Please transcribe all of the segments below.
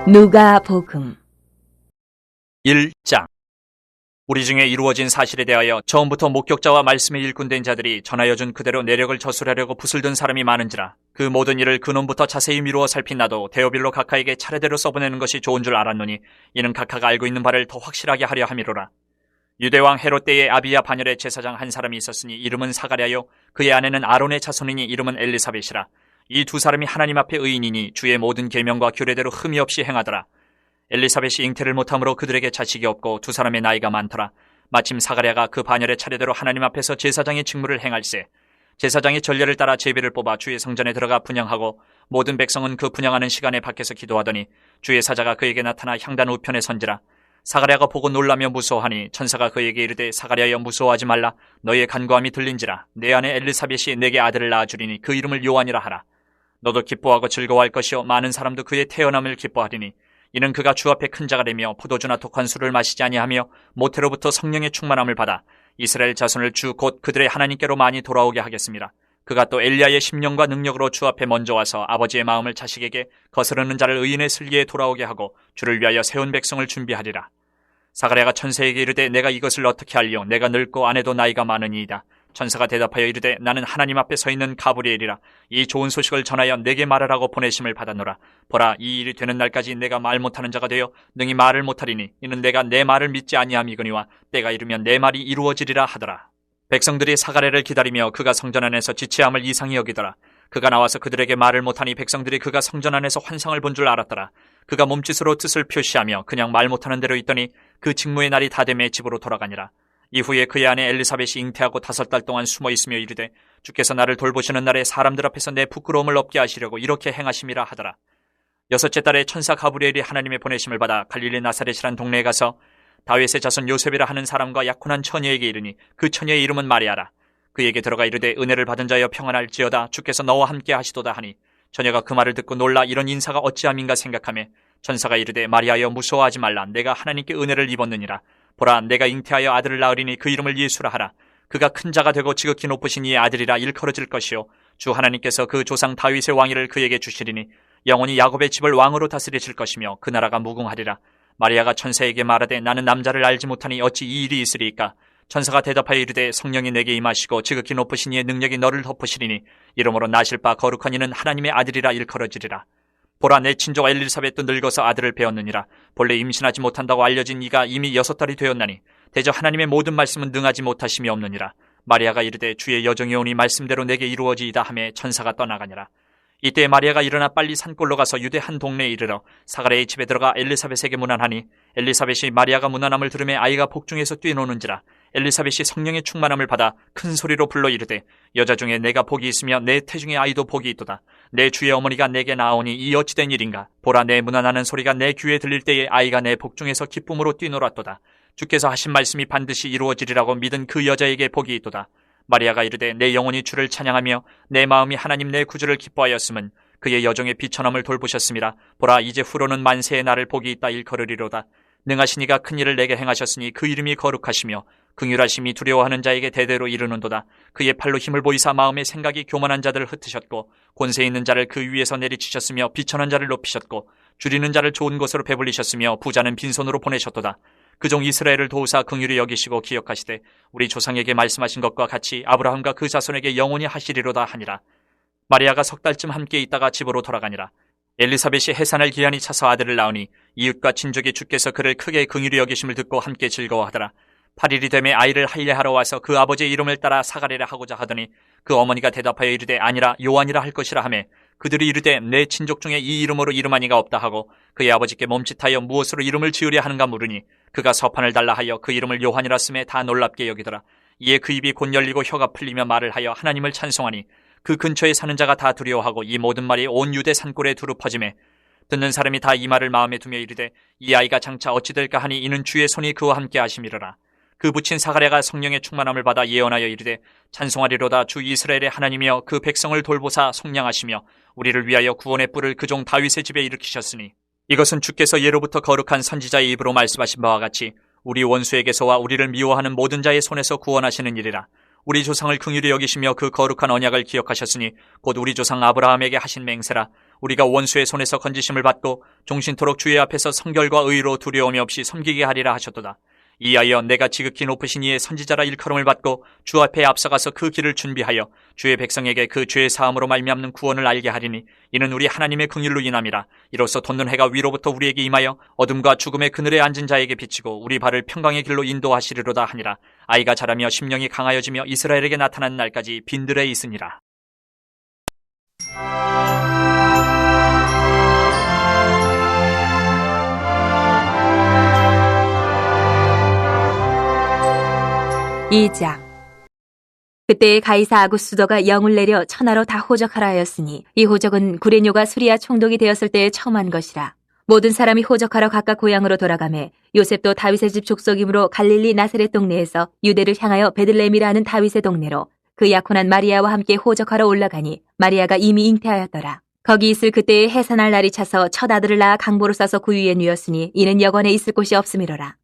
누가복음 1장. 우리 중에 이루어진 사실에 대하여 처음부터 목격자와 말씀에 일꾼된 자들이 전하여 준 그대로 내력을 저술하려고 붓을 든 사람이 많은지라 그 모든 일을 근원부터 자세히 미루어 살핀 나도 데오빌로 각하에게 차례대로 써보내는 것이 좋은 줄 알았노니 이는 각하가 알고 있는 바를 더 확실하게 하려 함이로라. 유대왕 헤롯 때에 아비야 반열의 제사장 한 사람이 있었으니 이름은 사가랴요, 그의 아내는 아론의 자손이니 이름은 엘리사벳이라. 이 두 사람이 하나님 앞에 의인이니 주의 모든 계명과 규례대로 흠이 없이 행하더라. 엘리사벳이 잉태를 못함으로 그들에게 자식이 없고 두 사람의 나이가 많더라. 마침 사가랴가 그 반열의 차례대로 하나님 앞에서 제사장의 직무를 행할세. 제사장이 전례를 따라 제비를 뽑아 주의 성전에 들어가 분향하고 모든 백성은 그 분향하는 시간에 밖에서 기도하더니 주의 사자가 그에게 나타나 향단 우편에 선지라. 사가랴가 보고 놀라며 무서워하니 천사가 그에게 이르되 사가랴여 무서워하지 말라. 너의 간구함이 들린지라. 내 아내 엘리사벳이 내게 아들을 낳아주리니 그 이름을 요한이라 하라. 너도 기뻐하고 즐거워할 것이요 많은 사람도 그의 태어남을 기뻐하리니 이는 그가 주 앞에 큰 자가 되며 포도주나 독한 술을 마시지 아니하며 모태로부터 성령의 충만함을 받아 이스라엘 자손을 주 곧 그들의 하나님께로 많이 돌아오게 하겠습니다. 그가 또 엘리야의 심령과 능력으로 주 앞에 먼저 와서 아버지의 마음을 자식에게 거스르는 자를 의인의 슬기에 돌아오게 하고 주를 위하여 세운 백성을 준비하리라. 사가랴가 천사에게 이르되 내가 이것을 어떻게 알리오? 내가 늙고 아내도 나이가 많으니이다. 천사가 대답하여 이르되 나는 하나님 앞에 서 있는 가브리엘이라. 이 좋은 소식을 전하여 내게 말하라고 보내심을 받았노라. 보라, 이 일이 되는 날까지 내가 말 못하는 자가 되어 능히 말을 못하리니 이는 내가 내 말을 믿지 아니함이거니와 때가 이르면 내 말이 이루어지리라 하더라. 백성들이 사가랴를 기다리며 그가 성전 안에서 지체함을 이상히 여기더라. 그가 나와서 그들에게 말을 못하니 백성들이 그가 성전 안에서 환상을 본 줄 알았더라. 그가 몸짓으로 뜻을 표시하며 그냥 말 못하는 대로 있더니 그 직무의 날이 다 되매 집으로 돌아가니라. 이후에 그의 아내 엘리사벳이 잉태하고 5달 동안 숨어 있으며 이르되 주께서 나를 돌보시는 날에 사람들 앞에서 내 부끄러움을 없게 하시려고 이렇게 행하심이라 하더라. 6째 달에 천사 가브리엘이 하나님의 보내심을 받아 갈릴리 나사렛이란 동네에 가서 다윗의 자손 요셉이라 하는 사람과 약혼한 처녀에게 이르니 그 처녀의 이름은 마리아라. 그에게 들어가 이르되 은혜를 받은 자여 평안할지어다. 주께서 너와 함께 하시도다 하니 처녀가 그 말을 듣고 놀라 이런 인사가 어찌함인가 생각하며 천사가 이르되 마리아여 무서워하지 말라. 내가 하나님께 은혜를 입었느니라. 보라, 내가 잉태하여 아들을 낳으리니 그 이름을 예수라 하라. 그가 큰 자가 되고 지극히 높으신 이의 아들이라 일컬어질 것이요 주 하나님께서 그 조상 다윗의 왕위를 그에게 주시리니 영원히 야곱의 집을 왕으로 다스리실 것이며 그 나라가 무궁하리라. 마리아가 천사에게 말하되 나는 남자를 알지 못하니 어찌 이 일이 있으리이까? 천사가 대답하여 이르되 성령이 내게 임하시고 지극히 높으신 이의 능력이 너를 덮으시리니 이러므로 나실 바 거룩한 이는 하나님의 아들이라 일컬어지리라. 보라, 내 친족 엘리사벳도 늙어서 아들을 배웠느니라. 본래 임신하지 못한다고 알려진 이가 이미 6달이 되었나니 대저 하나님의 모든 말씀은 능하지 못하심이 없느니라. 마리아가 이르되 주의 여정이 오니 말씀대로 내게 이루어지이다 하매 천사가 떠나가니라. 이때 마리아가 일어나 빨리 산골로 가서 유대 한 동네에 이르러 사가랴의 집에 들어가 엘리사벳에게 문안하니 엘리사벳이 마리아가 문안함을 들으며 아이가 복중에서 뛰노는지라. 엘리사벳이 성령의 충만함을 받아 큰 소리로 불러 이르되 여자 중에 내가 복이 있으며 내 태중의 아이도 복이 있도다. 내 주의 어머니가 내게 나오니 이 어찌된 일인가? 보라, 내 문안하는 소리가 내 귀에 들릴 때에 아이가 내 복중에서 기쁨으로 뛰놀았도다. 주께서 하신 말씀이 반드시 이루어지리라고 믿은 그 여자에게 복이 있도다. 마리아가 이르되 내 영혼이 주를 찬양하며 내 마음이 하나님 내 구주를 기뻐하였음은 그의 여종의 비천함을 돌보셨음이라. 보라, 이제 후로는 만세의 날을 복이 있다 일컬으리로다. 능하신 이가 큰 일을 내게 행하셨으니 그 이름이 거룩하시며 긍휼하심이 두려워하는 자에게 대대로 이르는도다. 그의 팔로 힘을 보이사 마음의 생각이 교만한 자들을 흩으셨고 권세 있는 자를 그 위에서 내리치셨으며 비천한 자를 높이셨고 줄이는 자를 좋은 곳으로 배불리셨으며 부자는 빈손으로 보내셨도다. 그종 이스라엘을 도우사 긍휼히 여기시고 기억하시되 우리 조상에게 말씀하신 것과 같이 아브라함과 그 자손에게 영원히 하시리로다 하니라. 마리아가 6달쯤 함께 있다가 집으로 돌아가니라. 엘리사벳이 해산을 기한이 차서 아들을 낳으니 이웃과 친족이 주께서 그를 크게 긍휼히 여기심을 듣고 함께 즐거워하더라. 8일이 되매 아이를 할례하러 와서 그 아버지의 이름을 따라 사가랴라 하고자 하더니 그 어머니가 대답하여 이르되 아니라 요한이라 할 것이라 하매 그들이 이르되 내 친족 중에 이 이름으로 이름한 이가 없다 하고 그의 아버지께 몸짓하여 무엇으로 이름을 지으려 하는가 물으니 그가 서판을 달라 하여 그 이름을 요한이라 쓰매 다 놀랍게 여기더라. 이에 그 입이 곧 열리고 혀가 풀리며 말을 하여 하나님을 찬송하니 그 근처에 사는 자가 다 두려워하고 이 모든 말이 온 유대 산골에 두루 퍼지매 듣는 사람이 다 이 말을 마음에 두며 이르되 이 아이가 장차 어찌 될까 하니 이는 주의 손이 그와 함께 하심이로라. 그 부친 사가랴가 성령의 충만함을 받아 예언하여 이르되 찬송하리로다. 주 이스라엘의 하나님이여 그 백성을 돌보사 속량하시며 우리를 위하여 구원의 뿔을 그 종 다윗의 집에 일으키셨으니 이것은 주께서 예로부터 거룩한 선지자의 입으로 말씀하신 바와 같이 우리 원수에게서와 우리를 미워하는 모든 자의 손에서 구원하시는 일이라. 우리 조상을 긍휼히 여기시며 그 거룩한 언약을 기억하셨으니 곧 우리 조상 아브라함에게 하신 맹세라. 우리가 원수의 손에서 건지심을 받고 종신토록 주의 앞에서 성결과 의로 두려움이 없이 섬기게 하리라 하셨도다. 이하여 내가 지극히 높으신 이의 선지자라 일컬음을 받고 주 앞에 앞서가서 그 길을 준비하여 주의 백성에게 그 죄의 사함으로 말미암는 구원을 알게 하리니 이는 우리 하나님의 긍휼로 인함이라. 이로써 돋는 해가 위로부터 우리에게 임하여 어둠과 죽음의 그늘에 앉은 자에게 비치고 우리 발을 평강의 길로 인도하시리로다 하니라. 아이가 자라며 심령이 강하여지며 이스라엘에게 나타나는 날까지 빈들에 있으니라. 그때 가이사 아구스도가 영을 내려 천하로 다 호적하라 하였으니 이 호적은 구레뇨가 수리아 총독이 되었을 때에 처음 한 것이라. 모든 사람이 호적하러 각각 고향으로 돌아가매 요셉도 다윗의 집 족속이므로 갈릴리 나사렛 동네에서 유대를 향하여 베들레헴이라 하는 다윗의 동네로 그 약혼한 마리아와 함께 호적하러 올라가니 마리아가 이미 잉태하였더라. 거기 있을 그때에 해산할 날이 차서 첫 아들을 낳아 강보로 싸서 구유에 누였으니 이는 여관에 있을 곳이 없음이로라.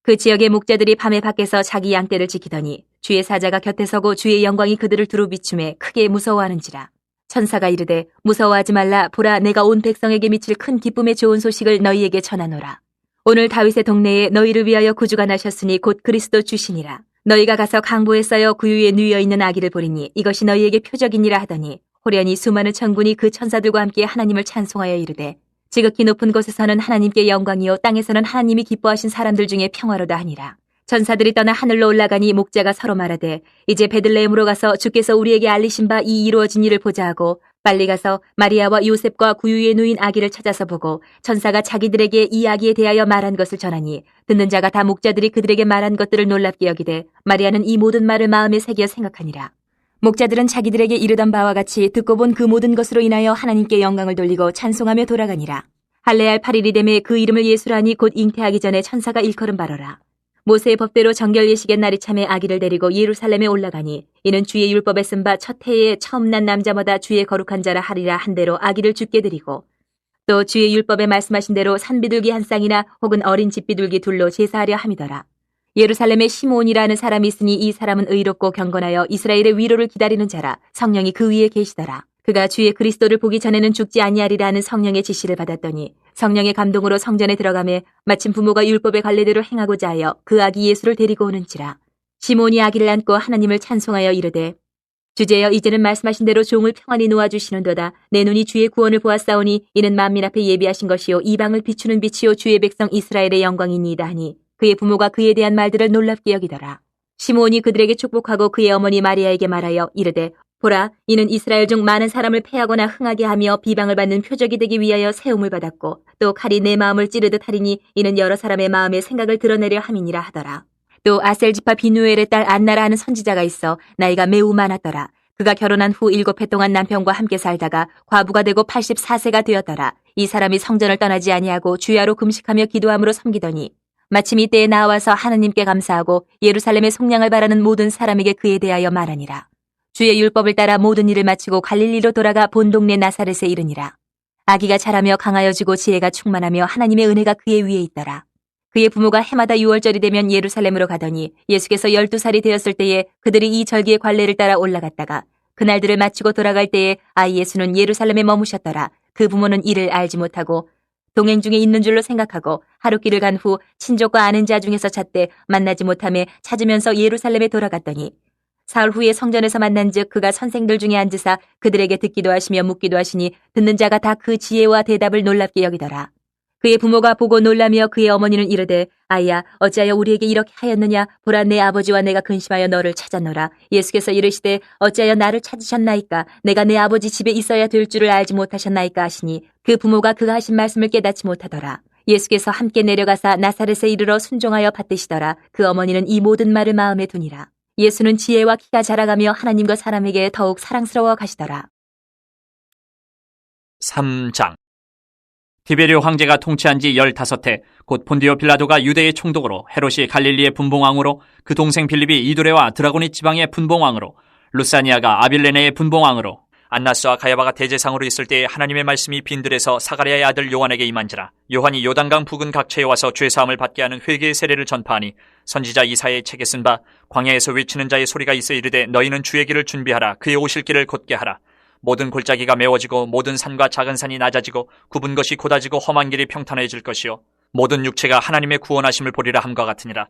그 지역의 목자들이 밤에 밖에서 자기 양떼를 지키더니 주의 사자가 곁에 서고 주의 영광이 그들을 두루 비춤에 크게 무서워하는지라. 천사가 이르되 무서워하지 말라. 보라, 내가 온 백성에게 미칠 큰 기쁨의 좋은 소식을 너희에게 전하노라. 오늘 다윗의 동네에 너희를 위하여 구주가 나셨으니 곧 그리스도 주시니라. 너희가 가서 강보에 쌓여 구유에 누여 있는 아기를 보리니 이것이 너희에게 표적이니라 하더니 호련히 수많은 천군이 그 천사들과 함께 하나님을 찬송하여 이르되 지극히 높은 곳에서는 하나님께 영광이요 땅에서는 하나님이 기뻐하신 사람들 중에 평화로다 하니라. 전사들이 떠나 하늘로 올라가니 목자가 서로 말하되 이제 베들레헴으로 가서 주께서 우리에게 알리신 바 이 이루어진 일을 보자 하고 빨리 가서 마리아와 요셉과 구유에 누인 아기를 찾아서 보고 천사가 자기들에게 이 아기에 대하여 말한 것을 전하니 듣는 자가 다 목자들이 그들에게 말한 것들을 놀랍게 여기되 마리아는 이 모든 말을 마음에 새겨 생각하니라. 목자들은 자기들에게 이르던 바와 같이 듣고 본 그 모든 것으로 인하여 하나님께 영광을 돌리고 찬송하며 돌아가니라. 할례할 8일이 되매 그 이름을 예수라니 곧 잉태하기 전에 천사가 일컬음 바로라. 모세의 법대로 정결 예식의 날이 참에 아기를 데리고 예루살렘에 올라가니 이는 주의 율법에 쓴 바 첫 해에 처음 난 남자마다 주의 거룩한 자라 하리라 한 대로 아기를 주께 드리고 또 주의 율법에 말씀하신 대로 산비둘기 한 쌍이나 혹은 어린 집비둘기 둘로 제사하려 함이더라. 예루살렘에 시므온이라는 사람이 있으니 이 사람은 의롭고 경건하여 이스라엘의 위로를 기다리는 자라. 성령이 그 위에 계시더라. 그가 주의 그리스도를 보기 전에는 죽지 아니하리라 하는 성령의 지시를 받았더니 성령의 감동으로 성전에 들어가매 마침 부모가 율법의 관례대로 행하고자 하여 그 아기 예수를 데리고 오는지라. 시므온이 아기를 안고 하나님을 찬송하여 이르되 주제여 이제는 말씀하신 대로 종을 평안히 놓아주시는도다. 내 눈이 주의 구원을 보았사오니 이는 만민 앞에 예비하신 것이요 이방을 비추는 빛이요 주의 백성 이스라엘의 영광이니이다 하니 그의 부모가 그에 대한 말들을 놀랍게 여기더라. 시므온이 그들에게 축복하고 그의 어머니 마리아에게 말하여 이르되 보라, 이는 이스라엘 중 많은 사람을 패하거나 흥하게 하며 비방을 받는 표적이 되기 위하여 세움을 받았고 또 칼이 내 마음을 찌르듯 하리니 이는 여러 사람의 마음의 생각을 드러내려 함이니라 하더라. 또 아셀지파 비누엘의 딸 안나라 하는 선지자가 있어 나이가 매우 많았더라. 그가 결혼한 후 7해 동안 남편과 함께 살다가 과부가 되고 84세가 되었더라. 이 사람이 성전을 떠나지 아니하고 주야로 금식하며 기도함으로 섬기더니 마침 이때에 나와서 하나님께 감사하고 예루살렘의 속량을 바라는 모든 사람에게 그에 대하여 말하니라. 주의 율법을 따라 모든 일을 마치고 갈릴리로 돌아가 본 동네 나사렛에 이르니라. 아기가 자라며 강하여지고 지혜가 충만하며 하나님의 은혜가 그의 위에 있더라. 그의 부모가 해마다 6월절이 되면 예루살렘으로 가더니 예수께서 12살이 되었을 때에 그들이 이 절기의 관례를 따라 올라갔다가 그날들을 마치고 돌아갈 때에 아이 예수는 예루살렘에 머무셨더라. 그 부모는 이를 알지 못하고 동행 중에 있는 줄로 생각하고 하루길을 간 후 친족과 아는 자 중에서 찾되 만나지 못하며 찾으면서 예루살렘에 돌아갔더니 사흘 후에 성전에서 만난즉 그가 선생들 중에 앉으사 그들에게 듣기도 하시며 묻기도 하시니 듣는 자가 다 그 지혜와 대답을 놀랍게 여기더라. 그의 부모가 보고 놀라며 그의 어머니는 이르되 아이야 어찌하여 우리에게 이렇게 하였느냐. 보라, 내 아버지와 내가 근심하여 너를 찾았노라. 예수께서 이르시되 어찌하여 나를 찾으셨나이까. 내가 내 아버지 집에 있어야 될 줄을 알지 못하셨나이까 하시니 그 부모가 그가 하신 말씀을 깨닫지 못하더라. 예수께서 함께 내려가사 나사렛에 이르러 순종하여 받드시더라. 그 어머니는 이 모든 말을 마음에 두니라. 예수는 지혜와 키가 자라가며 하나님과 사람에게 더욱 사랑스러워 가시더라. 3장. 디베리오 황제가 통치한 지 15해 곧 본디오 빌라도가 유대의 총독으로 헤롯이 갈릴리의 분봉왕으로 그 동생 빌립이 이두레와 드라고니 지방의 분봉왕으로 루사니아가 아빌레네의 분봉왕으로 안나스와 가야바가 대제상으로 있을 때에 하나님의 말씀이 빈들에서 사가랴의 아들 요한에게 임한지라. 요한이 요단강 부근 각처에 와서 죄사함을 받게 하는 회개의 세례를 전파하니 선지자 이사야의 책에 쓴 바 광야에서 외치는 자의 소리가 있어 이르되 너희는 주의 길을 준비하라. 그의 오실 길을 곧게 하라. 모든 골짜기가 메워지고 모든 산과 작은 산이 낮아지고 굽은 것이 곧아지고 험한 길이 평탄해질 것이요 모든 육체가 하나님의 구원하심을 보리라 함과 같으니라.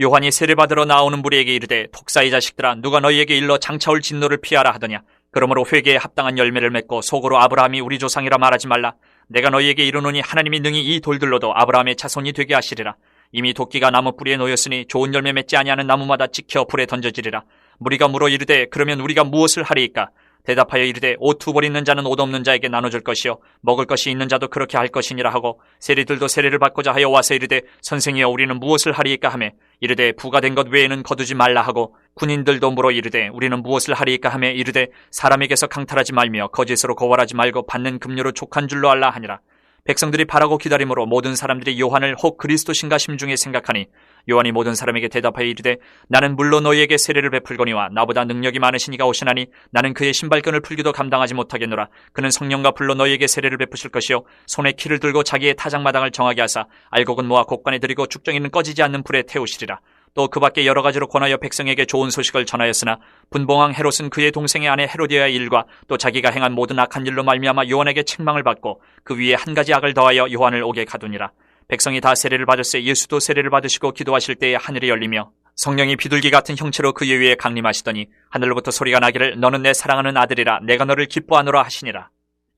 요한이 세례받으러 나오는 무리에게 이르되 독사의 자식들아 누가 너희에게 일러 장차올 진노를 피하라 하더냐. 그러므로 회개에 합당한 열매를 맺고 속으로 아브라함이 우리 조상이라 말하지 말라. 내가 너희에게 이르노니 하나님이 능히 이 돌들로도 아브라함의 자손이 되게 하시리라. 이미 도끼가 나무 뿌리에 놓였으니 좋은 열매 맺지 아니하는 나무마다 찍혀 불에 던져지리라. 무리가 물어 이르되 그러면 우리가 무엇을 하리이까? 대답하여 이르되 옷 두 벌 있는 자는 옷 없는 자에게 나눠줄 것이요 먹을 것이 있는 자도 그렇게 할 것이니라 하고 세리들도 세례를 받고자 하여 와서 이르되 선생이여 우리는 무엇을 하리이까 하매 이르되 부가 된 것 외에는 거두지 말라 하고 군인들도 물어 이르되 우리는 무엇을 하리이까 하매 이르되 사람에게서 강탈하지 말며 거짓으로 거월하지 말고 받는 급료로 족한 줄로 알라 하니라. 백성들이 바라고 기다림으로 모든 사람들이 요한을 혹 그리스도신가 심중에 생각하니 요한이 모든 사람에게 대답하여 이르되 나는 물론 너희에게 세례를 베풀거니와 나보다 능력이 많으신 이가 오시나니 나는 그의 신발끈을 풀기도 감당하지 못하겠노라. 그는 성령과 불로 너희에게 세례를 베푸실 것이요 손에 키를 들고 자기의 타작마당을 정하게 하사 알곡은 모아 곡간에 들이고 쭉정이는 꺼지지 않는 불에 태우시리라. 또 그 밖에 여러 가지로 권하여 백성에게 좋은 소식을 전하였으나 분봉왕 헤롯은 그의 동생의 아내 헤로디아의 일과 또 자기가 행한 모든 악한 일로 말미암아 요한에게 책망을 받고 그 위에 한 가지 악을 더하여 요한을 오게 가두니라. 백성이 다 세례를 받을새 예수도 세례를 받으시고 기도하실 때에 하늘이 열리며 성령이 비둘기 같은 형체로 그의 위에 강림하시더니 하늘로부터 소리가 나기를 너는 내 사랑하는 아들이라 내가 너를 기뻐하노라 하시니라.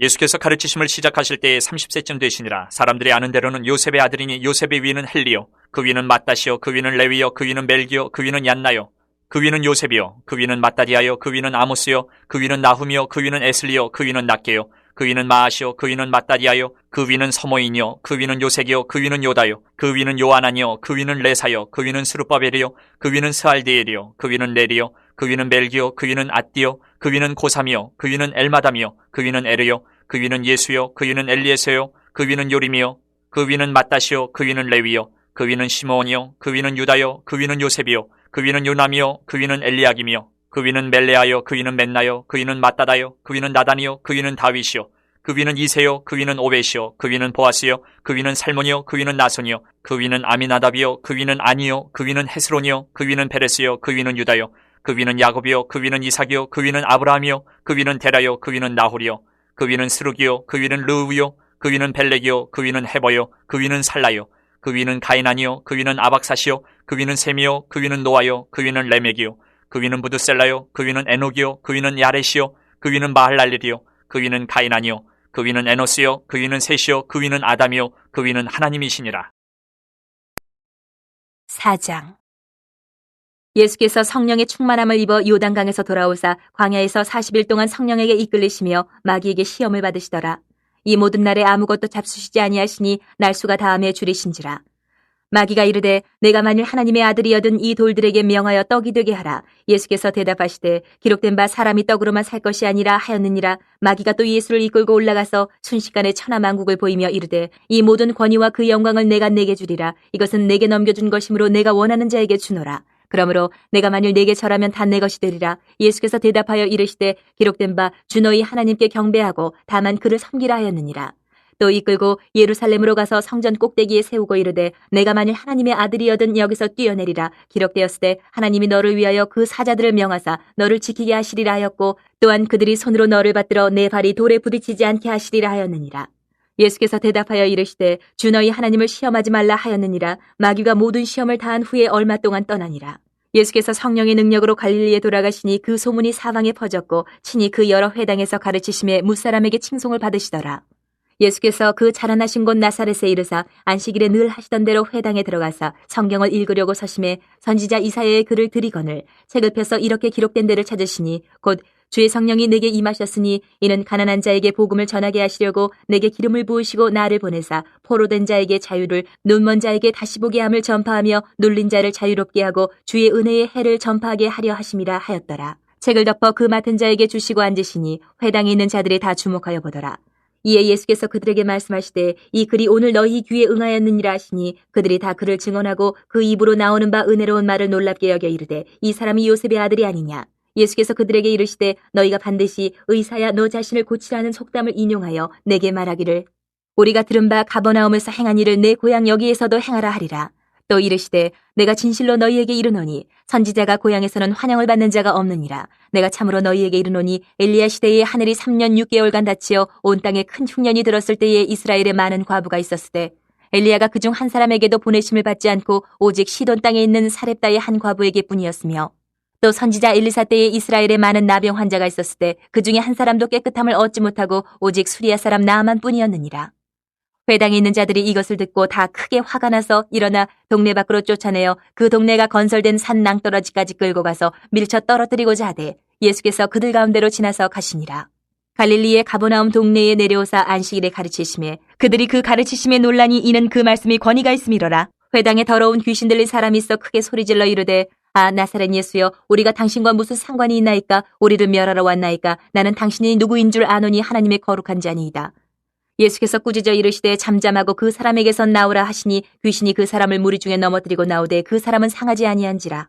예수께서 가르치심을 시작하실 때에 30세쯤 되시니라. 사람들이 아는 대로는 요셉의 아들이니 요셉의 위는 헬리요 그 위는 맏다시요 그 위는 레위요 그 위는 멜기요 그 위는 얀나요 그 위는 요셉이요 그 위는 맏다디아요 그 위는 아모스요 그 위는 나훔이요 그 위는 에슬리요 그 위는 낫게요 그 위는 마아시요 그 위는 맏다디아요 그 위는 서모인이요 그 위는 요색이요 그 위는 요다요 그 위는 요아나니요 그 위는 레사요 그 위는 스룹바벨이요 그 위는 스알디엘이요 그 위는 네리요 그 위는 멜기요 그 위는 앗디요 그 위는 고삼이요 그 위는 엘마담이요 그 위는 에르요 그 위는 예수요 그 위는 엘리에서요 그 위는 요림이요 그 위는 맏다시요 그 위는 레위요 그 위는 시므온이요 그 위는 유다요 그 위는 요셉이요 그 위는 요남이요 그 위는 엘리야김이요 그 위는 멜레아요 그 위는 멘나요 그 위는 맏다다요 그 위는 나단이요 그 위는 다윗이요 그 위는 이세요 그 위는 오벳이요 그 위는 보아스요 그 위는 살몬이요 그 위는 나손이요 그 위는 아미나답이요 그 위는 아니요 그 위는 헤스론이요 그 위는 베레스요 그 위는 유다요 그 위는 야곱이요 그 위는 이삭이요 그 위는 아브라함이요 그 위는 데라요 그 위는 나홀이요 그 위는 스룩이요 그 위는 르우요 그 위는 벨렉이요 그 위는 헤버요 그 위는 살라요 그 위는 가이난이요 그 위는 아박사시요 그 위는 셈이요 그 위는 노아요 그 위는 레멕이요 그 위는 부두셀라요 그 위는 에녹이요 그 위는 야렛이요 그 위는 마할랄렐이요 그 위는 가이난이요 그 위는 에노스요 그 위는 셋이요 그 위는 아담이요 그 위는 하나님이시니라. 4장. 예수께서 성령의 충만함을 입어 요단강에서 돌아오사 광야에서 40일 동안 성령에게 이끌리시며 마귀에게 시험을 받으시더라. 이 모든 날에 아무것도 잡수시지 아니하시니 날수가 다함에 줄이신지라. 마귀가 이르되 내가 만일 하나님의 아들이여든 이 돌들에게 명하여 떡이 되게 하라. 예수께서 대답하시되 기록된 바 사람이 떡으로만 살 것이 아니라 하였느니라. 마귀가 또 예수를 이끌고 올라가서 순식간에 천하만국을 보이며 이르되 이 모든 권위와 그 영광을 내가 내게 주리라. 이것은 내게 넘겨준 것이므로 내가 원하는 자에게 주노라. 그러므로 내가 만일 내게 절하면 다 내 것이 되리라. 예수께서 대답하여 이르시되 기록된 바 주 너희 하나님께 경배하고 다만 그를 섬기라 하였느니라. 또 이끌고 예루살렘으로 가서 성전 꼭대기에 세우고 이르되 내가 만일 하나님의 아들이여든 여기서 뛰어내리라. 기록되었을 때 하나님이 너를 위하여 그 사자들을 명하사 너를 지키게 하시리라 하였고 또한 그들이 손으로 너를 받들어 내 발이 돌에 부딪히지 않게 하시리라 하였느니라. 예수께서 대답하여 이르시되 주 너희 하나님을 시험하지 말라 하였느니라. 마귀가 모든 시험을 다한 후에 얼마 동안 떠나니라. 예수께서 성령의 능력으로 갈릴리에 돌아가시니 그 소문이 사방에 퍼졌고 친히 그 여러 회당에서 가르치심에 무사람에게 칭송을 받으시더라. 예수께서 그 자라나신 곳 나사렛에 이르사 안식일에 늘 하시던 대로 회당에 들어가사 성경을 읽으려고 서심해 선지자 이사야의 글을 들이거늘 책을 펴서 이렇게 기록된 데를 찾으시니 곧 주의 성령이 내게 임하셨으니 이는 가난한 자에게 복음을 전하게 하시려고 내게 기름을 부으시고 나를 보내사 포로된 자에게 자유를 눈먼 자에게 다시 보게 함을 전파하며 눌린 자를 자유롭게 하고 주의 은혜의 해를 전파하게 하려 하심이라 하였더라. 책을 덮어 그 맡은 자에게 주시고 앉으시니 회당에 있는 자들이 다 주목하여 보더라. 이에 예수께서 그들에게 말씀하시되 이 글이 오늘 너희 귀에 응하였느니라 하시니 그들이 다 그를 증언하고 그 입으로 나오는 바 은혜로운 말을 놀랍게 여겨 이르되 이 사람이 요셉의 아들이 아니냐. 예수께서 그들에게 이르시되 너희가 반드시 의사야 너 자신을 고치라는 속담을 인용하여 내게 말하기를 우리가 들은 바 가버나움에서 행한 일을 내 고향 여기에서도 행하라 하리라. 또 이르시되 내가 진실로 너희에게 이르노니 선지자가 고향에서는 환영을 받는 자가 없느니라. 내가 참으로 너희에게 이르노니 엘리야 시대에 하늘이 3년 6개월간 닫히어 온 땅에 큰 흉년이 들었을 때에 이스라엘에 많은 과부가 있었을 때 엘리야가 그중 한 사람에게도 보내심을 받지 않고 오직 시돈 땅에 있는 사렙다의 한 과부에게 뿐이었으며 또 선지자 엘리사 때에 이스라엘에 많은 나병 환자가 있었을 때 그중에 한 사람도 깨끗함을 얻지 못하고 오직 수리아 사람 나아만 뿐이었느니라. 회당에 있는 자들이 이것을 듣고 다 크게 화가 나서 일어나 동네 밖으로 쫓아내어 그 동네가 건설된 산 낭떠러지까지 끌고 가서 밀쳐 떨어뜨리고자 하되 예수께서 그들 가운데로 지나서 가시니라. 갈릴리의 가버나움 동네에 내려오사 안식일에 가르치심에 그들이 그 가르치심에 논란이 이는 그 말씀이 권위가 있음이로라. 회당에 더러운 귀신 들린 사람이 있어 크게 소리질러 이르되 아 나사렛 예수여 우리가 당신과 무슨 상관이 있나이까 우리를 멸하러 왔나이까 나는 당신이 누구인 줄 아노니 하나님의 거룩한 자니이다. 예수께서 꾸짖어 이르시되 잠잠하고 그 사람에게서 나오라 하시니 귀신이 그 사람을 무리 중에 넘어뜨리고 나오되 그 사람은 상하지 아니한지라.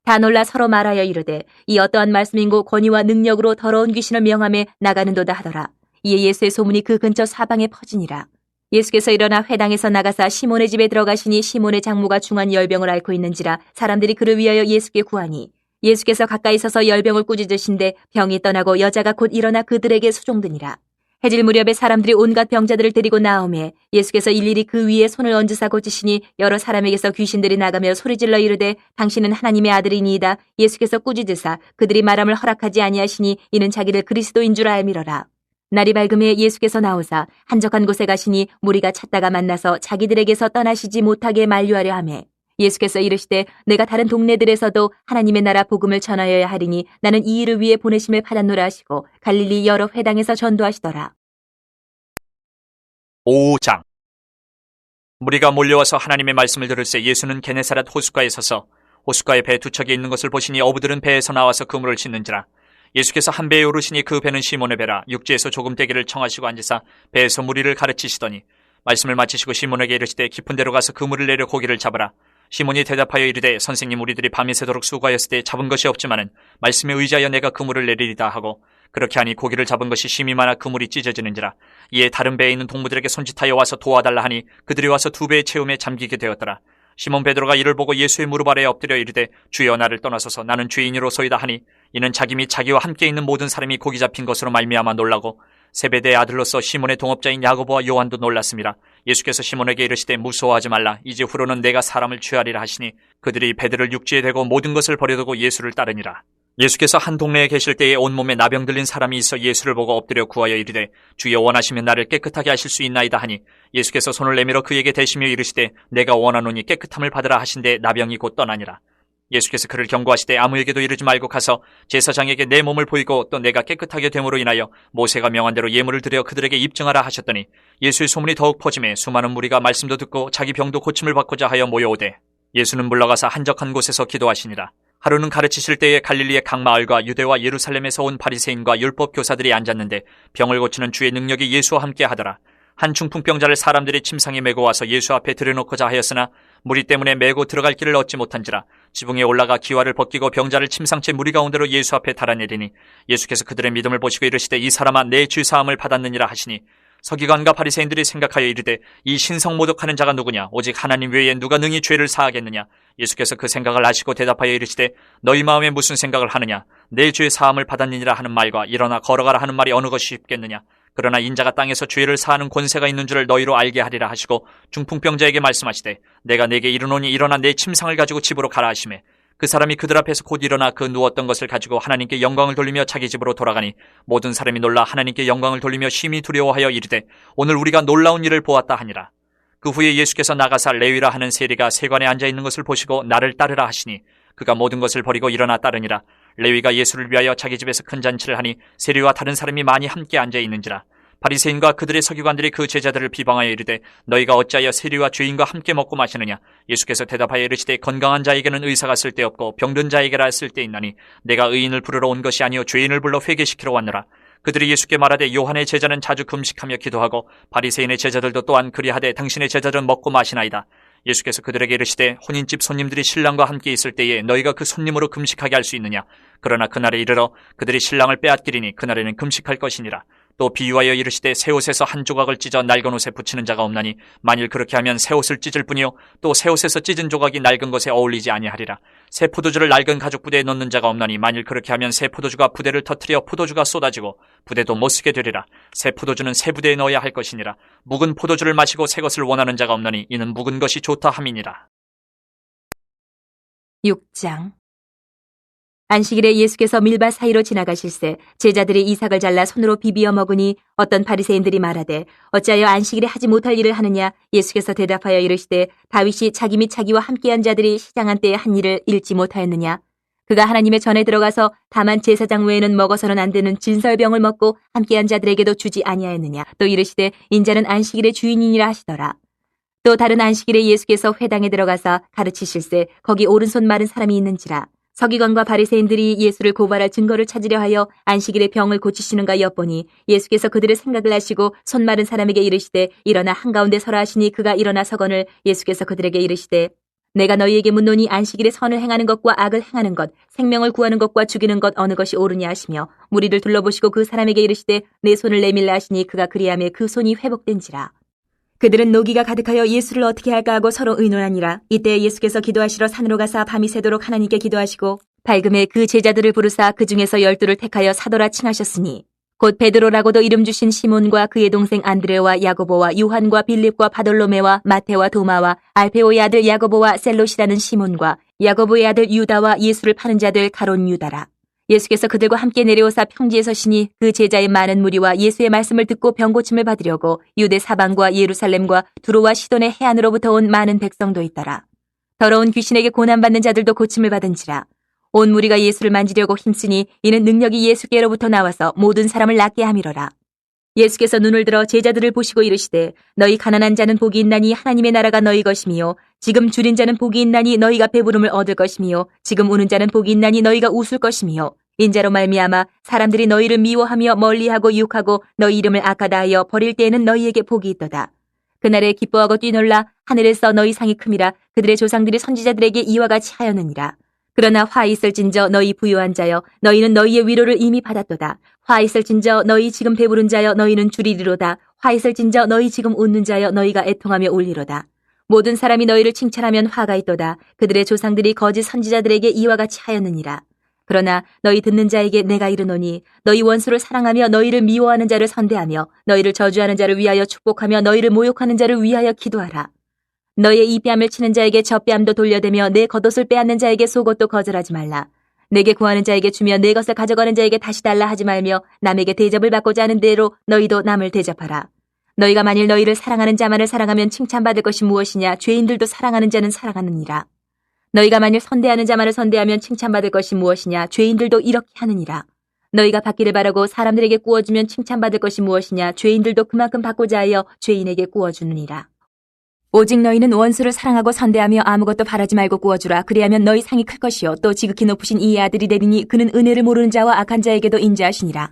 다 놀라 서로 말하여 이르되 이 어떠한 말씀인고 권위와 능력으로 더러운 귀신을 명함에 나가는도다 하더라. 이에 예수의 소문이 그 근처 사방에 퍼지니라. 예수께서 일어나 회당에서 나가사 시몬의 집에 들어가시니 시몬의 장모가 중한 열병을 앓고 있는지라 사람들이 그를 위하여 예수께 구하니 예수께서 가까이 서서 열병을 꾸짖으신데 병이 떠나고 여자가 곧 일어나 그들에게 수종드니라. 해질 무렵에 사람들이 온갖 병자들을 데리고 나오매 예수께서 일일이 그 위에 손을 얹으사 고치시니 여러 사람에게서 귀신들이 나가며 소리질러 이르되 당신은 하나님의 아들이니이다. 예수께서 꾸짖으사 그들이 말함을 허락하지 아니하시니 이는 자기를 그리스도인 줄 알미러라. 날이 밝음에 예수께서 나오사 한적한 곳에 가시니 무리가 찾다가 만나서 자기들에게서 떠나시지 못하게 만류하려 하매 예수께서 이르시되 내가 다른 동네들에서도 하나님의 나라 복음을 전하여야 하리니 나는 이 일을 위해 보내심을 받았노라 하시고 갈릴리 여러 회당에서 전도하시더라. 5장. 무리가 몰려와서 하나님의 말씀을 들을새 예수는 게네사렛 호숫가에 서서 호숫가에 배 두 척이 있는 것을 보시니 어부들은 배에서 나와서 그물을 싣는지라. 예수께서 한 배에 오르시니 그 배는 시몬의 배라. 육지에서 조금 떼기를 청하시고 앉으사 배에서 무리를 가르치시더니 말씀을 마치시고 시몬에게 이르시되 깊은 데로 가서 그물을 내려 고기를 잡으라. 시몬이 대답하여 이르되 선생님 우리들이 밤이 새도록 수고하였을 때 잡은 것이 없지만은 말씀에 의지하여 내가 그물을 내리리다 하고 그렇게 하니 고기를 잡은 것이 심히 많아 그물이 찢어지는지라. 이에 다른 배에 있는 동무들에게 손짓하여 와서 도와달라 하니 그들이 와서 두 배의 채움에 잠기게 되었더라. 시몬 베드로가 이를 보고 예수의 무릎 아래에 엎드려 이르되 주여 나를 떠나소서 나는 죄인으로소이다 하니 이는 자기 및 자기와 함께 있는 모든 사람이 고기 잡힌 것으로 말미암아 놀라고 세베대의 아들로서 시몬의 동업자인 야고보와 요한도 놀랐습니다. 예수께서 시몬에게 이르시되 무서워하지 말라. 이제 후로는 내가 사람을 취하리라 하시니 그들이 배들을 육지에 대고 모든 것을 버려두고 예수를 따르니라. 예수께서 한 동네에 계실 때에 온몸에 나병 들린 사람이 있어 예수를 보고 엎드려 구하여 이르되 주여 원하시면 나를 깨끗하게 하실 수 있나이다 하니 예수께서 손을 내밀어 그에게 대시며 이르시되 내가 원하노니 깨끗함을 받으라 하신데 나병이 곧 떠나니라. 예수께서 그를 경고하시되 아무에게도 이르지 말고 가서 제사장에게 내 몸을 보이고 또 내가 깨끗하게 됨으로 인하여 모세가 명한 대로 예물을 드려 그들에게 입증하라 하셨더니 예수의 소문이 더욱 퍼짐에 수많은 무리가 말씀도 듣고 자기 병도 고침을 받고자 하여 모여오되 예수는 물러가서 한적한 곳에서 기도하시니라. 하루는 가르치실 때에 갈릴리의 각 마을과 유대와 예루살렘에서 온 바리새인과 율법 교사들이 앉았는데 병을 고치는 주의 능력이 예수와 함께 하더라. 한 중풍병자를 사람들이 침상에 메고 와서 예수 앞에 들여놓고자 하였으나 무리 때문에 메고 들어갈 길을 얻지 못한지라. 지붕에 올라가 기와를 벗기고 병자를 침상째 무리 가운데로 예수 앞에 달아내리니 예수께서 그들의 믿음을 보시고 이르시되 이 사람아 내 죄 사함을 받았느니라 하시니 서기관과 바리새인들이 생각하여 이르되 이 신성모독하는 자가 누구냐 오직 하나님 외에 누가 능히 죄를 사하겠느냐. 예수께서 그 생각을 아시고 대답하여 이르시되 너희 마음에 무슨 생각을 하느냐. 내 죄 사함을 받았느니라 하는 말과 일어나 걸어가라 하는 말이 어느 것이 쉽겠느냐. 그러나 인자가 땅에서 죄를 사하는 권세가 있는 줄을 너희로 알게 하리라 하시고 중풍병자에게 말씀하시되 내가 네게 이르노니 일어나 내 침상을 가지고 집으로 가라 하시매 그 사람이 그들 앞에서 곧 일어나 그 누웠던 것을 가지고 하나님께 영광을 돌리며 자기 집으로 돌아가니 모든 사람이 놀라 하나님께 영광을 돌리며 심히 두려워하여 이르되 오늘 우리가 놀라운 일을 보았다 하니라. 그 후에 예수께서 나가사 레위라 하는 세리가 세관에 앉아있는 것을 보시고 나를 따르라 하시니 그가 모든 것을 버리고 일어나 따르니라. 레위가 예수를 위하여 자기 집에서 큰 잔치를 하니 세리와 다른 사람이 많이 함께 앉아있는지라. 바리새인과 그들의 서기관들이 그 제자들을 비방하여 이르되 너희가 어찌하여 세리와 죄인과 함께 먹고 마시느냐. 예수께서 대답하여 이르시되 건강한 자에게는 의사가 쓸데없고 병든 자에게라 쓸데있나니 내가 의인을 부르러 온 것이 아니요 죄인을 불러 회개시키러 왔노라. 그들이 예수께 말하되 요한의 제자는 자주 금식하며 기도하고 바리새인의 제자들도 또한 그리하되 당신의 제자들은 먹고 마시나이다. 예수께서 그들에게 이르시되 혼인집 손님들이 신랑과 함께 있을 때에 너희가 그 손님으로 금식하게 할 수 있느냐. 그러나 그날에 이르러 그들이 신랑을 빼앗기리니 그날에는 금식할 것이니라. 또 비유하여 이르시되 새 옷에서 한 조각을 찢어 낡은 옷에 붙이는 자가 없나니 만일 그렇게 하면 새 옷을 찢을 뿐이요 또 새 옷에서 찢은 조각이 낡은 것에 어울리지 아니하리라. 새 포도주를 낡은 가죽 부대에 넣는 자가 없나니 만일 그렇게 하면 새 포도주가 부대를 터뜨려 포도주가 쏟아지고 부대도 못 쓰게 되리라. 새 포도주는 새 부대에 넣어야 할 것이니라. 묵은 포도주를 마시고 새 것을 원하는 자가 없나니 이는 묵은 것이 좋다 함이니라. 6장. 안식일에 예수께서 밀밭 사이로 지나가실새 제자들이 이삭을 잘라 손으로 비비어 먹으니 어떤 바리새인들이 말하되 어찌하여 안식일에 하지 못할 일을 하느냐. 예수께서 대답하여 이르시되 다윗이 자기 및 자기와 함께한 자들이 시장한 때에 한 일을 잃지 못하였느냐. 그가 하나님의 전에 들어가서 다만 제사장 외에는 먹어서는 안 되는 진설병을 먹고 함께한 자들에게도 주지 아니하였느냐. 또 이르시되 인자는 안식일의 주인이니라 하시더라. 또 다른 안식일에 예수께서 회당에 들어가서 가르치실새 거기 오른손 마른 사람이 있는지라. 서기관과 바리새인들이 예수를 고발할 증거를 찾으려 하여 안식일에 병을 고치시는가 엿보니 예수께서 그들의 생각을 아시고 손 마른 사람에게 이르시되 일어나 한가운데 서라 하시니 그가 일어나 서거늘 예수께서 그들에게 이르시되 내가 너희에게 묻노니 안식일에 선을 행하는 것과 악을 행하는 것, 생명을 구하는 것과 죽이는 것 어느 것이 옳으냐 하시며 무리를 둘러보시고 그 사람에게 이르시되 내 손을 내밀라 하시니 그가 그리하며 그 손이 회복된지라. 그들은 노기가 가득하여 예수를 어떻게 할까 하고 서로 의논하니라. 이때 예수께서 기도하시러 산으로 가사 밤이 새도록 하나님께 기도하시고 밝음에 그 제자들을 부르사 그 중에서 12를 택하여 사도라 칭하셨으니 곧 베드로라고도 이름 주신 시몬과 그의 동생 안드레와 야고보와 요한과 빌립과 바돌로메와 마테와 도마와 알페오의 아들 야고보와 셀롯이라는 시몬과 야고보의 아들 유다와 예수를 파는 자들 가론 유다라. 예수께서 그들과 함께 내려오사 평지에 서시니 그 제자의 많은 무리와 예수의 말씀을 듣고 병고침을 받으려고 유대 사방과 예루살렘과 두로와 시돈의 해안으로부터 온 많은 백성도 있더라. 더러운 귀신에게 고난받는 자들도 고침을 받은지라. 온 무리가 예수를 만지려고 힘쓰니 이는 능력이 예수께로부터 나와서 모든 사람을 낫게 함이로라. 예수께서 눈을 들어 제자들을 보시고 이르시되 너희 가난한 자는 복이 있나니 하나님의 나라가 너희 것이미요. 지금 줄인 자는 복이 있나니 너희가 배부름을 얻을 것이미요. 지금 우는 자는 복이 있나니 너희가 웃을 것이미요. 인자로 말미암아 사람들이 너희를 미워하며 멀리하고 유혹하고 너희 이름을 악하다 하여 버릴 때에는 너희에게 복이 있도다. 그날에 기뻐하고 뛰놀라 하늘에서 너희 상이 큼이라. 그들의 조상들이 선지자들에게 이와 같이 하였느니라. 그러나 화 있을진저 너희 부유한 자여 너희는 너희의 위로를 이미 받았도다. 화 있을진저 너희 지금 배부른 자여 너희는 줄이리로다. 화 있을진저 너희 지금 웃는 자여 너희가 애통하며 울리로다. 모든 사람이 너희를 칭찬하면 화가 있도다. 그들의 조상들이 거짓 선지자들에게 이와 같이 하였느니라. 그러나 너희 듣는 자에게 내가 이르노니 너희 원수를 사랑하며 너희를 미워하는 자를 선대하며 너희를 저주하는 자를 위하여 축복하며 너희를 모욕하는 자를 위하여 기도하라. 너희의 이 뺨을 치는 자에게 저 뺨도 돌려대며 내 겉옷을 빼앗는 자에게 속옷도 거절하지 말라. 내게 구하는 자에게 주며 내 것을 가져가는 자에게 다시 달라 하지 말며 남에게 대접을 받고자 하는 대로 너희도 남을 대접하라. 너희가 만일 너희를 사랑하는 자만을 사랑하면 칭찬받을 것이 무엇이냐. 죄인들도 사랑하는 자는 사랑하느니라. 너희가 만일 선대하는 자만을 선대하면 칭찬받을 것이 무엇이냐. 죄인들도 이렇게 하느니라. 너희가 받기를 바라고 사람들에게 구워주면 칭찬받을 것이 무엇이냐. 죄인들도 그만큼 받고자 하여 죄인에게 구워주느니라. 오직 너희는 원수를 사랑하고 선대하며 아무것도 바라지 말고 구워주라. 그리하면 너희 상이 클 것이요 또 지극히 높으신 이의 아들이 되리니 그는 은혜를 모르는 자와 악한 자에게도 인자하시니라.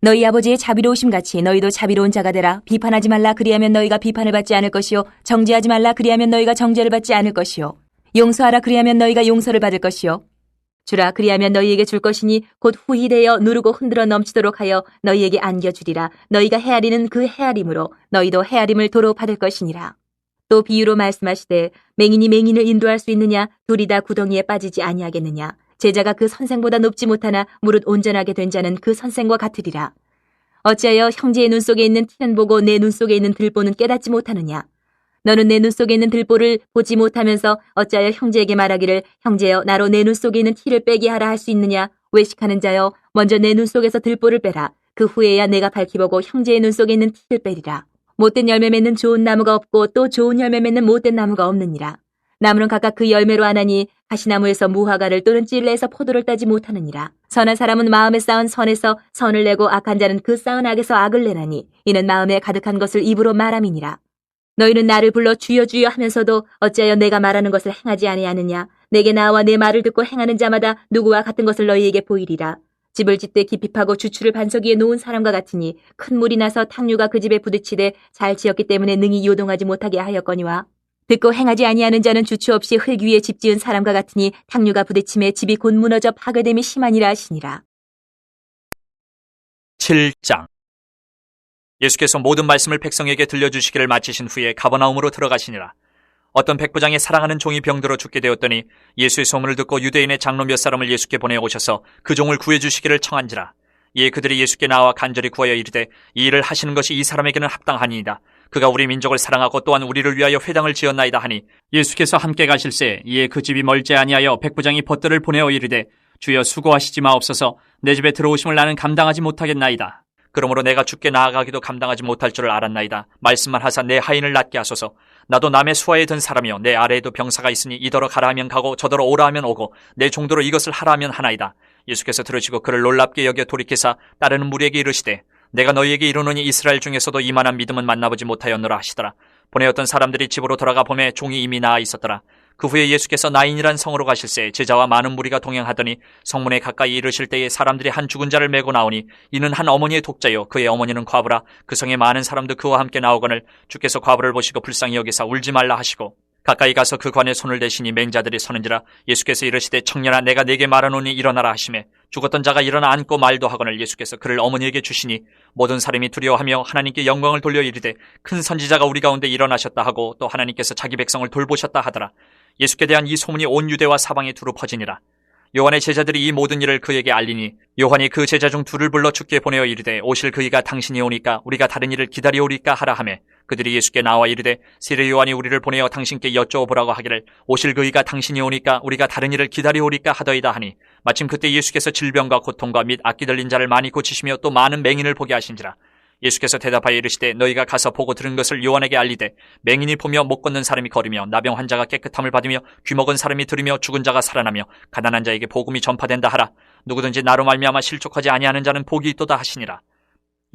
너희 아버지의 자비로우심 같이 너희도 자비로운 자가 되라. 비판하지 말라. 그리하면 너희가 비판을 받지 않을 것이요 정죄하지 말라. 그리하면 너희가 정죄를 받지 않을 것이요 용서하라. 그리하면 너희가 용서를 받을 것이요 주라. 그리하면 너희에게 줄 것이니 곧 후히 되어 누르고 흔들어 넘치도록 하여 너희에게 안겨주리라. 너희가 헤아리는 그 헤아림으로 너희도 헤아림을 도로 받을 것이니라. 또 비유로 말씀하시되 맹인이 맹인을 인도할 수 있느냐. 둘이 다 구덩이에 빠지지 아니하겠느냐. 제자가 그 선생보다 높지 못하나 무릇 온전하게 된 자는 그 선생과 같으리라. 어찌하여 형제의 눈 속에 있는 티는 보고 내 눈 속에 있는 들보는 깨닫지 못하느냐. 너는 내 눈 속에 있는 들보를 보지 못하면서 어찌하여 형제에게 말하기를 형제여 나로 내 눈 속에 있는 티를 빼게 하라 할 수 있느냐. 외식하는 자여 먼저 내 눈 속에서 들보를 빼라. 그 후에야 내가 밝히보고 형제의 눈 속에 있는 티를 빼리라. 못된 열매 맺는 좋은 나무가 없고 또 좋은 열매 맺는 못된 나무가 없느니라. 나무는 각각 그 열매로 아나니 가시나무에서 무화과를 또는 찔레에서 포도를 따지 못하느니라. 선한 사람은 마음에 쌓은 선에서 선을 내고 악한 자는 그 쌓은 악에서 악을 내나니 이는 마음에 가득한 것을 입으로 말함이니라. 너희는 나를 불러 주여 주여 하면서도 어찌하여 내가 말하는 것을 행하지 아니하느냐. 내게 나와 내 말을 듣고 행하는 자마다 누구와 같은 것을 너희에게 보이리라. 집을 짓되 깊이 파고 주추를 반석 위에 놓은 사람과 같으니 큰 물이 나서 탕류가 그 집에 부딪히되 잘 지었기 때문에 능히 요동하지 못하게 하였거니와 듣고 행하지 아니하는 자는 주추 없이 흙 위에 집 지은 사람과 같으니 탕류가 부딪힘에 집이 곧 무너져 파괴됨이 심하니라 하시니라. 7장 예수께서 모든 말씀을 백성에게 들려주시기를 마치신 후에 가버나움으로 들어가시니라. 어떤 백부장이 사랑하는 종이 병들어 죽게 되었더니 예수의 소문을 듣고 유대인의 장로 몇 사람을 예수께 보내 오셔서 그 종을 구해주시기를 청한지라. 이에 그들이 예수께 나와 간절히 구하여 이르되 이 일을 하시는 것이 이 사람에게는 합당하니이다. 그가 우리 민족을 사랑하고 또한 우리를 위하여 회당을 지었나이다 하니 예수께서 함께 가실새 이에 그 집이 멀지 아니하여 백부장이 벗들을 보내어 이르되 주여 수고하시지 마옵소서. 내 집에 들어오심을 나는 감당하지 못하겠나이다. 그러므로 내가 주께 나아가기도 감당하지 못할 줄을 알았나이다. 말씀만 하사 내 하인을 낫게 하소서. 나도 남의 수하에 든 사람이요 내 아래에도 병사가 있으니 이더러 가라 하면 가고 저더러 오라 하면 오고 내 종도로 이것을 하라 하면 하나이다. 예수께서 들으시고 그를 놀랍게 여겨 돌이키사 따르는 무리에게 이르시되 내가 너희에게 이르노니 이스라엘 중에서도 이만한 믿음은 만나보지 못하였노라 하시더라. 보내었던 사람들이 집으로 돌아가 보매 종이 이미 나아 있었더라. 그 후에 예수께서 나인이란 성으로 가실새 제자와 많은 무리가 동행하더니 성문에 가까이 이르실 때에 사람들이 한 죽은 자를 메고 나오니 이는 한 어머니의 독자요 그의 어머니는 과부라. 그 성에 많은 사람도 그와 함께 나오거늘 주께서 과부를 보시고 불쌍히 여기사 울지 말라 하시고 가까이 가서 그 관에 손을 대시니 맹자들이 서는지라. 예수께서 이르시되 청년아 내가 네게 말하노니 일어나라 하시매 죽었던 자가 일어나 앉고 말도 하거늘 예수께서 그를 어머니에게 주시니 모든 사람이 두려워하며 하나님께 영광을 돌려 이르되 큰 선지자가 우리 가운데 일어나셨다 하고 또 하나님께서 자기 백성을 돌보셨다 하더라. 예수께 대한 이 소문이 온 유대와 사방에 두루 퍼지니라. 요한의 제자들이 이 모든 일을 그에게 알리니 요한이 그 제자 중 둘을 불러 주께 보내어 이르되 오실 그이가 당신이 오니까 우리가 다른 일을 기다리오리까 하라 하매 그들이 예수께 나와 이르되 세례 요한이 우리를 보내어 당신께 여쭤보라고 하기를 오실 그이가 당신이 오니까 우리가 다른 일을 기다리오리까 하더이다 하니 마침 그때 예수께서 질병과 고통과 및 악기 들린 자를 많이 고치시며 또 많은 맹인을 보게 하신지라. 예수께서 대답하여 이르시되 너희가 가서 보고 들은 것을 요한에게 알리되 맹인이 보며 못 걷는 사람이 걸으며 나병 환자가 깨끗함을 받으며 귀먹은 사람이 들으며 죽은 자가 살아나며 가난한 자에게 복음이 전파된다 하라. 누구든지 나로 말미암아 실족하지 아니하는 자는 복이 있도다 하시니라.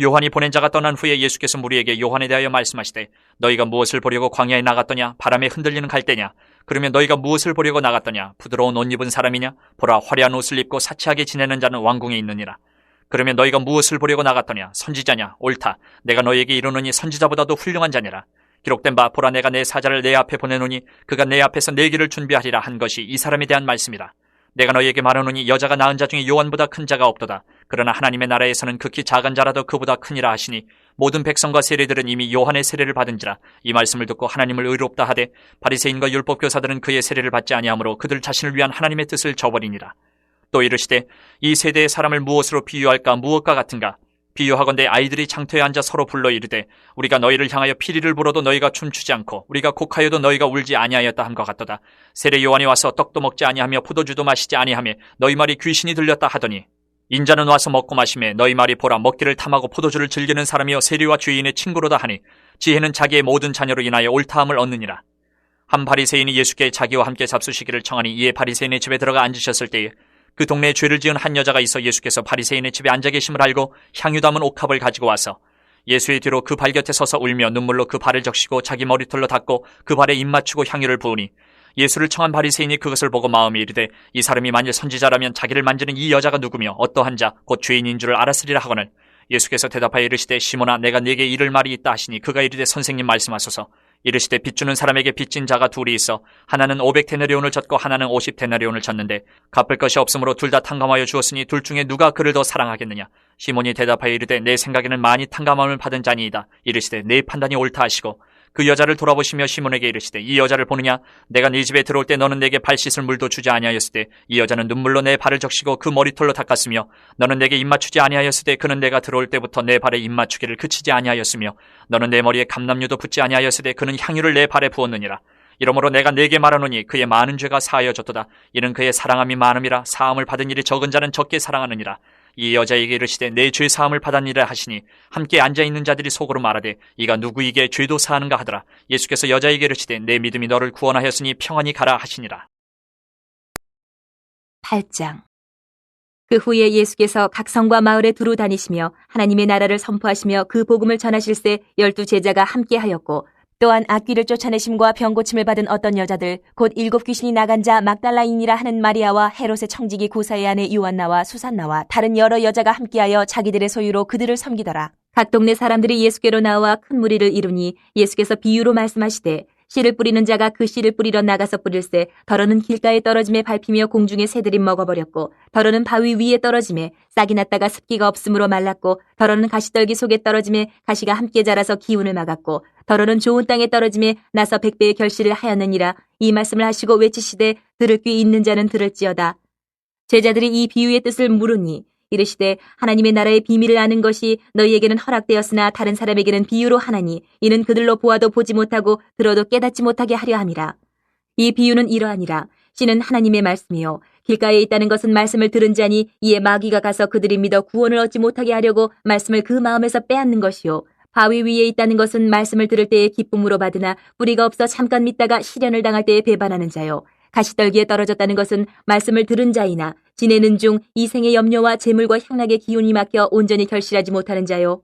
요한이 보낸 자가 떠난 후에 예수께서 무리에게 요한에 대하여 말씀하시되 너희가 무엇을 보려고 광야에 나갔더냐? 바람에 흔들리는 갈대냐? 그러면 너희가 무엇을 보려고 나갔더냐? 부드러운 옷 입은 사람이냐? 보라 화려한 옷을 입고 사치하게 지내는 자는 왕궁에 있느니라. 그러면 너희가 무엇을 보려고 나갔더냐? 선지자냐? 옳다. 내가 너희에게 이르노니 선지자보다도 훌륭한 자니라. 기록된 바 보라 내가 내 사자를 내 앞에 보내노니 그가 내 앞에서 내 길을 준비하리라 한 것이 이 사람에 대한 말씀이라. 내가 너희에게 말하노니 여자가 낳은 자 중에 요한보다 큰 자가 없도다. 그러나 하나님의 나라에서는 극히 작은 자라도 그보다 크니라 하시니 모든 백성과 세리들은 이미 요한의 세례를 받은지라. 이 말씀을 듣고 하나님을 의롭다 하되 바리새인과 율법교사들은 그의 세례를 받지 아니하므로 그들 자신을 위한 하나님의 뜻을 저버리니라. 또 이르시되 이 세대의 사람을 무엇으로 비유할까? 무엇과 같은가? 비유하건대 아이들이 장터에 앉아 서로 불러 이르되 우리가 너희를 향하여 피리를 불어도 너희가 춤추지 않고 우리가 곡하여도 너희가 울지 아니하였다 함과 같도다. 세례 요한이 와서 떡도 먹지 아니하며 포도주도 마시지 아니하며 너희 말이 귀신이 들렸다 하더니 인자는 와서 먹고 마시매 너희 말이 보라 먹기를 탐하고 포도주를 즐기는 사람이여 세리와 죄인의 친구로다 하니 지혜는 자기의 모든 자녀로 인하여 옳다함을 얻느니라. 한 바리새인이 예수께 자기와 함께 잡수시기를 청하니 이에 바리새인의 집에 들어가 앉으셨을 때에 그 동네에 죄를 지은 한 여자가 있어 예수께서 바리새인의 집에 앉아 계심을 알고 향유 담은 옥합을 가지고 와서 예수의 뒤로 그 발 곁에 서서 울며 눈물로 그 발을 적시고 자기 머리털로 닦고 그 발에 입 맞추고 향유를 부으니 예수를 청한 바리새인이 그것을 보고 마음에 이르되 이 사람이 만일 선지자라면 자기를 만지는 이 여자가 누구며 어떠한 자 곧 죄인인 줄을 알았으리라 하거늘 예수께서 대답하여 이르시되 시몬아 내가 네게 이를 말이 있다 하시니 그가 이르되 선생님 말씀하소서. 이르시되 빚주는 사람에게 빚진 자가 둘이 있어 하나는 500데나리온을 졌고 하나는 50데나리온을 졌는데 갚을 것이 없으므로 둘 다 탕감하여 주었으니 둘 중에 누가 그를 더 사랑하겠느냐? 시몬이 대답하여 이르되 내 생각에는 많이 탕감함을 받은 자니이다. 이르시되 내 판단이 옳다 하시고 그 여자를 돌아보시며 시몬에게 이르시되 이 여자를 보느냐? 내가 네 집에 들어올 때 너는 내게 발 씻을 물도 주지 아니하였을 때 이 여자는 눈물로 내 발을 적시고 그 머리털로 닦았으며 너는 내게 입 맞추지 아니하였을 때 그는 내가 들어올 때부터 내 발에 입 맞추기를 그치지 아니하였으며 너는 내 머리에 감람류도 붓지 아니하였을 때 그는 향유를 내 발에 부었느니라. 이러므로 내가 네게 말하노니 그의 많은 죄가 사하여졌도다. 이는 그의 사랑함이 많음이라. 사함을 받은 일이 적은 자는 적게 사랑하느니라. 이 여자에게 이르시되 내 죄 사함을 받았니라 하시니 함께 앉아있는 자들이 속으로 말하되 이가 누구에게 죄도 사하는가 하더라. 예수께서 여자에게 이르시되 내 믿음이 너를 구원하였으니 평안히 가라 하시니라. 8장. 그 후에 예수께서 각 성과 마을에 두루 다니시며 하나님의 나라를 선포하시며 그 복음을 전하실새 12 제자가 함께 하였고 또한 악귀를 쫓아내심과 병 고침을 받은 어떤 여자들 곧 7 귀신이 나간 자 막달라인이라 하는 마리아와 헤롯의 청지기 구사의 아내 요한나와 수산나와 다른 여러 여자가 함께하여 자기들의 소유로 그들을 섬기더라. 각 동네 사람들이 예수께로 나와 큰 무리를 이루니 예수께서 비유로 말씀하시되 씨를 뿌리는 자가 그 씨를 뿌리러 나가서 뿌릴새 더러는 길가에 떨어짐에 밟히며 공중에 새들이 먹어버렸고 더러는 바위 위에 떨어짐에 싹이 났다가 습기가 없으므로 말랐고 더러는 가시떨기 속에 떨어짐에 가시가 함께 자라서 기운을 막았고 더러는 좋은 땅에 떨어짐에 나서 100배의 결실을 하였느니라. 이 말씀을 하시고 외치시되 들을 귀 있는 자는 들을지어다. 제자들이 이 비유의 뜻을 물으니 이르시되 하나님의 나라의 비밀을 아는 것이 너희에게는 허락되었으나 다른 사람에게는 비유로 하나니 이는 그들로 보아도 보지 못하고 들어도 깨닫지 못하게 하려 함이라. 이 비유는 이러하니라. 씨는 하나님의 말씀이요 길가에 있다는 것은 말씀을 들은 자니 이에 마귀가 가서 그들이 믿어 구원을 얻지 못하게 하려고 말씀을 그 마음에서 빼앗는 것이요 바위 위에 있다는 것은 말씀을 들을 때에 기쁨으로 받으나 뿌리가 없어 잠깐 믿다가 시련을 당할 때에 배반하는 자요 가시떨기에 떨어졌다는 것은 말씀을 들은 자이나 지내는 중 이 생의 염려와 재물과 향락의 기운이 막혀 온전히 결실하지 못하는 자요.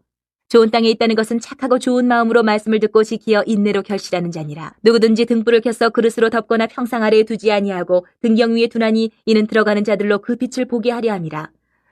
좋은 땅에 있다는 것은 착하고 좋은 마음으로 말씀을 듣고 지키어 인내로 결실하는 자니라. 누구든지 등불을 켜서 그릇으로 덮거나 평상 아래에 두지 아니하고 등경 위에 두나니 이는 들어가는 자들로 그 빛을 보게 하려 함이라.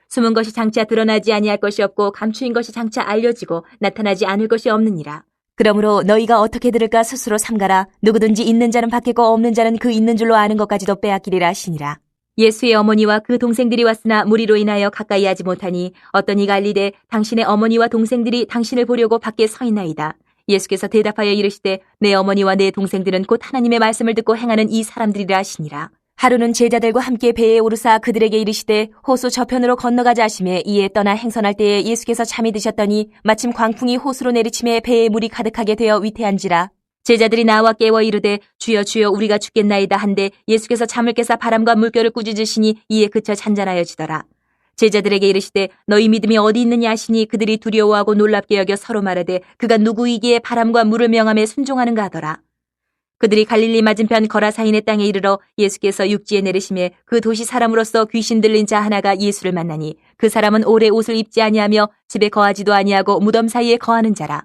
숨은 것이 장차 드러나지 아니할 것이 없고 감추인 것이 장차 알려지고 나타나지 않을 것이 없느니라. 그러므로 너희가 어떻게 들을까 스스로 삼가라. 누구든지 있는 자는 받겠고 없는 자는 그 있는 줄로 아는 것까지도 빼앗기리라 하시니라. 예수의 어머니와 그 동생들이 왔으나 무리로 인하여 가까이 하지 못하니 어떤 이가 알리되 당신의 어머니와 동생들이 당신을 보려고 밖에 서 있나이다. 예수께서 대답하여 이르시되 내 어머니와 내 동생들은 곧 하나님의 말씀을 듣고 행하는 이 사람들이라 하시니라. 하루는 제자들과 함께 배에 오르사 그들에게 이르시되 호수 저편으로 건너가자 하시매 이에 떠나 행선할 때에 예수께서 잠이 드셨더니 마침 광풍이 호수로 내리침에 배에 물이 가득하게 되어 위태한지라. 제자들이 나와 깨워 이르되 주여 주여 우리가 죽겠나이다 한데 예수께서 잠을 깨사 바람과 물결을 꾸짖으시니 이에 그쳐 잔잔하여지더라. 제자들에게 이르시되 너희 믿음이 어디 있느냐 하시니 그들이 두려워하고 놀랍게 여겨 서로 말하되 그가 누구이기에 바람과 물을 명함에 순종하는가 하더라. 그들이 갈릴리 맞은편 거라사인의 땅에 이르러 예수께서 육지에 내리시매 그 도시 사람으로서 귀신 들린 자 하나가 예수를 만나니 그 사람은 오래 옷을 입지 아니하며 집에 거하지도 아니하고 무덤 사이에 거하는 자라.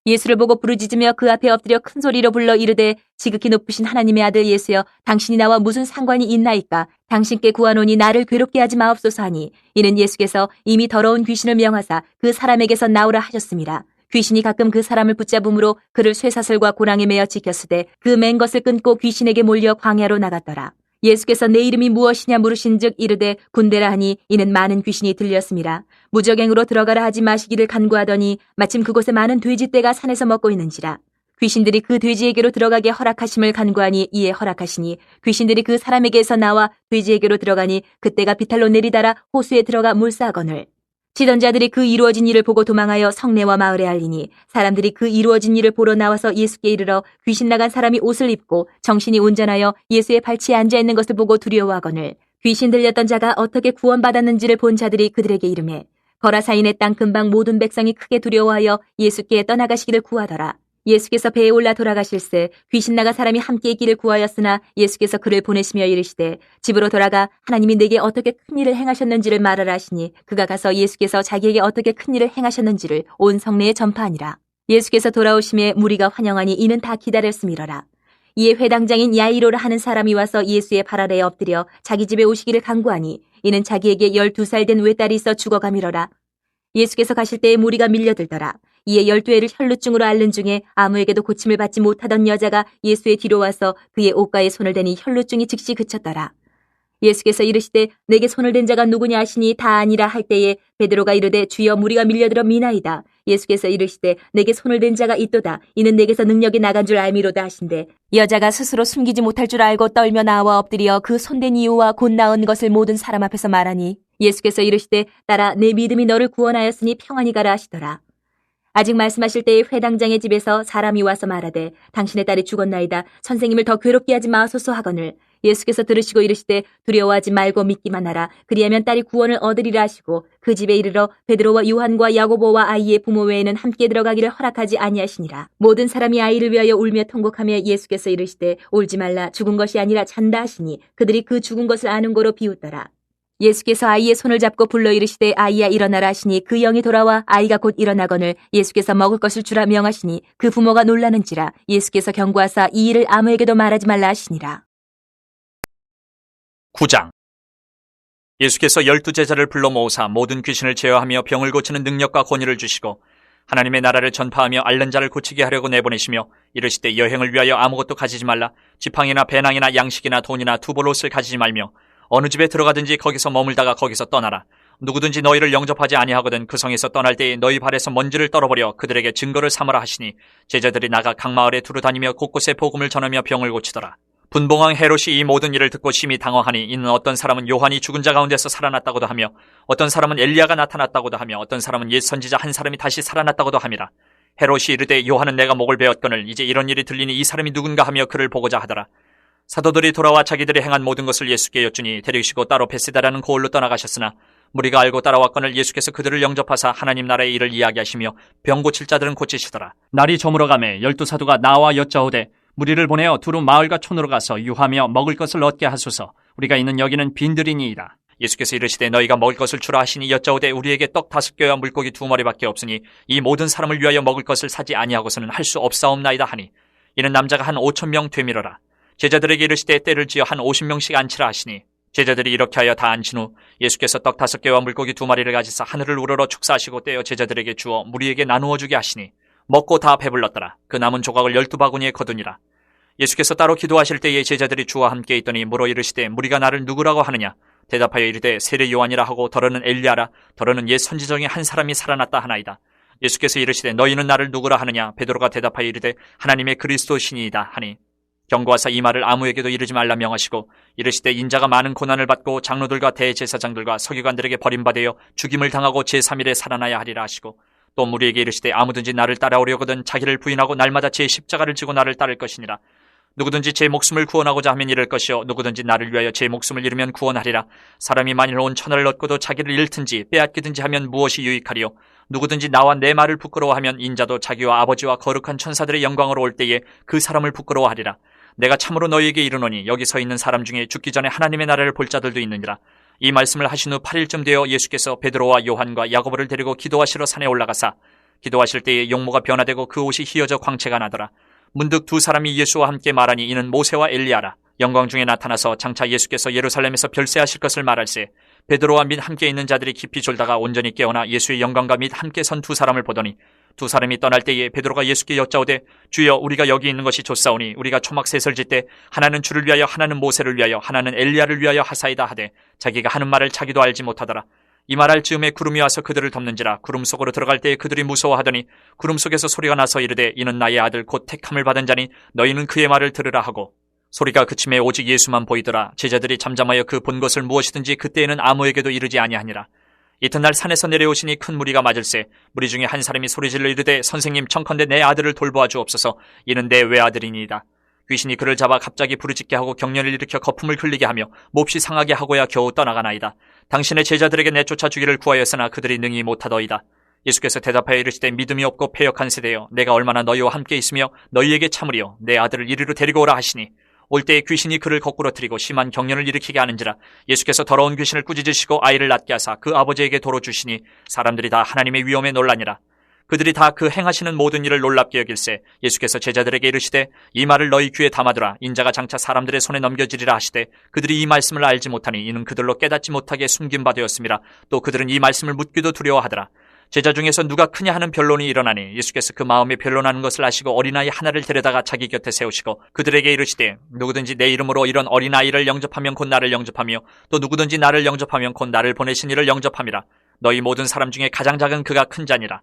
예수를 보고 부르짖으며 그 앞에 엎드려 큰 소리로 불러 이르되 지극히 높으신 하나님의 아들 예수여 당신이 나와 무슨 상관이 있나이까. 당신께 구하노니 나를 괴롭게 하지 마옵소서 하니 이는 예수께서 이미 더러운 귀신을 명하사 그 사람에게서 나오라 하셨습니다. 귀신이 가끔 그 사람을 붙잡음으로 그를 쇠사슬과 고랑에 매어 지켰으되 그 맨 것을 끊고 귀신에게 몰려 광야로 나갔더라. 예수께서 내 이름이 무엇이냐 물으신즉 이르되 군대라 하니 이는 많은 귀신이 들렸습니다. 무적행으로 들어가라 하지 마시기를 간구하더니 마침 그곳에 많은 돼지떼가 산에서 먹고 있는지라. 귀신들이 그 돼지에게로 들어가게 허락하심을 간구하니 이에 허락하시니 귀신들이 그 사람에게서 나와 돼지에게로 들어가니 그때가 비탈로 내리달아 호수에 들어가 물싸거늘. 치던 자들이 그 이루어진 일을 보고 도망하여 성내와 마을에 알리니 사람들이 그 이루어진 일을 보러 나와서 예수께 이르러 귀신 나간 사람이 옷을 입고 정신이 온전하여 예수의 발치에 앉아있는 것을 보고 두려워하거늘 귀신 들렸던 자가 어떻게 구원받았는지를 본 자들이 그들에게 이르매 거라사인의 땅 근방 모든 백성이 크게 두려워하여 예수께 떠나가시기를 구하더라. 예수께서 배에 올라 돌아가실새 귀신 나간 사람이 함께 있기를 구하였으나 예수께서 그를 보내시며 이르시되 집으로 돌아가 하나님이 내게 어떻게 큰 일을 행하셨는지를 말하라 하시니 그가 가서 예수께서 자기에게 어떻게 큰 일을 행하셨는지를 온 성내에 전파하니라. 예수께서 돌아오심에 무리가 환영하니 이는 다 기다렸음이러라. 이에 회당장인 야이로라 하는 사람이 와서 예수의 발 아래에 엎드려 자기 집에 오시기를 간구하니 이는 자기에게 12살 된 외딸이 있어 죽어가미러라. 예수께서 가실 때에 무리가 밀려들더라. 이에 12회를 혈루증으로 앓는 중에 아무에게도 고침을 받지 못하던 여자가 예수의 뒤로 와서 그의 옷가에 손을 대니 혈루증이 즉시 그쳤더라. 예수께서 이르시되 내게 손을 댄 자가 누구냐 하시니 다 아니라 할 때에 베드로가 이르되 주여 무리가 밀려들어 미나이다. 예수께서 이르시되 내게 손을 댄 자가 있도다. 이는 내게서 능력이 나간 줄 알미로다 하신대 여자가 스스로 숨기지 못할 줄 알고 떨며 나와 엎드려 그 손댄 이유와 곧 나은 것을 모든 사람 앞에서 말하니 예수께서 이르시되 딸아 내 믿음이 너를 구원하였으니 평안히 가라 하시더라. 아직 말씀하실 때에 회당장의 집에서 사람이 와서 말하되 당신의 딸이 죽었나이다. 선생님을 더 괴롭게 하지 마소서 하거늘 예수께서 들으시고 이르시되 두려워하지 말고 믿기만 하라. 그리하면 딸이 구원을 얻으리라 하시고 그 집에 이르러 베드로와 요한과 야고보와 아이의 부모 외에는 함께 들어가기를 허락하지 아니하시니라. 모든 사람이 아이를 위하여 울며 통곡하며 예수께서 이르시되 울지 말라. 죽은 것이 아니라 잔다 하시니 그들이 그 죽은 것을 아는 거로 비웃더라. 예수께서 아이의 손을 잡고 불러 이르시되 아이야 일어나라 하시니 그 영이 돌아와 아이가 곧 일어나거늘 예수께서 먹을 것을 주라 명하시니 그 부모가 놀라는지라. 예수께서 경고하사 이 일을 아무에게도 말하지 말라 하시니라. 9장. 예수께서 12제자를 불러 모으사 모든 귀신을 제어하며 병을 고치는 능력과 권위를 주시고 하나님의 나라를 전파하며 앓는 자를 고치게 하려고 내보내시며 이르시되 여행을 위하여 아무것도 가지지 말라. 지팡이나 배낭이나 양식이나 돈이나 두벌옷을 가지지 말며 어느 집에 들어가든지 거기서 머물다가 거기서 떠나라. 누구든지 너희를 영접하지 아니하거든 그 성에서 떠날 때에 너희 발에서 먼지를 떨어버려 그들에게 증거를 삼으라 하시니 제자들이 나가 각 마을에 두루 다니며 곳곳에 복음을 전하며 병을 고치더라. 분봉왕 헤롯이 이 모든 일을 듣고 심히 당황하니 이는 어떤 사람은 요한이 죽은 자 가운데서 살아났다고도 하며 어떤 사람은 엘리야가 나타났다고도 하며 어떤 사람은 옛 선지자 한 사람이 다시 살아났다고도 함이라. 헤롯이 이르되 요한은 내가 목을 베었거늘 이제 이런 일이 들리니 이 사람이 누군가 하며 그를 보고자 하더라. 사도들이 돌아와 자기들이 행한 모든 것을 예수께 여쭈니 데리시고 따로 베세다라는 고을로 떠나가셨으나 무리가 알고 따라왔거늘 예수께서 그들을 영접하사 하나님 나라의 일을 이야기하시며 병 고칠 자들은 고치시더라. 날이 저물어가매 12사도가 나와 여짜오되 무리를 보내어 두루 마을과 촌으로 가서 유하며 먹을 것을 얻게 하소서. 우리가 있는 여기는 빈들이니이다. 예수께서 이르시되 너희가 먹을 것을 주라 하시니 여짜오되 우리에게 떡 5개와 물고기 2마리밖에 없으니 이 모든 사람을 위하여 먹을 것을 사지 아니하고서는 할 수 없사옵나이다 하니 이는 남자가 한 5,000명 되밀어라. 제자들에게 이르시되 때를 지어 한 50명씩 앉히라 하시니 제자들이 이렇게 하여 다 앉힌 후 예수께서 떡 5개와 물고기 2마리를 가지사 하늘을 우러러 축사하시고 떼어 제자들에게 주어 무리에게 나누어 주게 하시니 먹고 다 배불렀더라. 그 남은 조각을 12바구니에 거두니라. 예수께서 따로 기도하실 때에 제자들이 주와 함께 있더니 물어 이르시되 무리가 나를 누구라고 하느냐? 대답하여 이르되 세례 요한이라 하고 더러는 엘리야라 더러는 옛 선지 중에 한 사람이 살아났다 하나이다. 예수께서 이르시되 너희는 나를 누구라 하느냐? 베드로가 대답하여 이르되 하나님의 그리스도시니이다 하니 경고하사 이 말을 아무에게도 이르지 말라 명하시고 이르시되 인자가 많은 고난을 받고 장로들과 대제사장들과 서기관들에게 버림받아 죽임을 당하고 제3일에 살아나야 하리라 하시고 또 무리에게 이르시되 아무든지 나를 따라오려거든 자기를 부인하고 날마다 제 십자가를 지고 나를 따를 것이니라. 누구든지 제 목숨을 구원하고자 하면 잃을 것이요 누구든지 나를 위하여 제 목숨을 잃으면 구원하리라. 사람이 만일 온 천하를 얻고도 자기를 잃든지 빼앗기든지 하면 무엇이 유익하리요? 누구든지 나와 내 말을 부끄러워하면 인자도 자기와 아버지와 거룩한 천사들의 영광으로 올 때에 그 사람을 부끄러워하리라. 내가 참으로 너희에게 이르노니 여기 서 있는 사람 중에 죽기 전에 하나님의 나라를 볼 자들도 있느니라. 이 말씀을 하신 후 8일쯤 되어 예수께서 베드로와 요한과 야고보를 데리고 기도하시러 산에 올라가사 기도하실 때에 용모가 변화되고 그 옷이 휘어져 광채가 나더라. 문득 두 사람이 예수와 함께 말하니 이는 모세와 엘리야라. 영광 중에 나타나서 장차 예수께서 예루살렘에서 별세하실 것을 말할세 베드로와 및 함께 있는 자들이 깊이 졸다가 온전히 깨어나 예수의 영광과 및 함께 선 두 사람을 보더니 두 사람이 떠날 때에 베드로가 예수께 여짜오되 주여 우리가 여기 있는 것이 좋사오니 우리가 초막셋을 짓되 하나는 주를 위하여 하나는 모세를 위하여 하나는 엘리야를 위하여 하사이다 하되 자기가 하는 말을 자기도 알지 못하더라. 이 말할 즈음에 구름이 와서 그들을 덮는지라. 구름 속으로 들어갈 때에 그들이 무서워하더니 구름 속에서 소리가 나서 이르되 이는 나의 아들 곧 택함을 받은 자니 너희는 그의 말을 들으라 하고 소리가 그침에 오직 예수만 보이더라. 제자들이 잠잠하여 그 본 것을 무엇이든지 그때에는 아무에게도 이르지 아니하니라. 이튿날 산에서 내려오시니 큰 무리가 맞을세 무리 중에 한 사람이 소리질러 이르되 선생님 청컨대 내 아들을 돌보아 주옵소서. 이는 내 외아들이니이다. 귀신이 그를 잡아 갑자기 부르짖게 하고 경련을 일으켜 거품을 흘리게 하며 몹시 상하게 하고야 겨우 떠나가나이다. 당신의 제자들에게 내쫓아 주기를 구하였으나 그들이 능히 못하더이다. 예수께서 대답하여 이르시되 믿음이 없고 패역한 세대여 내가 얼마나 너희와 함께 있으며 너희에게 참으리요 내 아들을 이리로 데리고 오라 하시니 올 때에 귀신이 그를 거꾸로 들이고 심한 경련을 일으키게 하는지라. 예수께서 더러운 귀신을 꾸짖으시고 아이를 낳게 하사 그 아버지에게 도로 주시니 사람들이 다 하나님의 위엄에 놀라니라. 그들이 다 그 행하시는 모든 일을 놀랍게 여길세 예수께서 제자들에게 이르시되 이 말을 너희 귀에 담아두라. 인자가 장차 사람들의 손에 넘겨지리라 하시되 그들이 이 말씀을 알지 못하니 이는 그들로 깨닫지 못하게 숨긴 바 되었음이라. 또 그들은 이 말씀을 묻기도 두려워하더라. 제자 중에서 누가 크냐 하는 변론이 일어나니 예수께서 그 마음에 변론하는 것을 아시고 어린아이 하나를 데려다가 자기 곁에 세우시고 그들에게 이르시되 누구든지 내 이름으로 이런 어린아이를 영접하면 곧 나를 영접하며 또 누구든지 나를 영접하면 곧 나를 보내신 이를 영접함이라. 너희 모든 사람 중에 가장 작은 그가 큰 자니라.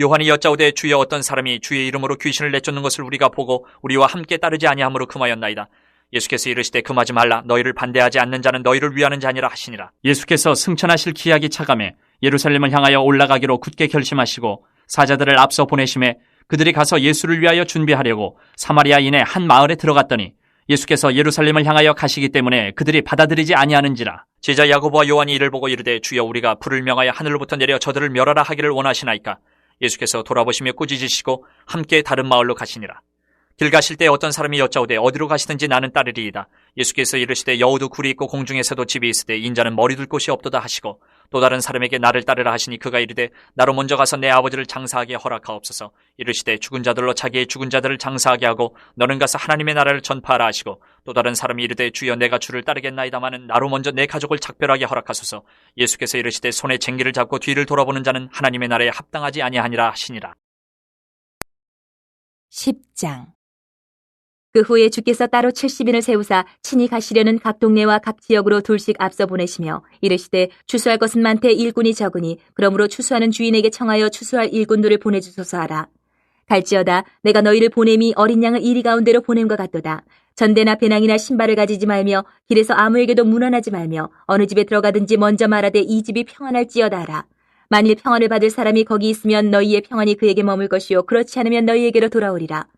요한이 여짜오되 주여 어떤 사람이 주의 이름으로 귀신을 내쫓는 것을 우리가 보고 우리와 함께 따르지 아니함으로 금하였나이다. 예수께서 이르시되 금하지 말라. 너희를 반대하지 않는 자는 너희를 위하는 자니라 하시니라. 예수께서 승천하실 기약이 차감해 예루살렘을 향하여 올라가기로 굳게 결심하시고 사자들을 앞서 보내심에 그들이 가서 예수를 위하여 준비하려고 사마리아인의 한 마을에 들어갔더니 예수께서 예루살렘을 향하여 가시기 때문에 그들이 받아들이지 아니하는지라. 제자 야고보와 요한이 이를 보고 이르되 주여 우리가 불을 명하여 하늘로부터 내려 저들을 멸하라 하기를 원하시나이까. 예수께서 돌아보시며 꾸짖으시고 함께 다른 마을로 가시니라. 길 가실 때 어떤 사람이 여짜오되 어디로 가시든지 나는 따르리이다. 예수께서 이르시되 여우도 굴이 있고 공중에서도 집이 있으되 인자는 머리 둘 곳이 없도다 하시고 또 다른 사람에게 나를 따르라 하시니 그가 이르되 나로 먼저 가서 내 아버지를 장사하게 허락하옵소서. 이르시되 죽은 자들로 자기의 죽은 자들을 장사하게 하고 너는 가서 하나님의 나라를 전파하라 하시고 또 다른 사람이 이르되 주여 내가 주를 따르겠나이다마는 나로 먼저 내 가족을 작별하게 허락하소서. 예수께서 이르시되 손에 쟁기를 잡고 뒤를 돌아보는 자는 하나님의 나라에 합당하지 아니하니라 하시니라. 10장. 그 후에 주께서 따로 70인을 세우사 친히 가시려는 각 동네와 각 지역으로 둘씩 앞서 보내시며 이르시되 추수할 것은 많되 일꾼이 적으니 그러므로 추수하는 주인에게 청하여 추수할 일꾼들을 보내주소서 하라. 갈지어다 내가 너희를 보냄이 어린 양을 이리 가운데로 보냄과 같도다. 전대나 배낭이나 신발을 가지지 말며 길에서 아무에게도 문안하지 말며 어느 집에 들어가든지 먼저 말하되 이 집이 평안할지어다 하라. 만일 평안을 받을 사람이 거기 있으면 너희의 평안이 그에게 머물 것이요 그렇지 않으면 너희에게로 돌아오리라.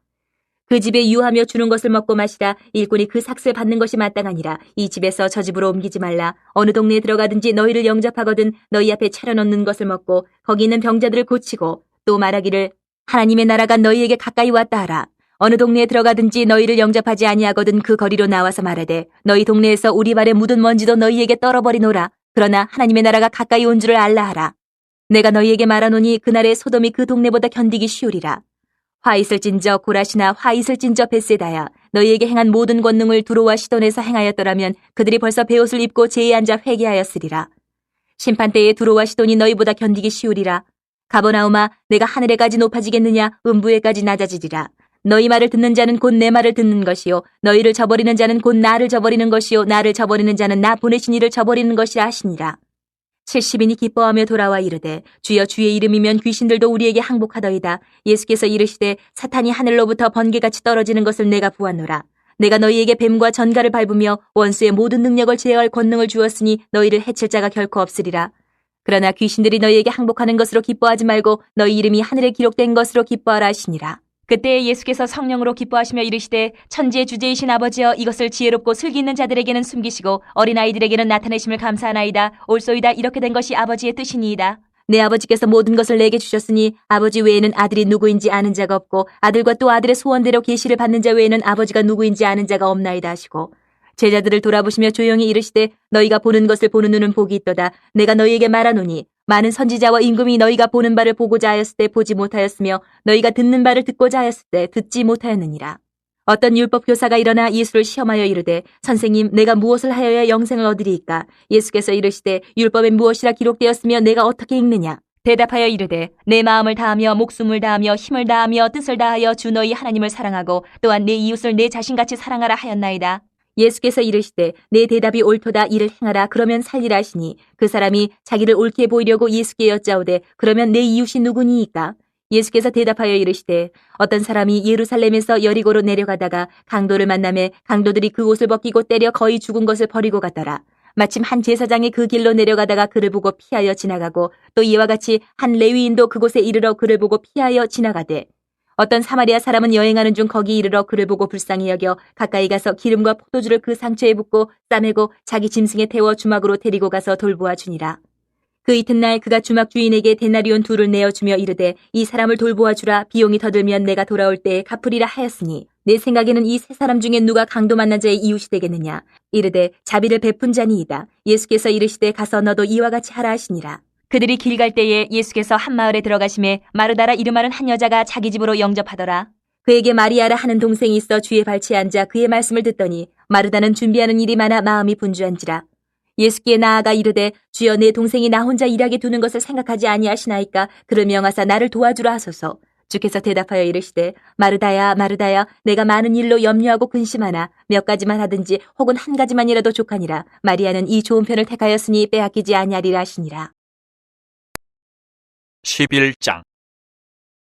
그 집에 유하며 주는 것을 먹고 마시라. 일꾼이 그 삭슬 받는 것이 마땅하니라. 이 집에서 저 집으로 옮기지 말라. 어느 동네에 들어가든지 너희를 영접하거든 너희 앞에 차려놓는 것을 먹고 거기 있는 병자들을 고치고 또 말하기를 하나님의 나라가 너희에게 가까이 왔다 하라. 어느 동네에 들어가든지 너희를 영접하지 아니하거든 그 거리로 나와서 말하되 너희 동네에서 우리 발에 묻은 먼지도 너희에게 떨어버리노라. 그러나 하나님의 나라가 가까이 온 줄을 알라 하라. 내가 너희에게 말하노니 그날에 소돔이 그 동네보다 견디기 쉬우리라. 화 있을진저 고라시나 화 있을진저 벳세다야 너희에게 행한 모든 권능을 두로와 시돈에서 행하였더라면 그들이 벌써 베옷을 입고 제에 앉아 회개하였으리라. 심판때에 두로와 시돈이 너희보다 견디기 쉬우리라. 가버나움아 내가 하늘에까지 높아지겠느냐 음부에까지 낮아지리라. 너희 말을 듣는 자는 곧 내 말을 듣는 것이요 너희를 저버리는 자는 곧 나를 저버리는 것이요 나를 저버리는 자는 나 보내신 이를 저버리는 것이라 하시니라. 70인이 기뻐하며 돌아와 이르되 주여 주의 이름이면 귀신들도 우리에게 항복하더이다. 예수께서 이르시되 사탄이 하늘로부터 번개같이 떨어지는 것을 내가 보았노라. 내가 너희에게 뱀과 전갈을 밟으며 원수의 모든 능력을 제어할 권능을 주었으니 너희를 해칠 자가 결코 없으리라. 그러나 귀신들이 너희에게 항복하는 것으로 기뻐하지 말고 너희 이름이 하늘에 기록된 것으로 기뻐하라 하시니라. 그때 예수께서 성령으로 기뻐하시며 이르시되 천지의 주제이신 아버지여 이것을 지혜롭고 슬기 있는 자들에게는 숨기시고 어린아이들에게는 나타내심을 감사하나이다. 옳소이다. 이렇게 된 것이 아버지의 뜻이니이다. 내 아버지께서 모든 것을 내게 주셨으니 아버지 외에는 아들이 누구인지 아는 자가 없고 아들과 또 아들의 소원대로 계시를 받는 자 외에는 아버지가 누구인지 아는 자가 없나이다 하시고 제자들을 돌아보시며 조용히 이르시되 너희가 보는 것을 보는 눈은 복이 있도다. 내가 너희에게 말하노니 많은 선지자와 임금이 너희가 보는 바를 보고자 하였을 때 보지 못하였으며 너희가 듣는 바를 듣고자 하였을 때 듣지 못하였느니라. 어떤 율법 교사가 일어나 예수를 시험하여 이르되 선생님 내가 무엇을 하여야 영생을 얻으리이까? 예수께서 이르시되 율법에 무엇이라 기록되었으며 내가 어떻게 읽느냐? 대답하여 이르되 내 마음을 다하며 목숨을 다하며 힘을 다하며 뜻을 다하여 주 너희 하나님을 사랑하고 또한 내 이웃을 내 자신같이 사랑하라 하였나이다. 예수께서 이르시되 내 대답이 옳도다 이를 행하라 그러면 살리라 하시니 그 사람이 자기를 옳게 보이려고 예수께 여짜오되 그러면 내 이웃이 누구니이까? 예수께서 대답하여 이르시되 어떤 사람이 예루살렘에서 여리고로 내려가다가 강도를 만나매 강도들이 그 옷을 벗기고 때려 거의 죽은 것을 버리고 갔더라. 마침 한 제사장이 그 길로 내려가다가 그를 보고 피하여 지나가고 또 이와 같이 한 레위인도 그곳에 이르러 그를 보고 피하여 지나가되 어떤 사마리아 사람은 여행하는 중 거기 이르러 그를 보고 불쌍히 여겨 가까이 가서 기름과 포도주를 그 상처에 붓고 싸매고 자기 짐승에 태워 주막으로 데리고 가서 돌보아 주니라. 그 이튿날 그가 주막 주인에게 데나리온 2를 내어주며 이르되 이 사람을 돌보아 주라. 비용이 더 들면 내가 돌아올 때에 갚으리라 하였으니 내 생각에는 이 세 사람 중에 누가 강도 만난 자의 이웃이 되겠느냐. 이르되 자비를 베푼 자니이다. 예수께서 이르시되 가서 너도 이와 같이 하라 하시니라. 그들이 길 갈 때에 예수께서 한 마을에 들어가심에 마르다라 이름하는 한 여자가 자기 집으로 영접하더라. 그에게 마리아라 하는 동생이 있어 주의 발치에 앉아 그의 말씀을 듣더니 마르다는 준비하는 일이 많아 마음이 분주한지라. 예수께 나아가 이르되 주여 내 동생이 나 혼자 일하게 두는 것을 생각하지 아니하시나이까? 그를 명하사 나를 도와주라 하소서. 주께서 대답하여 이르시되 마르다야 마르다야 내가 많은 일로 염려하고 근심하나 몇 가지만 하든지 혹은 한 가지만이라도 족하니라. 마리아는 이 좋은 편을 택하였으니 빼앗기지 아니하리라 하시니라. 11장.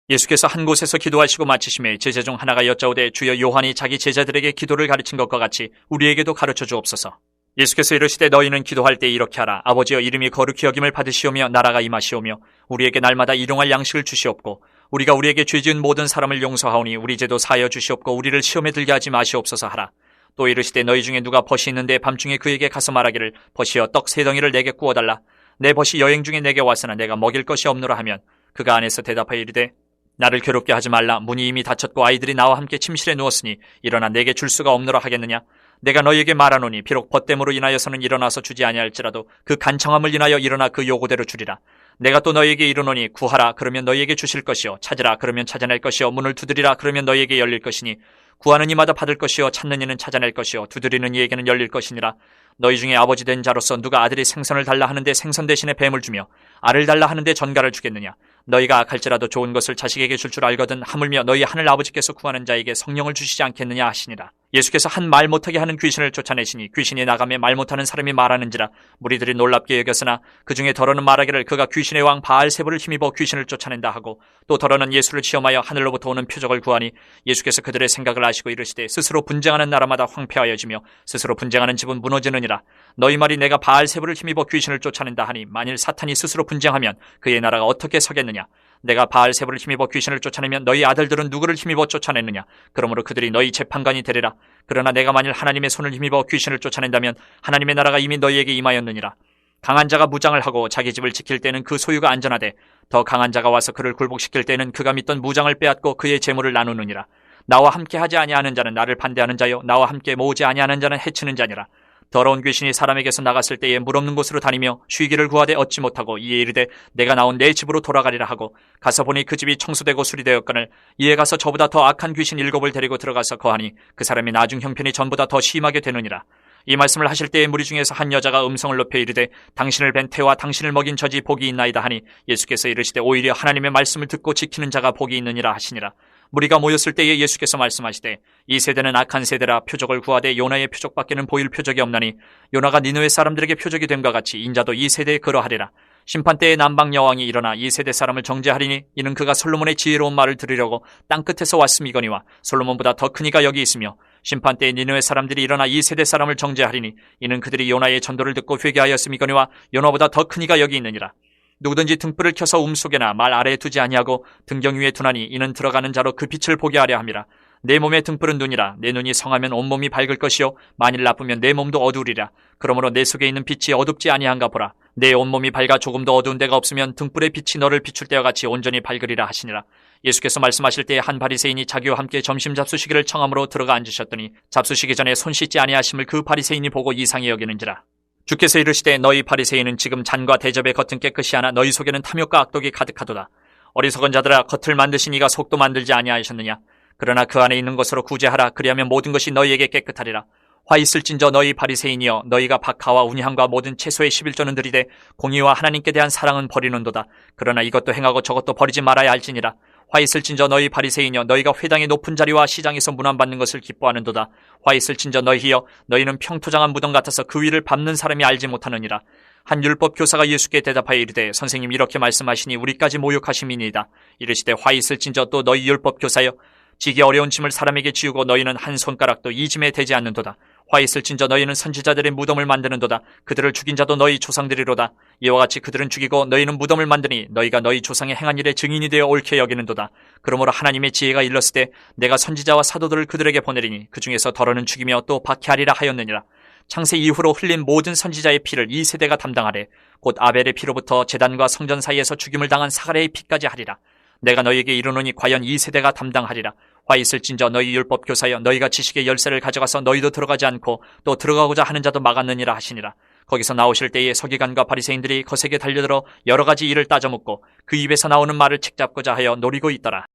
예수께서 한 곳에서 기도하시고 마치심에 제자 중 하나가 여짜오되 주여 요한이 자기 제자들에게 기도를 가르친 것과 같이 우리에게도 가르쳐 주옵소서. 예수께서 이르시되 너희는 기도할 때 이렇게 하라. 아버지여 이름이 거룩히 여김을 받으시오며 나라가 임하시오며 우리에게 날마다 일용할 양식을 주시옵고 우리가 우리에게 죄 지은 모든 사람을 용서하오니 우리 죄도 사하여 주시옵고 우리를 시험에 들게 하지 마시옵소서 하라. 또 이르시되 너희 중에 누가 벗이 있는데 밤중에 그에게 가서 말하기를 벗이여 떡 3덩이를 내게 구워달라. 내 벗이 여행 중에 내게 왔으나 내가 먹일 것이 없노라 하면 그가 안에서 대답하여 이르되 나를 괴롭게 하지 말라. 문이 이미 닫혔고 아이들이 나와 함께 침실에 누웠으니 일어나 내게 줄 수가 없노라 하겠느냐. 내가 너희에게 말하노니 비록 벗됨으로 인하여서는 일어나서 주지 아니할지라도 그 간청함을 인하여 일어나 그 요구대로 주리라. 내가 또 너희에게 이르노니 구하라 그러면 너희에게 주실 것이요 찾으라 그러면 찾아낼 것이요 문을 두드리라 그러면 너희에게 열릴 것이니 구하는 이마다 받을 것이요 찾는 이는 찾아낼 것이요 두드리는 이에게는 열릴 것이니라. 너희 중에 아버지 된 자로서 누가 아들이 생선을 달라 하는데 생선 대신에 뱀을 주며 알을 달라 하는데 전갈을 주겠느냐. 너희가 악할지라도 좋은 것을 자식에게 줄 알거든 하물며 너희 하늘 아버지께서 구하는 자에게 성령을 주시지 않겠느냐 하시니라. 예수께서 한 말 못하게 하는 귀신을 쫓아내시니 귀신이 나가며 말 못하는 사람이 말하는지라. 무리들이 놀랍게 여겼으나 그 중에 더러는 말하기를 그가 귀신의 왕 바알세불을 힘입어 귀신을 쫓아낸다 하고, 또 더러는 예수를 시험하여 하늘로부터 오는 표적을 구하니 예수께서 그들의 생각을 아시고 이르시되 스스로 분쟁하는 나라마다 황폐하여지며 스스로 분쟁하는 집은 무너지느니라. 너희 말이 내가 바알세불을 힘입어 귀신을 쫓아낸다 하니 만일 사탄이 스스로 분쟁하면 그의 나라가 어떻게 서겠느냐. 내가 바알세불을 힘입어 귀신을 쫓아내면 너희 아들들은 누구를 힘입어 쫓아내느냐. 그러므로 그들이 너희 재판관이 되리라. 그러나 내가 만일 하나님의 손을 힘입어 귀신을 쫓아낸다면 하나님의 나라가 이미 너희에게 임하였느니라. 강한 자가 무장을 하고 자기 집을 지킬 때는 그 소유가 안전하되 더 강한 자가 와서 그를 굴복시킬 때는 그가 믿던 무장을 빼앗고 그의 재물을 나누느니라. 나와 함께 하지 아니하는 자는 나를 반대하는 자요 나와 함께 모으지 아니하는 자는 해치는 자니라. 더러운 귀신이 사람에게서 나갔을 때에 물 없는 곳으로 다니며 쉬기를 구하되 얻지 못하고 이에 이르되 내가 나온 내 집으로 돌아가리라 하고 가서 보니 그 집이 청소되고 수리되었거늘 이에 가서 저보다 더 악한 귀신 7을 데리고 들어가서 거하니 그 사람이 나중 형편이 전보다 더 심하게 되느니라. 이 말씀을 하실 때에 무리 중에서 한 여자가 음성을 높여 이르되 당신을 뵌 태와 당신을 먹인 젖이 복이 있나이다 하니 예수께서 이르시되 오히려 하나님의 말씀을 듣고 지키는 자가 복이 있느니라 하시니라. 무리가 모였을 때에 예수께서 말씀하시되 이 세대는 악한 세대라. 표적을 구하되 요나의 표적밖에는 보일 표적이 없나니 요나가 니느웨 사람들에게 표적이 됨과 같이 인자도 이 세대에 그러하리라. 심판때에 남방 여왕이 일어나 이 세대 사람을 정죄하리니 이는 그가 솔로몬의 지혜로운 말을 들으려고 땅끝에서 왔음이거니와 솔로몬보다 더 큰 이가 여기 있으며 심판때에 니느웨 사람들이 일어나 이 세대 사람을 정죄하리니 이는 그들이 요나의 전도를 듣고 회개하였음이거니와 요나보다 더 큰 이가 여기 있느니라. 누구든지 등불을 켜서 속에나 말 아래에 두지 아니하고 등경 위에 두나니 이는 들어가는 자로 그 빛을 보게 하려 함이라. 내 몸의 등불은 눈이라. 내 눈이 성하면 온몸이 밝을 것이요 만일 나쁘면 내 몸도 어두우리라. 그러므로 내 속에 있는 빛이 어둡지 아니한가 보라. 내 온몸이 밝아 조금도 어두운 데가 없으면 등불의 빛이 너를 비출 때와 같이 온전히 밝으리라 하시니라. 예수께서 말씀하실 때에 한 바리새인이 자기와 함께 점심 잡수시기를 청함으로 들어가 앉으셨더니 잡수시기 전에 손 씻지 아니하심을 그 바리새인이 보고 이상히 여기는지라. 주께서 이르시되 너희 바리새인은 지금 잔과 대접의 겉은 깨끗이 하나 너희 속에는 탐욕과 악독이 가득하도다. 어리석은 자들아 겉을 만드신 이가 속도 만들지 아니하셨느냐. 그러나 그 안에 있는 것으로 구제하라. 그리하면 모든 것이 너희에게 깨끗하리라. 화 있을진저 너희 바리새인이여 너희가 박하와 운향과 모든 채소의 11조는 들이되 공의와 하나님께 대한 사랑은 버리는도다. 그러나 이것도 행하고 저것도 버리지 말아야 할지니라. 화 있을진저 너희 바리새인이여 너희가 회당의 높은 자리와 시장에서 문안받는 것을 기뻐하는도다. 화 있을진저 너희여 너희는 평토장한 무덤 같아서 그 위를 밟는 사람이 알지 못하느니라. 한 율법 교사가 예수께 대답하여 이르되 선생님 이렇게 말씀하시니 우리까지 모욕하심이니이다. 이르시되 화 있을진저 또 너희 율법 교사여 지기 어려운 짐을 사람에게 지우고 너희는 한 손가락도 이 짐에 대지 않는도다. 화 있을진저 너희는 선지자들의 무덤을 만드는도다. 그들을 죽인 자도 너희 조상들이로다. 이와 같이 그들은 죽이고 너희는 무덤을 만드니 너희가 너희 조상의 행한 일의 증인이 되어 옳게 여기는도다. 그러므로 하나님의 지혜가 일렀으되 내가 선지자와 사도들을 그들에게 보내리니 그 중에서 더러는 죽이며 또 박해하리라 하였느니라. 창세 이후로 흘린 모든 선지자의 피를 이 세대가 담당하되 곧 아벨의 피로부터 제단과 성전 사이에서 죽임을 당한 사가랴의 피까지 하리라. 내가 너희에게 이르노니 과연 이 세대가 담당하리라. 화 있을진저 너희 율법 교사여 너희가 지식의 열쇠를 가져가서 너희도 들어가지 않고 또 들어가고자 하는 자도 막았느니라 하시니라. 거기서 나오실 때에 서기관과 바리새인들이 거세게 달려들어 여러 가지 일을 따져묻고 그 입에서 나오는 말을 책잡고자 하여 노리고 있더라.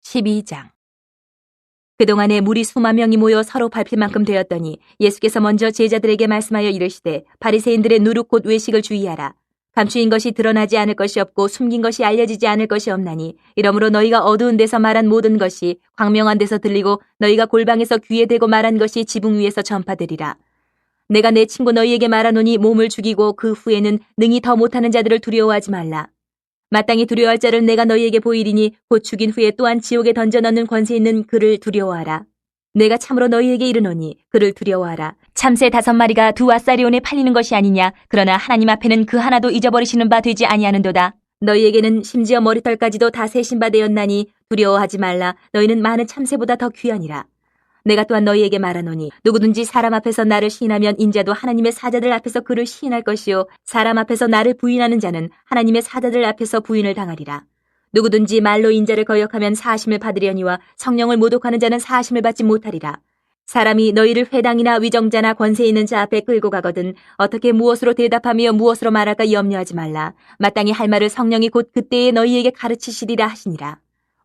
12장. 그동안에 무리 수만 명이 모여 서로 밟힐 만큼 되었더니 예수께서 먼저 제자들에게 말씀하여 이르시되 바리새인들의 누룩 곧 외식을 주의하라. 감추인 것이 드러나지 않을 것이 없고 숨긴 것이 알려지지 않을 것이 없나니 이러므로 너희가 어두운 데서 말한 모든 것이 광명한 데서 들리고 너희가 골방에서 귀에 대고 말한 것이 지붕 위에서 전파되리라. 내가 내 친구 너희에게 말하노니 몸을 죽이고 그 후에는 능히 더 못하는 자들을 두려워하지 말라. 마땅히 두려워할 자를 내가 너희에게 보이리니 곧 죽인 후에 또한 지옥에 던져 넣는 권세 있는 그를 두려워하라. 내가 참으로 너희에게 이르노니 그를 두려워하라. 참새 5마리가 2아사리온에 팔리는 것이 아니냐. 그러나 하나님 앞에는 그 하나도 잊어버리시는 바 되지 아니하는도다. 너희에게는 심지어 머리털까지도 다 세신 바 되었나니 두려워하지 말라. 너희는 많은 참새보다 더 귀하니라. 내가 또한 너희에게 말하노니 누구든지 사람 앞에서 나를 시인하면 인자도 하나님의 사자들 앞에서 그를 시인할 것이요 사람 앞에서 나를 부인하는 자는 하나님의 사자들 앞에서 부인을 당하리라. 누구든지 말로 인자를 거역하면 사하심을 받으려니와 성령을 모독하는 자는 사하심을 받지 못하리라. 사람이 너희를 회당이나 위정자나 권세 있는 자 앞에 끌고 가거든 어떻게 무엇으로 대답하며 무엇으로 말할까 염려하지 말라. 마땅히 할 말을 성령이 곧 그때에 너희에게 가르치시리라 하시니라.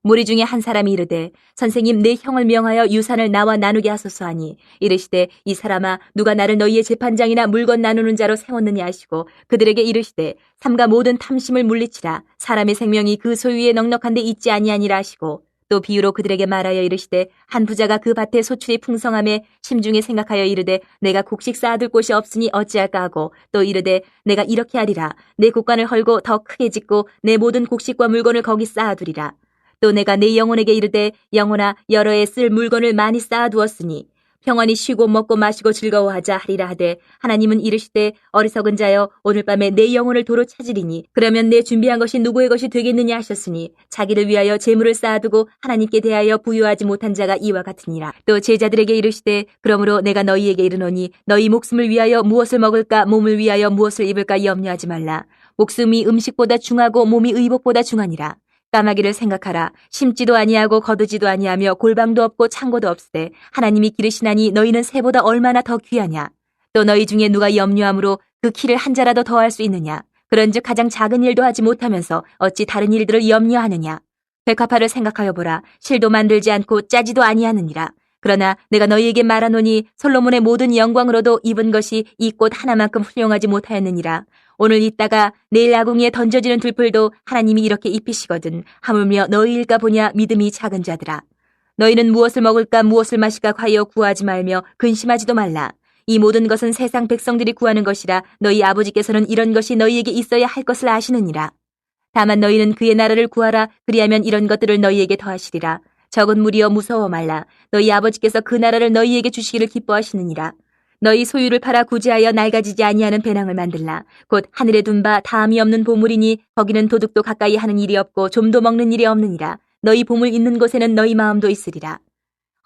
무리 중에 한 사람이 이르되 선생님 내 형을 명하여 유산을 나와 나누게 하소서 하니 이르시되 이 사람아 누가 나를 너희의 재판장이나 물건 나누는 자로 세웠느냐 하시고 그들에게 이르시되 삼가 모든 탐심을 물리치라 사람의 생명이 그 소유에 넉넉한데 있지 아니하니라 하시고 또 비유로 그들에게 말하여 이르시되 한 부자가 그 밭에 소출이 풍성함에 심중에 생각하여 이르되 내가 곡식 쌓아둘 곳이 없으니 어찌할까 하고 또 이르되 내가 이렇게 하리라 내 곡간을 헐고 더 크게 짓고 내 모든 곡식과 물건을 거기 쌓아두리라 또 내가 내 영혼에게 이르되 영혼아 여러 해 쓸 물건을 많이 쌓아두었으니 평안히 쉬고 먹고 마시고 즐거워하자 하리라 하되 하나님은 이르시되 어리석은 자여 오늘 밤에 내 영혼을 도로 찾으리니 그러면 내 준비한 것이 누구의 것이 되겠느냐 하셨으니 자기를 위하여 재물을 쌓아두고 하나님께 대하여 부유하지 못한 자가 이와 같으니라. 또 제자들에게 이르시되 그러므로 내가 너희에게 이르노니 너희 목숨을 위하여 무엇을 먹을까 몸을 위하여 무엇을 입을까 염려하지 말라. 목숨이 음식보다 중하고 몸이 의복보다 중하니라. 까마귀를 생각하라. 심지도 아니하고 거두지도 아니하며 골방도 없고 창고도 없으되 하나님이 기르시나니 너희는 새보다 얼마나 더 귀하냐. 또 너희 중에 누가 염려함으로 그 키를 한 자라도 더할 수 있느냐. 그런즉 가장 작은 일도 하지 못하면서 어찌 다른 일들을 염려하느냐. 백합화를 생각하여 보라. 실도 만들지 않고 짜지도 아니하느니라. 그러나 내가 너희에게 말하노니 솔로몬의 모든 영광으로도 입은 것이 이 꽃 하나만큼 훌륭하지 못하였느니라. 오늘 있다가 내일 아궁이에 던져지는 들풀도 하나님이 이렇게 입히시거든 하물며 너희일까 보냐 믿음이 작은 자들아. 너희는 무엇을 먹을까 무엇을 마실까 하여 구하지 말며 근심하지도 말라. 이 모든 것은 세상 백성들이 구하는 것이라 너희 아버지께서는 이런 것이 너희에게 있어야 할 것을 아시느니라. 다만 너희는 그의 나라를 구하라. 그리하면 이런 것들을 너희에게 더하시리라. 적은 무리여 무서워 말라. 너희 아버지께서 그 나라를 너희에게 주시기를 기뻐하시느니라. 너희 소유를 팔아 구제하여 낡아지지 아니하는 배낭을 만들라. 곧 하늘에 둔 바 다함이 없는 보물이니 거기는 도둑도 가까이 하는 일이 없고 좀도 먹는 일이 없느니라. 너희 보물 있는 곳에는 너희 마음도 있으리라.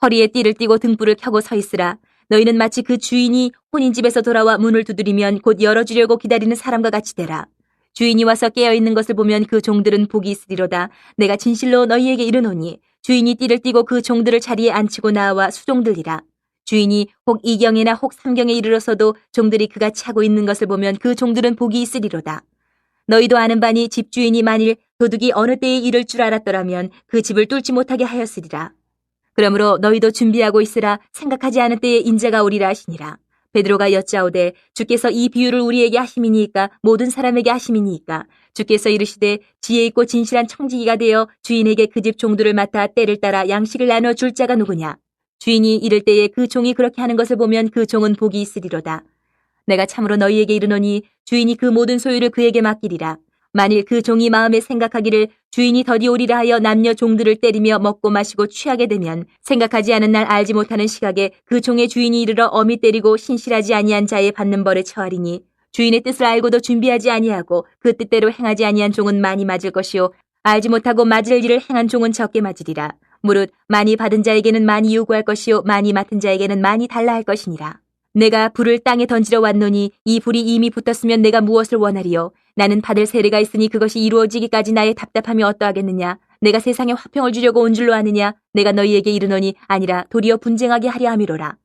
허리에 띠를 띠고 등불을 켜고 서 있으라. 너희는 마치 그 주인이 혼인 집에서 돌아와 문을 두드리면 곧 열어주려고 기다리는 사람과 같이 되라. 주인이 와서 깨어있는 것을 보면 그 종들은 복이 있으리로다. 내가 진실로 너희에게 이르노니 주인이 띠를 띠고 그 종들을 자리에 앉히고 나와 수종들리라. 주인이 혹 2경에나 혹 3경에 이르러서도 종들이 그같이 하고 있는 것을 보면 그 종들은 복이 있으리로다. 너희도 아는 바니 집주인이 만일 도둑이 어느 때에 이를 줄 알았더라면 그 집을 뚫지 못하게 하였으리라. 그러므로 너희도 준비하고 있으라. 생각하지 않은 때에 인자가 오리라 하시니라. 베드로가 여짜오되 주께서 이 비유를 우리에게 하심이니이까 모든 사람에게 하심이니이까. 주께서 이르시되 지혜 있고 진실한 청지기가 되어 주인에게 그 집 종들을 맡아 때를 따라 양식을 나눠 줄 자가 누구냐. 주인이 이를 때에 그 종이 그렇게 하는 것을 보면 그 종은 복이 있으리로다. 내가 참으로 너희에게 이르노니 주인이 그 모든 소유를 그에게 맡기리라. 만일 그 종이 마음에 생각하기를 주인이 더디 오리라 하여 남녀 종들을 때리며 먹고 마시고 취하게 되면 생각하지 않은 날 알지 못하는 시각에 그 종의 주인이 이르러 엄히 때리고 신실하지 아니한 자의 받는 벌에 처하리니 주인의 뜻을 알고도 준비하지 아니하고 그 뜻대로 행하지 아니한 종은 많이 맞을 것이요 알지 못하고 맞을 일을 행한 종은 적게 맞으리라. 무릇 많이 받은 자에게는 많이 요구할 것이요 많이 맡은 자에게는 많이 달라 할 것이니라. 내가 불을 땅에 던지러 왔노니 이 불이 이미 붙었으면 내가 무엇을 원하리요. 나는 받을 세례가 있으니 그것이 이루어지기까지 나의 답답함이 어떠하겠느냐. 내가 세상에 화평을 주려고 온 줄로 아느냐. 내가 너희에게 이르노니 아니라 도리어 분쟁하게 하려 함이로라.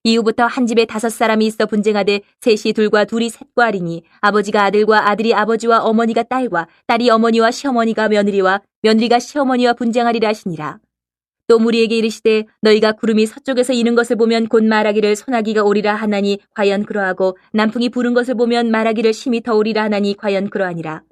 이후부터 한 집에 5사람이 있어 분쟁하되 셋이 둘과 둘이 셋과 하리니 아버지가 아들과 아들이 아버지와 어머니가 딸과 딸이 어머니와 시어머니가 며느리와 며느리가 시어머니와 분쟁하리라 하시니라. 또 무리에게 이르시되 너희가 구름이 서쪽에서 이는 것을 보면 곧 말하기를 소나기가 오리라 하나니 과연 그러하고 남풍이 부는 것을 보면 말하기를 심히 더 오리라 하나니 과연 그러하니라.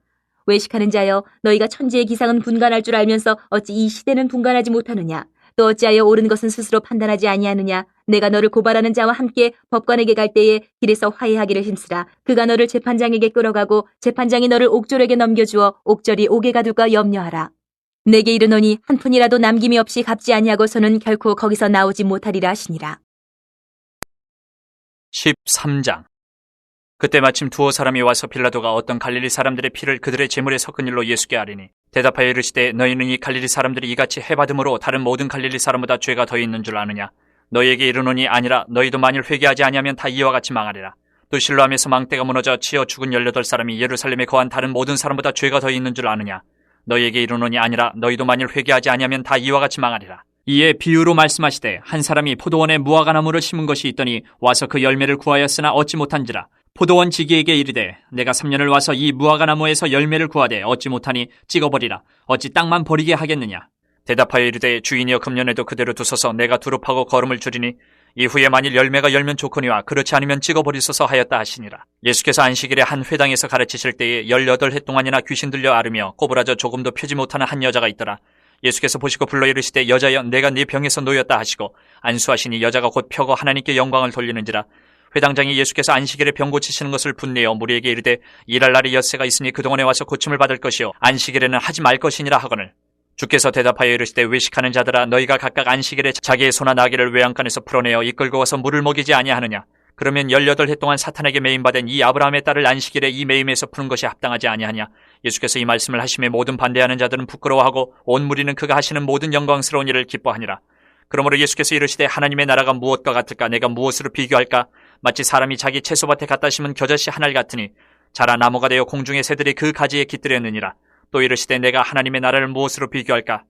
외식하는 자여 너희가 천지의 기상은 분간할 줄 알면서 어찌 이 시대는 분간하지 못하느냐. 또 어찌하여 옳은 것은 스스로 판단하지 아니하느냐. 내가 너를 고발하는 자와 함께 법관에게 갈 때에 길에서 화해하기를 힘쓰라. 그가 너를 재판장에게 끌어가고 재판장이 너를 옥졸에게 넘겨주어 옥졸이 옥에 가둘까 염려하라. 내게 이르노니 한 푼이라도 남김이 없이 갚지 아니하고서는 결코 거기서 나오지 못하리라 하시니라. 13장. 그때 마침 두어 사람이 와서 빌라도가 어떤 갈릴리 사람들의 피를 그들의 제물에 섞은 일로 예수께 아뢰니 대답하여 이르시되 너희는 이 갈릴리 사람들이 이같이 해받음으로 다른 모든 갈릴리 사람보다 죄가 더 있는 줄 아느냐. 너희에게 이르노니 아니라 너희도 만일 회개하지 아니하면 다 이와 같이 망하리라. 또 실로암에서 망대가 무너져 치어 죽은 18사람이 예루살렘에 거한 다른 모든 사람보다 죄가 더 있는 줄 아느냐. 너희에게 이르노니 아니라 너희도 만일 회개하지 아니하면 다 이와 같이 망하리라. 이에 비유로 말씀하시되 한 사람이 포도원에 무화과 나무를 심은 것이 있더니 와서 그 열매를 구하였으나 얻지 못한지라. 포도원 지기에게 이르되 내가 3년을 와서 이 무화과 나무에서 열매를 구하되 얻지 못하니 찍어버리라. 어찌 땅만 버리게 하겠느냐. 대답하여 이르되 주인이여 금년에도 그대로 두소서 내가 두릅하고 거름을 줄이니 이후에 만일 열매가 열면 좋거니와 그렇지 않으면 찍어버리소서 하였다 하시니라. 예수께서 안식일에 한 회당에서 가르치실 때에 18해 동안이나 귀신 들려 앓으며 꼬부라져 조금도 펴지 못하는 한 여자가 있더라. 예수께서 보시고 불러 이르시되 여자여 내가 네 병에서 놓였다 하시고 안수하시니 여자가 곧 펴고 하나님께 영광을 돌리는지라. 회당장이 예수께서 안식일에 병 고치시는 것을 분내어 무리에게 이르되 일할 날이 엿새가 있으니 그동안에 와서 고침을 받을 것이요 안식일에는 하지 말 것이니라 하거늘. 주께서 대답하여 이르시되 외식하는 자들아 너희가 각각 안식일에 자기의 소나 나귀를 외양간에서 풀어내어 이끌고 와서 물을 먹이지 아니하느냐. 그러면 18해 동안 사탄에게 매임받은 이 아브라함의 딸을 안식일에 이 매임에서 푸는 것이 합당하지 아니하냐. 예수께서 이 말씀을 하심에 모든 반대하는 자들은 부끄러워하고 온 무리는 그가 하시는 모든 영광스러운 일을 기뻐하니라. 그러므로 예수께서 이르시되 하나님의 나라가 무엇과 같을까. 내가 무엇으로 비교할까. 마치 사람이 자기 채소밭에 갖다 심은 겨자씨 한 알 같으니 자라 나무가 되어 공중의 새들이 그 가지에 깃들였느니라. 또 이르시되 내가 하나님의 나라를 무엇으로 비교할까.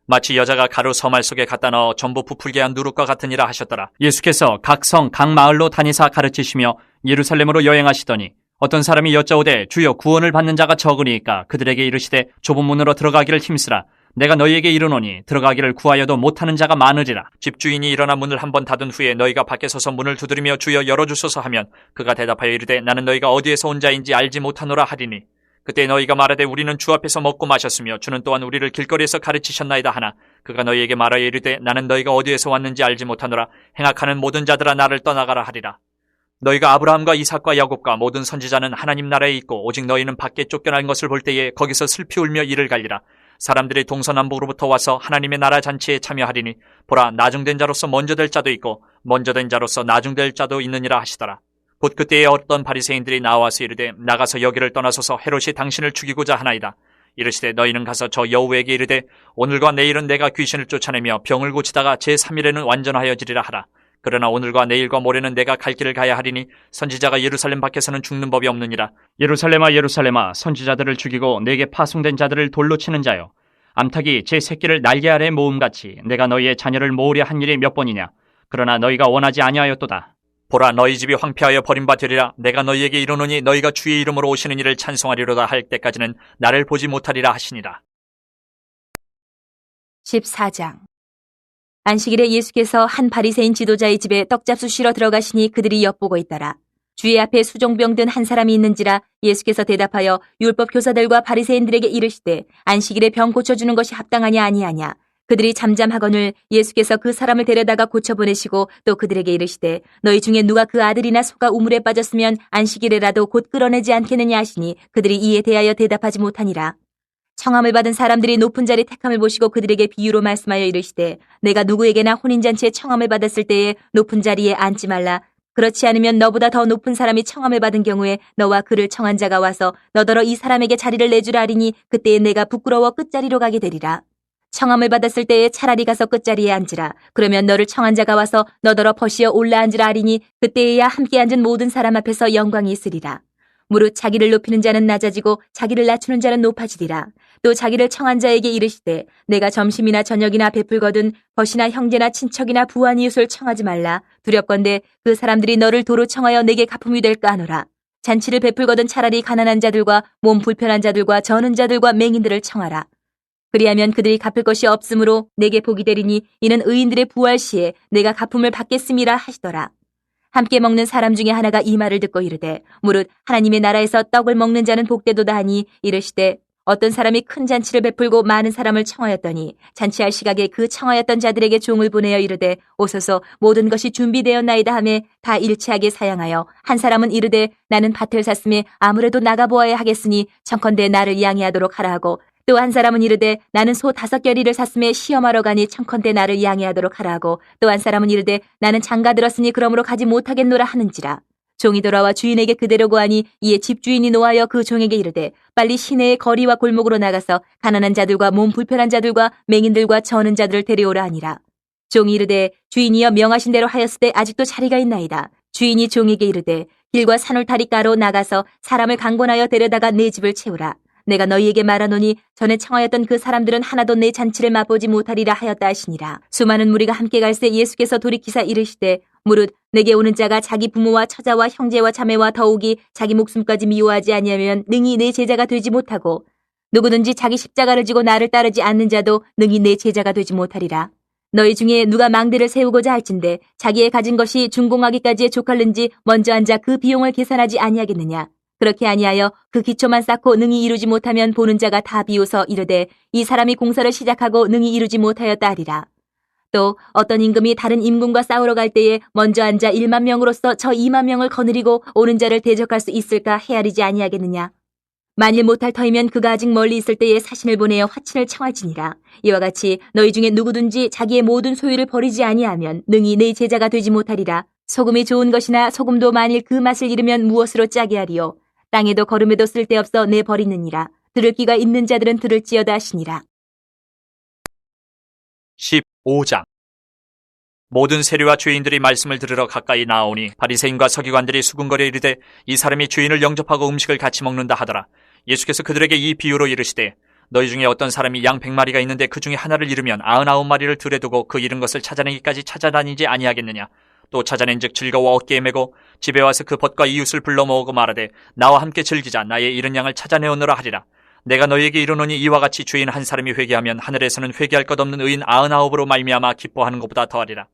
마치 여자가 가루 서말 속에 갖다 넣어 전부 부풀게 한 누룩과 같으니라 하셨더라. 예수께서 각 성, 각 마을로 다니사 가르치시며 예루살렘으로 여행하시더니 어떤 사람이 여짜오되 주여 구원을 받는 자가 적으니까 그들에게 이르시되 좁은 문으로 들어가기를 힘쓰라. 내가 너희에게 이르노니 들어가기를 구하여도 못하는 자가 많으리라. 집주인이 일어나 문을 한번 닫은 후에 너희가 밖에 서서 문을 두드리며 주여 열어주소서 하면 그가 대답하여 이르되 나는 너희가 어디에서 온 자인지 알지 못하노라 하리니 그때 너희가 말하되 우리는 주 앞에서 먹고 마셨으며 주는 또한 우리를 길거리에서 가르치셨나이다 하나 그가 너희에게 말하여 이르되 나는 너희가 어디에서 왔는지 알지 못하노라. 행악하는 모든 자들아 나를 떠나가라 하리라. 너희가 아브라함과 이삭과 야곱과 모든 선지자는 하나님 나라에 있고 오직 너희는 밖에 쫓겨난 것을 볼 때에 거기서 슬피 울며 이를 갈리라. 사람들이 동서남북으로부터 와서 하나님의 나라 잔치에 참여하리니 보라 나중된 자로서 먼저 될 자도 있고 먼저 된 자로서 나중될 자도 있느니라 하시더라. 곧 그때에 어떤 바리새인들이 나와서 이르되 나가서 여기를 떠나소서 헤롯이 당신을 죽이고자 하나이다. 이르시되 너희는 가서 저 여우에게 이르되 오늘과 내일은 내가 귀신을 쫓아내며 병을 고치다가 제3일에는 완전하여지리라 하라. 그러나 오늘과 내일과 모레는 내가 갈 길을 가야 하리니 선지자가 예루살렘 밖에서는 죽는 법이 없느니라. 예루살렘아 예루살렘아 선지자들을 죽이고 내게 파송된 자들을 돌로 치는 자여 암탉이 제 새끼를 날개 아래 모음같이 내가 너희의 자녀를 모으려 한 일이 몇 번이냐. 그러나 너희가 원하지 아니하였도다. 보라 너희 집이 황폐하여 버림바 되리라. 내가 너희에게 이르노니 너희가 주의 이름으로 오시는 이를 찬송하리로다 할 때까지는 나를 보지 못하리라 하시니라. 14장. 안식일에 예수께서 한 바리새인 지도자의 집에 떡잡수 쉬러 들어가시니 그들이 엿보고 있더라. 주의 앞에 수종병 든 한 사람이 있는지라. 예수께서 대답하여 율법 교사들과 바리새인들에게 이르시되 안식일에 병 고쳐주는 것이 합당하냐 아니하냐. 그들이 잠잠하거늘 예수께서 그 사람을 데려다가 고쳐보내시고 또 그들에게 이르시되 너희 중에 누가 그 아들이나 소가 우물에 빠졌으면 안식일에라도 곧 끌어내지 않겠느냐 하시니 그들이 이에 대하여 대답하지 못하니라. 청함을 받은 사람들이 높은 자리 택함을 보시고 그들에게 비유로 말씀하여 이르시되 내가 누구에게나 혼인잔치에 청함을 받았을 때에 높은 자리에 앉지 말라. 그렇지 않으면 너보다 더 높은 사람이 청함을 받은 경우에 너와 그를 청한 자가 와서 너더러 이 사람에게 자리를 내주라 하리니 그때에 내가 부끄러워 끝자리로 가게 되리라. 청함을 받았을 때에 차라리 가서 끝자리에 앉으라. 그러면 너를 청한 자가 와서 너더러 버시어 올라앉으라 하리니 그때에야 함께 앉은 모든 사람 앞에서 영광이 있으리라. 무릇 자기를 높이는 자는 낮아지고 자기를 낮추는 자는 높아지리라. 또 자기를 청한 자에게 이르시되 내가 점심이나 저녁이나 베풀거든 벗이나 형제나 친척이나 부한 이웃을 청하지 말라. 두렵건대 그 사람들이 너를 도로 청하여 내게 갚음이 될까 하노라. 잔치를 베풀거든 차라리 가난한 자들과 몸 불편한 자들과 저는 자들과 맹인들을 청하라. 그리하면 그들이 갚을 것이 없으므로 내게 복이 되리니 이는 의인들의 부활 시에 내가 갚음을 받겠음이라 하시더라. 함께 먹는 사람 중에 하나가 이 말을 듣고 이르되 무릇 하나님의 나라에서 떡을 먹는 자는 복되도다 하니 이르시되 어떤 사람이 큰 잔치를 베풀고 많은 사람을 청하였더니 잔치할 시각에 그 청하였던 자들에게 종을 보내어 이르되 오소서 모든 것이 준비되었나이다 하며 다 일치하게 사양하여 한 사람은 이르되 나는 밭을 샀음에 아무래도 나가보아야 하겠으니 청컨대 나를 양해하도록 하라 하고 또 한 사람은 이르되 나는 소 5겨리를 샀음에 시험하러 가니 청컨대 나를 양해하도록 하라 하고 또 한 사람은 이르되 나는 장가 들었으니 그러므로 가지 못하겠노라 하는지라. 종이 돌아와 주인에게 그대로 고하니 이에 집주인이 노하여 그 종에게 이르되 빨리 시내의 거리와 골목으로 나가서 가난한 자들과 몸 불편한 자들과 맹인들과 저는 자들을 데려오라 하니라. 종이 이르되 주인이여 명하신 대로 하였으되 아직도 자리가 있나이다. 주인이 종에게 이르되 길과 산울타리가로 나가서 사람을 강권하여 데려다가 내 집을 채우라. 내가 너희에게 말하노니 전에 청하였던 그 사람들은 하나도 내 잔치를 맛보지 못하리라 하였다 하시니라. 수많은 무리가 함께 갈새 예수께서 돌이키사 이르시되 무릇 내게 오는 자가 자기 부모와 처자와 형제와 자매와 더욱이 자기 목숨까지 미워하지 아니하면 능히 내 제자가 되지 못하고 누구든지 자기 십자가를 지고 나를 따르지 않는 자도 능히 내 제자가 되지 못하리라. 너희 중에 누가 망대를 세우고자 할진대 자기의 가진 것이 준공하기까지에 족할는지 먼저 앉아 그 비용을 계산하지 아니하겠느냐. 그렇게 아니하여 그 기초만 쌓고 능히 이루지 못하면 보는 자가 다 비웃어 이르되 이 사람이 공사를 시작하고 능히 이루지 못하였다 하리라. 또 어떤 임금이 다른 임금과 싸우러 갈 때에 먼저 앉아 1만 명으로서 저 2만 명을 거느리고 오는 자를 대적할 수 있을까 헤아리지 아니하겠느냐. 만일 못할 터이면 그가 아직 멀리 있을 때에 사신을 보내어 화친을 청할지니라. 이와 같이 너희 중에 누구든지 자기의 모든 소유를 버리지 아니하면 능히 내 제자가 되지 못하리라. 소금이 좋은 것이나 소금도 만일 그 맛을 잃으면 무엇으로 짜게 하리요. 땅에도 거름에도 쓸데없어 내 버리느니라. 들을 귀가 있는 자들은 들을지어다 하시니라. 15장. 모든 세리와 죄인들이 말씀을 들으러 가까이 나오니 바리새인과 서기관들이 수군거려 이르되 이 사람이 죄인을 영접하고 음식을 같이 먹는다 하더라. 예수께서 그들에게 이 비유로 이르시되 너희 중에 어떤 사람이 양 100마리가 있는데 그 중에 하나를 잃으면 99마리를 들에 두고 그 잃은 것을 찾아내기까지 찾아다니지 아니하겠느냐. 또 찾아낸즉 즐거워 어깨에 메고 집에 와서 그 벗과 이웃을 불러 모으고 말하되 나와 함께 즐기자. 나의 잃은 양을 찾아내오노라 하리라. 내가 너희에게 이르노니 이와 같이 죄인 한 사람이 회개하면 하늘에서는 회개할 것 없는 의인 99으로 말미암아 기뻐하는 것보다 더하리라.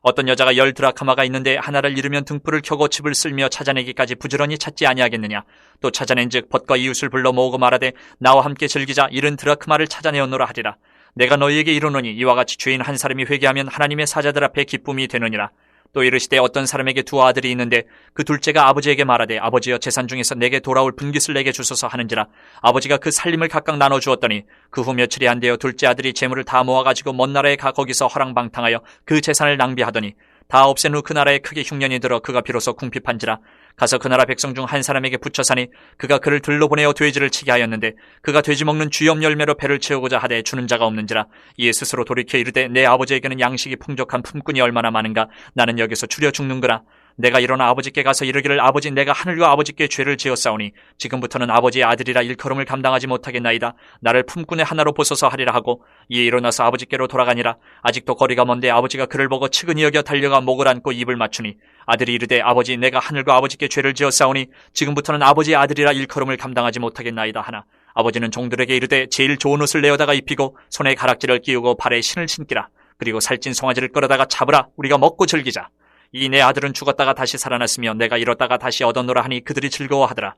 어떤 여자가 10 드라크마가 있는데 하나를 잃으면 등불을 켜고 집을 쓸며 찾아내기까지 부지런히 찾지 아니하겠느냐. 또 찾아낸즉 벗과 이웃을 불러 모으고 말하되 나와 함께 즐기자. 70 드라크마를 찾아내오노라 하리라. 내가 너희에게 이르노니 이와 같이 죄인 한 사람이 회개하면 하나님의 사자들 앞에 기쁨이 되느니라. 또 이르시되 어떤 사람에게 2 아들이 있는데 그 둘째가 아버지에게 말하되 아버지여 재산 중에서 내게 돌아올 분깃을 내게 주소서 하는지라. 아버지가 그 살림을 각각 나눠주었더니 그 후 며칠이 안 되어 둘째 아들이 재물을 다 모아가지고 먼 나라에 가 거기서 허랑방탕하여 그 재산을 낭비하더니 다 없앤 후 그 나라에 크게 흉년이 들어 그가 비로소 궁핍한지라. 가서 그 나라 백성 중 한 사람에게 붙여 사니 그가 그를 들로 보내어 돼지를 치게 하였는데 그가 돼지 먹는 쥐염 열매로 배를 채우고자 하되 주는 자가 없는지라. 이에 스스로 돌이켜 이르되 내 아버지에게는 양식이 풍족한 품꾼이 얼마나 많은가. 나는 여기서 추려 죽는구나. 내가 일어나 아버지께 가서 이르기를 아버지 내가 하늘과 아버지께 죄를 지었사오니 지금부터는 아버지의 아들이라 일컬음을 감당하지 못하겠나이다. 나를 품꾼의 하나로 보소서 하리라 하고 이에 일어나서 아버지께로 돌아가니라. 아직도 거리가 먼데 아버지가 그를 보고 측은히 여겨 달려가 목을 안고 입을 맞추니 아들이 이르되 아버지 내가 하늘과 아버지께 죄를 지었사오니 지금부터는 아버지의 아들이라 일컬음을 감당하지 못하겠나이다 하나 아버지는 종들에게 이르되 제일 좋은 옷을 내어다가 입히고 손에 가락지를 끼우고 발에 신을 신기라. 그리고 살찐 송아지를 끌어다가 잡으라. 우리가 먹고 즐기자. 이 내 아들은 죽었다가 다시 살아났으며 내가 잃었다가 다시 얻었노라 하니 그들이 즐거워하더라.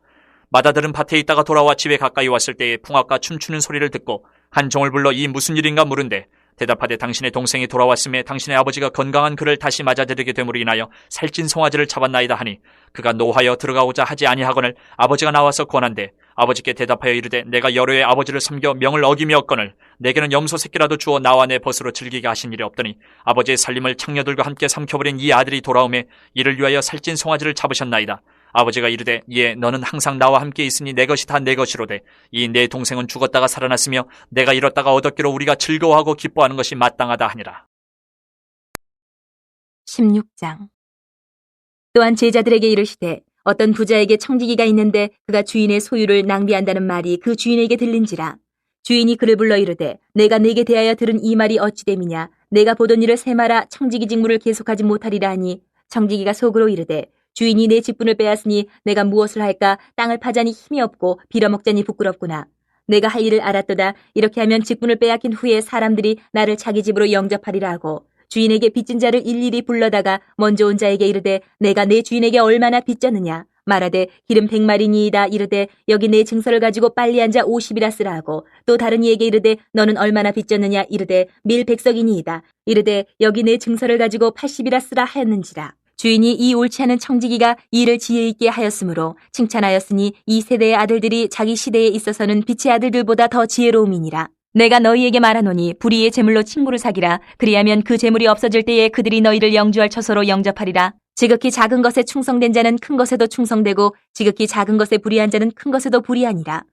맏아들은 밭에 있다가 돌아와 집에 가까이 왔을 때에 풍악과 춤추는 소리를 듣고 한 종을 불러 이 무슨 일인가 물은데 대답하되 당신의 동생이 돌아왔음에 당신의 아버지가 건강한 그를 다시 맞아들이게 됨으로 인하여 살찐 송아지를 잡았나이다 하니 그가 노하여 들어가고자 하지 아니하거늘 아버지가 나와서 권한대 아버지께 대답하여 이르되 내가 여러 해 아버지를 섬겨 명을 어기며었거늘 내게는 염소 새끼라도 주어 나와 내 벗으로 즐기게 하신 일이 없더니 아버지의 살림을 창녀들과 함께 삼켜버린 이 아들이 돌아오매 이를 위하여 살찐 송아지를 잡으셨나이다. 아버지가 이르되 예 너는 항상 나와 함께 있으니 내 것이 다 내 것이로되 이 내 동생은 죽었다가 살아났으며 내가 잃었다가 얻었기로 우리가 즐거워하고 기뻐하는 것이 마땅하다 하니라. 16장. 또한 제자들에게 이르시되 어떤 부자에게 청지기가 있는데 그가 주인의 소유를 낭비한다는 말이 그 주인에게 들린지라. 주인이 그를 불러 이르되 내가 네게 대하여 들은 이 말이 어찌 됨이냐. 내가 보던 일을 세마라 청지기 직무를 계속하지 못하리라 하니 청지기가 속으로 이르되 주인이 내 직분을 빼앗으니 내가 무엇을 할까. 땅을 파자니 힘이 없고 빌어먹자니 부끄럽구나. 내가 할 일을 알았도다. 이렇게 하면 직분을 빼앗긴 후에 사람들이 나를 자기 집으로 영접하리라 하고 주인에게 빚진 자를 일일이 불러다가 먼저 온 자에게 이르되 내가 내 주인에게 얼마나 빚졌느냐. 말하되 기름 100마리니이다. 이르되 여기 내 증서를 가지고 빨리 앉아 50이라 쓰라 하고 또 다른 이에게 이르되 너는 얼마나 빚졌느냐. 이르되 밀 100석이니이다. 이르되 여기 내 증서를 가지고 80이라 쓰라 하였는지라. 주인이 이 옳지 않은 청지기가 일을 지혜 있게 하였으므로 칭찬하였으니 이 세대의 아들들이 자기 시대에 있어서는 빛의 아들들보다 더 지혜로움이니라. 내가 너희에게 말하노니 불의의 재물로 친구를 사기라. 그리하면 그 재물이 없어질 때에 그들이 너희를 영주할 처소로 영접하리라. 지극히 작은 것에 충성된 자는 큰 것에도 충성되고 지극히 작은 것에 불의한 자는 큰 것에도 불의하니라.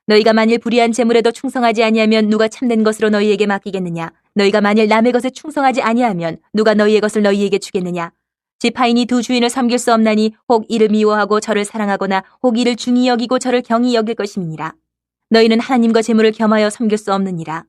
너희가 만일 불의한 재물에도 충성하지 아니하면 누가 참된 것으로 너희에게 맡기겠느냐. 너희가 만일 남의 것에 충성하지 아니하면 누가 너희의 것을 너희에게 주겠느냐. 지파인이 두 주인을 섬길 수 없나니 혹 이를 미워하고 저를 사랑하거나 혹 이를 중히 여기고 저를 경히 여길 것임이니라. 너희는 하나님과 재물을 겸하여 섬길 수 없느니라.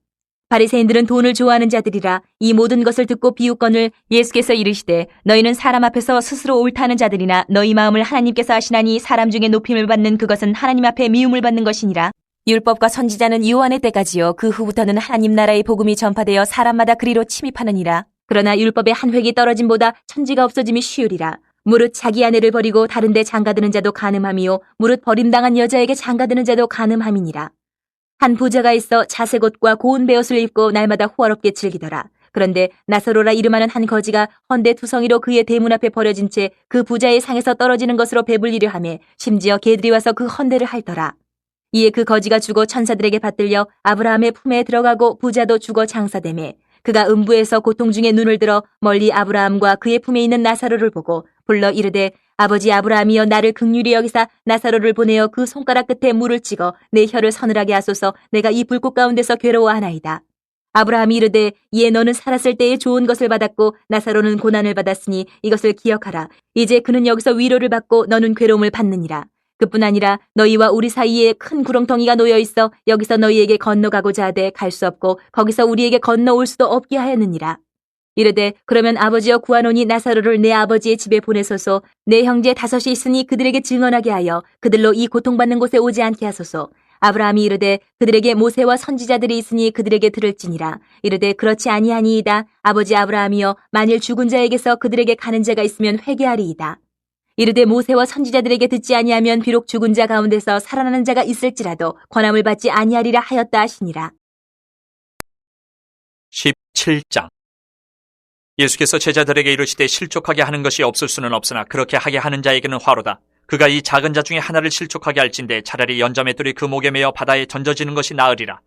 바리새인들은 돈을 좋아하는 자들이라. 이 모든 것을 듣고 비웃거늘 예수께서 이르시되 너희는 사람 앞에서 스스로 옳다는 자들이나 너희 마음을 하나님께서 아시나니 사람 중에 높임을 받는 그것은 하나님 앞에 미움을 받는 것이니라. 율법과 선지자는 요한의 때까지요. 그 후부터는 하나님 나라의 복음이 전파되어 사람마다 그리로 침입하느니라. 그러나 율법의 한 획이 떨어짐보다 천지가 없어짐이 쉬우리라. 무릇 자기 아내를 버리고 다른 데 장가드는 자도 간음함이요 무릇 버림당한 여자에게 장가드는 자도 간음함이니라. 한 부자가 있어 자색 옷과 고운 베옷을 입고 날마다 호화롭게 즐기더라. 그런데 나사로라 이름하는 한 거지가 헌데 투성이로 그의 대문 앞에 버려진 채 그 부자의 상에서 떨어지는 것으로 배불리려 하매 심지어 개들이 와서 그 헌데를 핥더라. 이에 그 거지가 죽어 천사들에게 받들려 아브라함의 품에 들어가고 부자도 죽어 장사되매 그가 음부에서 고통 중에 눈을 들어 멀리 아브라함과 그의 품에 있는 나사로를 보고 불러 이르되 아버지 아브라함이여 나를 긍휼히 여기사 나사로를 보내어 그 손가락 끝에 물을 찍어 내 혀를 서늘하게 하소서 내가 이 불꽃 가운데서 괴로워하나이다. 아브라함이 이르되 이에 너는 살았을 때에 좋은 것을 받았고 나사로는 고난을 받았으니 이것을 기억하라. 이제 그는 여기서 위로를 받고 너는 괴로움을 받느니라. 그뿐 아니라 너희와 우리 사이에 큰 구렁텅이가 놓여 있어 여기서 너희에게 건너가고자 하되 갈 수 없고 거기서 우리에게 건너올 수도 없게 하였느니라. 이르되 그러면 아버지여 구하노니 나사로를 내 아버지의 집에 보내소서. 내 형제 5이 있으니 그들에게 증언하게 하여 그들로 이 고통받는 곳에 오지 않게 하소서. 아브라함이 이르되 그들에게 모세와 선지자들이 있으니 그들에게 들을지니라. 이르되 그렇지 아니하니이다. 아버지 아브라함이여 만일 죽은 자에게서 그들에게 가는 자가 있으면 회개하리이다. 이르되 모세와 선지자들에게 듣지 아니하면 비록 죽은 자 가운데서 살아나는 자가 있을지라도 권함을 받지 아니하리라 하였다 하시니라. 17장. 예수께서 제자들에게 이르시되 실족하게 하는 것이 없을 수는 없으나 그렇게 하게 하는 자에게는 화로다. 그가 이 작은 자 중에 하나를 실족하게 할진대 차라리 연자맷돌이 그 목에 매어 바다에 던져지는 것이 나으리라.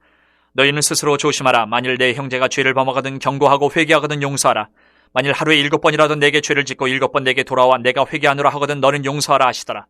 너희는 스스로 조심하라. 만일 내 형제가 죄를 범하거든 경고하고 회개하거든 용서하라. 만일 하루에 7번이라도 내게 죄를 짓고 7번 내게 돌아와 내가 회개하노라 하거든 너는 용서하라 하시더라.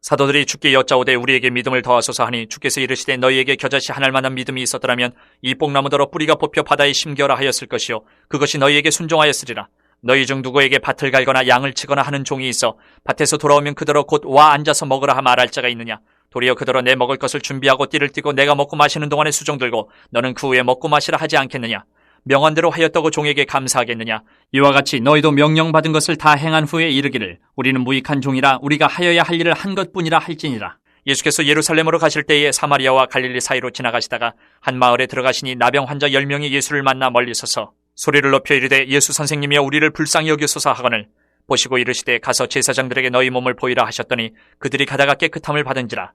사도들이 주께 여짜오되 우리에게 믿음을 더하소서 하니 주께서 이르시되 너희에게 겨자씨 한 알만한 믿음이 있었더라면 이 뽕나무더러 뿌리가 뽑혀 바다에 심겨라 하였을 것이요 그것이 너희에게 순종하였으리라. 너희 중 누구에게 밭을 갈거나 양을 치거나 하는 종이 있어 밭에서 돌아오면 그더러 곧 와 앉아서 먹으라 하 말할 자가 있느냐. 도리어 그더러 내 먹을 것을 준비하고 띠를 띠고 내가 먹고 마시는 동안에 수종 들고 너는 그 후에 먹고 마시라 하지 않겠느냐. 명한대로 하였다고 종에게 감사하겠느냐. 이와 같이 너희도 명령받은 것을 다 행한 후에 이르기를 우리는 무익한 종이라 우리가 하여야 할 일을 한 것뿐이라 할지니라. 예수께서 예루살렘으로 가실 때에 사마리아와 갈릴리 사이로 지나가시다가 한 마을에 들어가시니 나병 환자 10명이 예수를 만나 멀리 서서 소리를 높여 이르되 예수 선생님이여 우리를 불쌍히 여기소서 하거늘 보시고 이르시되 가서 제사장들에게 너희 몸을 보이라 하셨더니 그들이 가다가 깨끗함을 받은지라.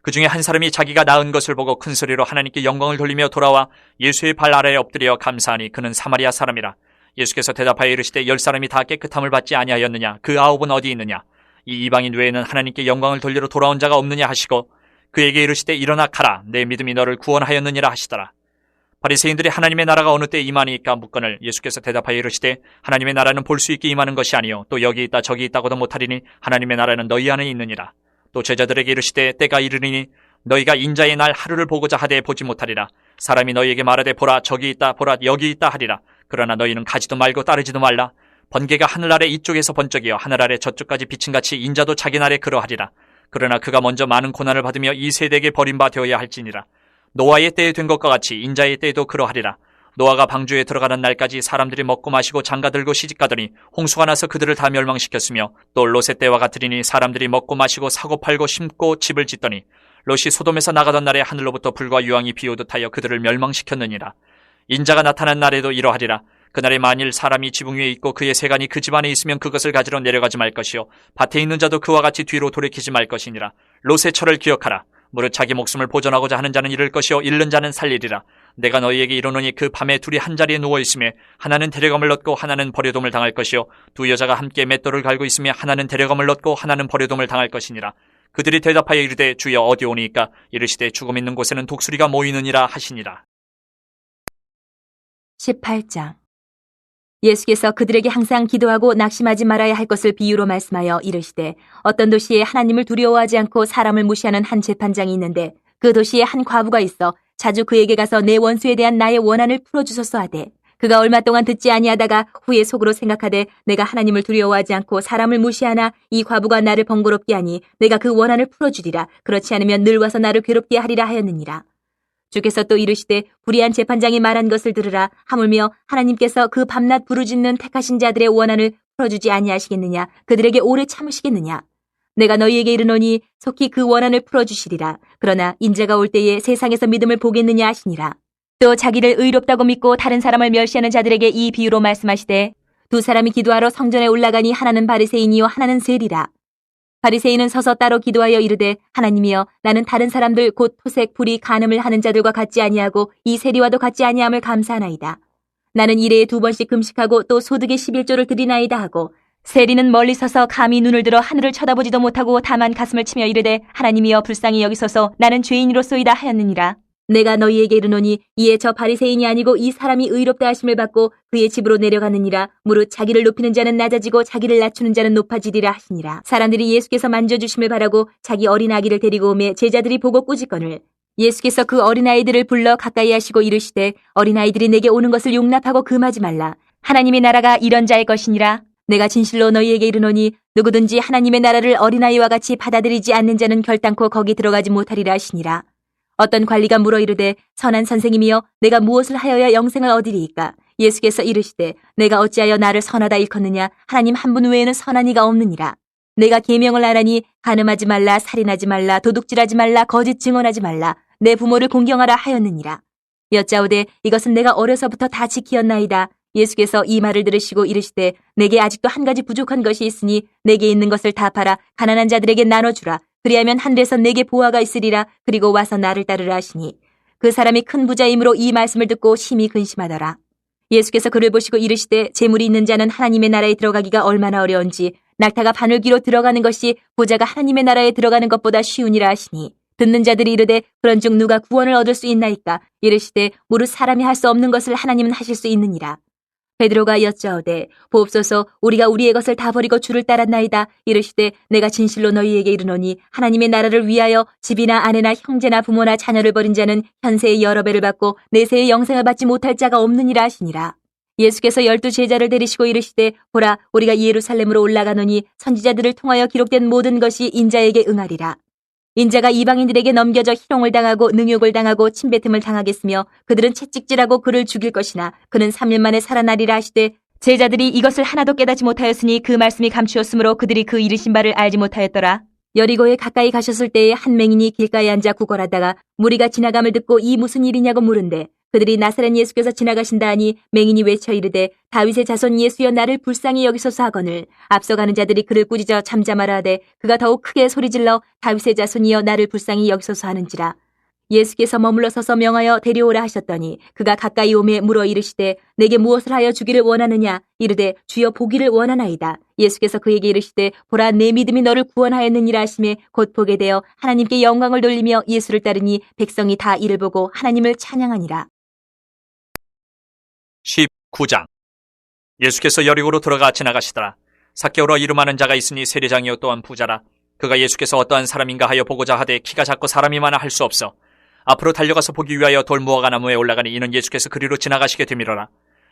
그 중에 한 사람이 자기가 나은 것을 보고 큰 소리로 하나님께 영광을 돌리며 돌아와 예수의 발 아래에 엎드려 감사하니 그는 사마리아 사람이라. 예수께서 대답하여 이르시되 10사람이 다 깨끗함을 받지 아니하였느냐. 그 9은 어디 있느냐. 이 이방인 외에는 하나님께 영광을 돌리러 돌아온 자가 없느냐 하시고 그에게 이르시되 일어나 가라. 내 믿음이 너를 구원하였느니라 하시더라. 바리새인들이 하나님의 나라가 어느 때 임하니까 묻거늘 예수께서 대답하여 이르시되 하나님의 나라는 볼 수 있게 임하는 것이 아니요 또 여기 있다 저기 있다고도 못하리니 하나님의 나라는 너희 안에 있느니라. 또 제자들에게 이르시되 때가 이르리니 너희가 인자의 날 하루를 보고자 하되 보지 못하리라. 사람이 너희에게 말하되 보라 저기 있다 보라 여기 있다 하리라. 그러나 너희는 가지도 말고 따르지도 말라. 번개가 하늘 아래 이쪽에서 번쩍이어 하늘 아래 저쪽까지 비친같이 인자도 자기 날에 그러하리라. 그러나 그가 먼저 많은 고난을 받으며 이 세대에게 버림바 되어야 할지니라. 노아의 때에 된 것과 같이 인자의 때에도 그러하리라. 노아가 방주에 들어가는 날까지 사람들이 먹고 마시고 장가들고 시집가더니 홍수가 나서 그들을 다 멸망시켰으며 또 롯의 때와 같으리니 사람들이 먹고 마시고 사고 팔고 심고 집을 짓더니 롯이 소돔에서 나가던 날에 하늘로부터 불과 유황이 비오듯 하여 그들을 멸망시켰느니라. 인자가 나타난 날에도 이러하리라. 그날에 만일 사람이 지붕 위에 있고 그의 세간이 그 집안에 있으면 그것을 가지러 내려가지 말 것이요 밭에 있는 자도 그와 같이 뒤로 돌이키지 말 것이니라. 롯의 철을 기억하라. 무릇 자기 목숨을 보존하고자 하는 자는 잃을 것이요 잃는 자는 살리리라. 내가 너희에게 이르노니 그 밤에 둘이 한 자리에 누워있으며 하나는 데려감을 얻고 하나는 버려둠을 당할 것이요 두 여자가 함께 맷돌을 갈고 있으며 하나는 데려감을 얻고 하나는 버려둠을 당할 것이니라. 그들이 대답하여 이르되 주여 어디 오니까. 이르시되 죽음 있는 곳에는 독수리가 모이느니라 하시니라. 18장. 예수께서 그들에게 항상 기도하고 낙심하지 말아야 할 것을 비유로 말씀하여 이르시되 어떤 도시에 하나님을 두려워하지 않고 사람을 무시하는 한 재판장이 있는데 그 도시에 한 과부가 있어 자주 그에게 가서 내 원수에 대한 나의 원한을 풀어주소서 하되 그가 얼마 동안 듣지 아니하다가 후에 속으로 생각하되 내가 하나님을 두려워하지 않고 사람을 무시하나 이 과부가 나를 번거롭게 하니 내가 그 원한을 풀어주리라. 그렇지 않으면 늘 와서 나를 괴롭게 하리라 하였느니라. 주께서 또 이르시되 불의한 재판장이 말한 것을 들으라. 하물며 하나님께서 그 밤낮 부르짖는 택하신 자들의 원한을 풀어주지 아니하시겠느냐. 그들에게 오래 참으시겠느냐. 내가 너희에게 이르노니 속히 그 원한을 풀어주시리라. 그러나 인자가 올 때에 세상에서 믿음을 보겠느냐 하시니라. 또 자기를 의롭다고 믿고 다른 사람을 멸시하는 자들에게 이 비유로 말씀하시되 두 사람이 기도하러 성전에 올라가니 하나는 바리새인이요 하나는 세리라. 바리새인은 서서 따로 기도하여 이르되 하나님이여 나는 다른 사람들 곧 토색 불이 간음을 하는 자들과 같지 아니하고 이 세리와도 같지 아니함을 감사하나이다. 나는 일해에 2번씩 금식하고 또 소득의 11조를 드리나이다 하고 세리는 멀리 서서 감히 눈을 들어 하늘을 쳐다보지도 못하고 다만 가슴을 치며 이르되 하나님이여 불쌍히 여기소서 나는 죄인이로소이다 하였느니라. 내가 너희에게 이르노니 이에 저 바리새인이 아니고 이 사람이 의롭다 하심을 받고 그의 집으로 내려갔느니라. 무릇 자기를 높이는 자는 낮아지고 자기를 낮추는 자는 높아지리라 하시니라. 사람들이 예수께서 만져주심을 바라고 자기 어린 아기를 데리고 오매 제자들이 보고 꾸짖거늘 예수께서 그 어린아이들을 불러 가까이 하시고 이르시되 어린아이들이 내게 오는 것을 용납하고 금하지 말라. 하나님의 나라가 이런 자의 것이니라. 내가 진실로 너희에게 이르노니 누구든지 하나님의 나라를 어린아이와 같이 받아들이지 않는 자는 결단코 거기 들어가지 못하리라 하시니라. 어떤 관리가 물어 이르되 선한 선생님이여 내가 무엇을 하여야 영생을 얻으리이까? 예수께서 이르시되 내가 어찌하여 나를 선하다 일컫느냐? 하나님 한 분 외에는 선한 이가 없느니라. 내가 계명을 하라니 간음하지 말라, 살인하지 말라, 도둑질하지 말라, 거짓 증언하지 말라, 내 부모를 공경하라 하였느니라. 여짜오되 이것은 내가 어려서부터 다 지키었나이다. 예수께서 이 말을 들으시고 이르시되 내게 아직도 한 가지 부족한 것이 있으니 내게 있는 것을 다 팔아 가난한 자들에게 나눠주라. 그리하면 하늘에서 내게 보화가 있으리라. 그리고 와서 나를 따르라 하시니 그 사람이 큰 부자이므로 이 말씀을 듣고 심히 근심하더라. 예수께서 그를 보시고 이르시되 재물이 있는 자는 하나님의 나라에 들어가기가 얼마나 어려운지 낙타가 바늘귀로 들어가는 것이 부자가 하나님의 나라에 들어가는 것보다 쉬우니라 하시니 듣는 자들이 이르되 그런즉 누가 구원을 얻을 수 있나이까? 이르시되 무릇 사람이 할 수 없는 것을 하나님은 하실 수 있느니라. 베드로가 여짜오되 보옵소서 우리가 우리의 것을 다 버리고 주를 따랐나이다. 이르시되 내가 진실로 너희에게 이르노니 하나님의 나라를 위하여 집이나 아내나 형제나 부모나 자녀를 버린 자는 현세의 여러 배를 받고 내세의 영생을 받지 못할 자가 없느니라 하시니라. 예수께서 12 제자를 데리시고 이르시되 보라 우리가 예루살렘으로 올라가노니 선지자들을 통하여 기록된 모든 것이 인자에게 응하리라. 인자가 이방인들에게 넘겨져 희롱을 당하고 능욕을 당하고 침뱉음을 당하겠으며 그들은 채찍질하고 그를 죽일 것이나 그는 3일 만에 살아나리라 하시되 제자들이 이것을 하나도 깨닫지 못하였으니 그 말씀이 감추었으므로 그들이 그 이르신 바를 알지 못하였더라. 여리고에 가까이 가셨을 때에 한 맹인이 길가에 앉아 구걸하다가 무리가 지나감을 듣고 이 무슨 일이냐고 물은데 그들이 나사렛 예수께서 지나가신다 하니 맹인이 외쳐 이르되 다윗의 자손 예수여 나를 불쌍히 여기소서 하거늘 앞서가는 자들이 그를 꾸짖어 잠잠하라 하되 그가 더욱 크게 소리질러 다윗의 자손이여 나를 불쌍히 여기소서 하는지라. 예수께서 머물러 서서 명하여 데려오라 하셨더니 그가 가까이 오매 물어 이르시되 내게 무엇을 하여 주기를 원하느냐? 이르되 주여 보기를 원하나이다. 예수께서 그에게 이르시되 보라 내 믿음이 너를 구원하였느니라 하시매 곧 보게 되어 하나님께 영광을 돌리며 예수를 따르니 백성이 다 이를 보고 하나님을 찬양하니라. 19장. 예수께서 여리고로 들어가 지나가시더라. 삭개오라 이름하는 자가 있으니 세리장이요 또한 부자라. 그가 예수께서 어떠한 사람인가 하여 보고자 하되 키가 작고 사람이 많아 할 수 없어 앞으로 달려가서 보기 위하여 돌무화과 나무에 올라가니 이는 예수께서 그리로 지나가시게 되밀어라.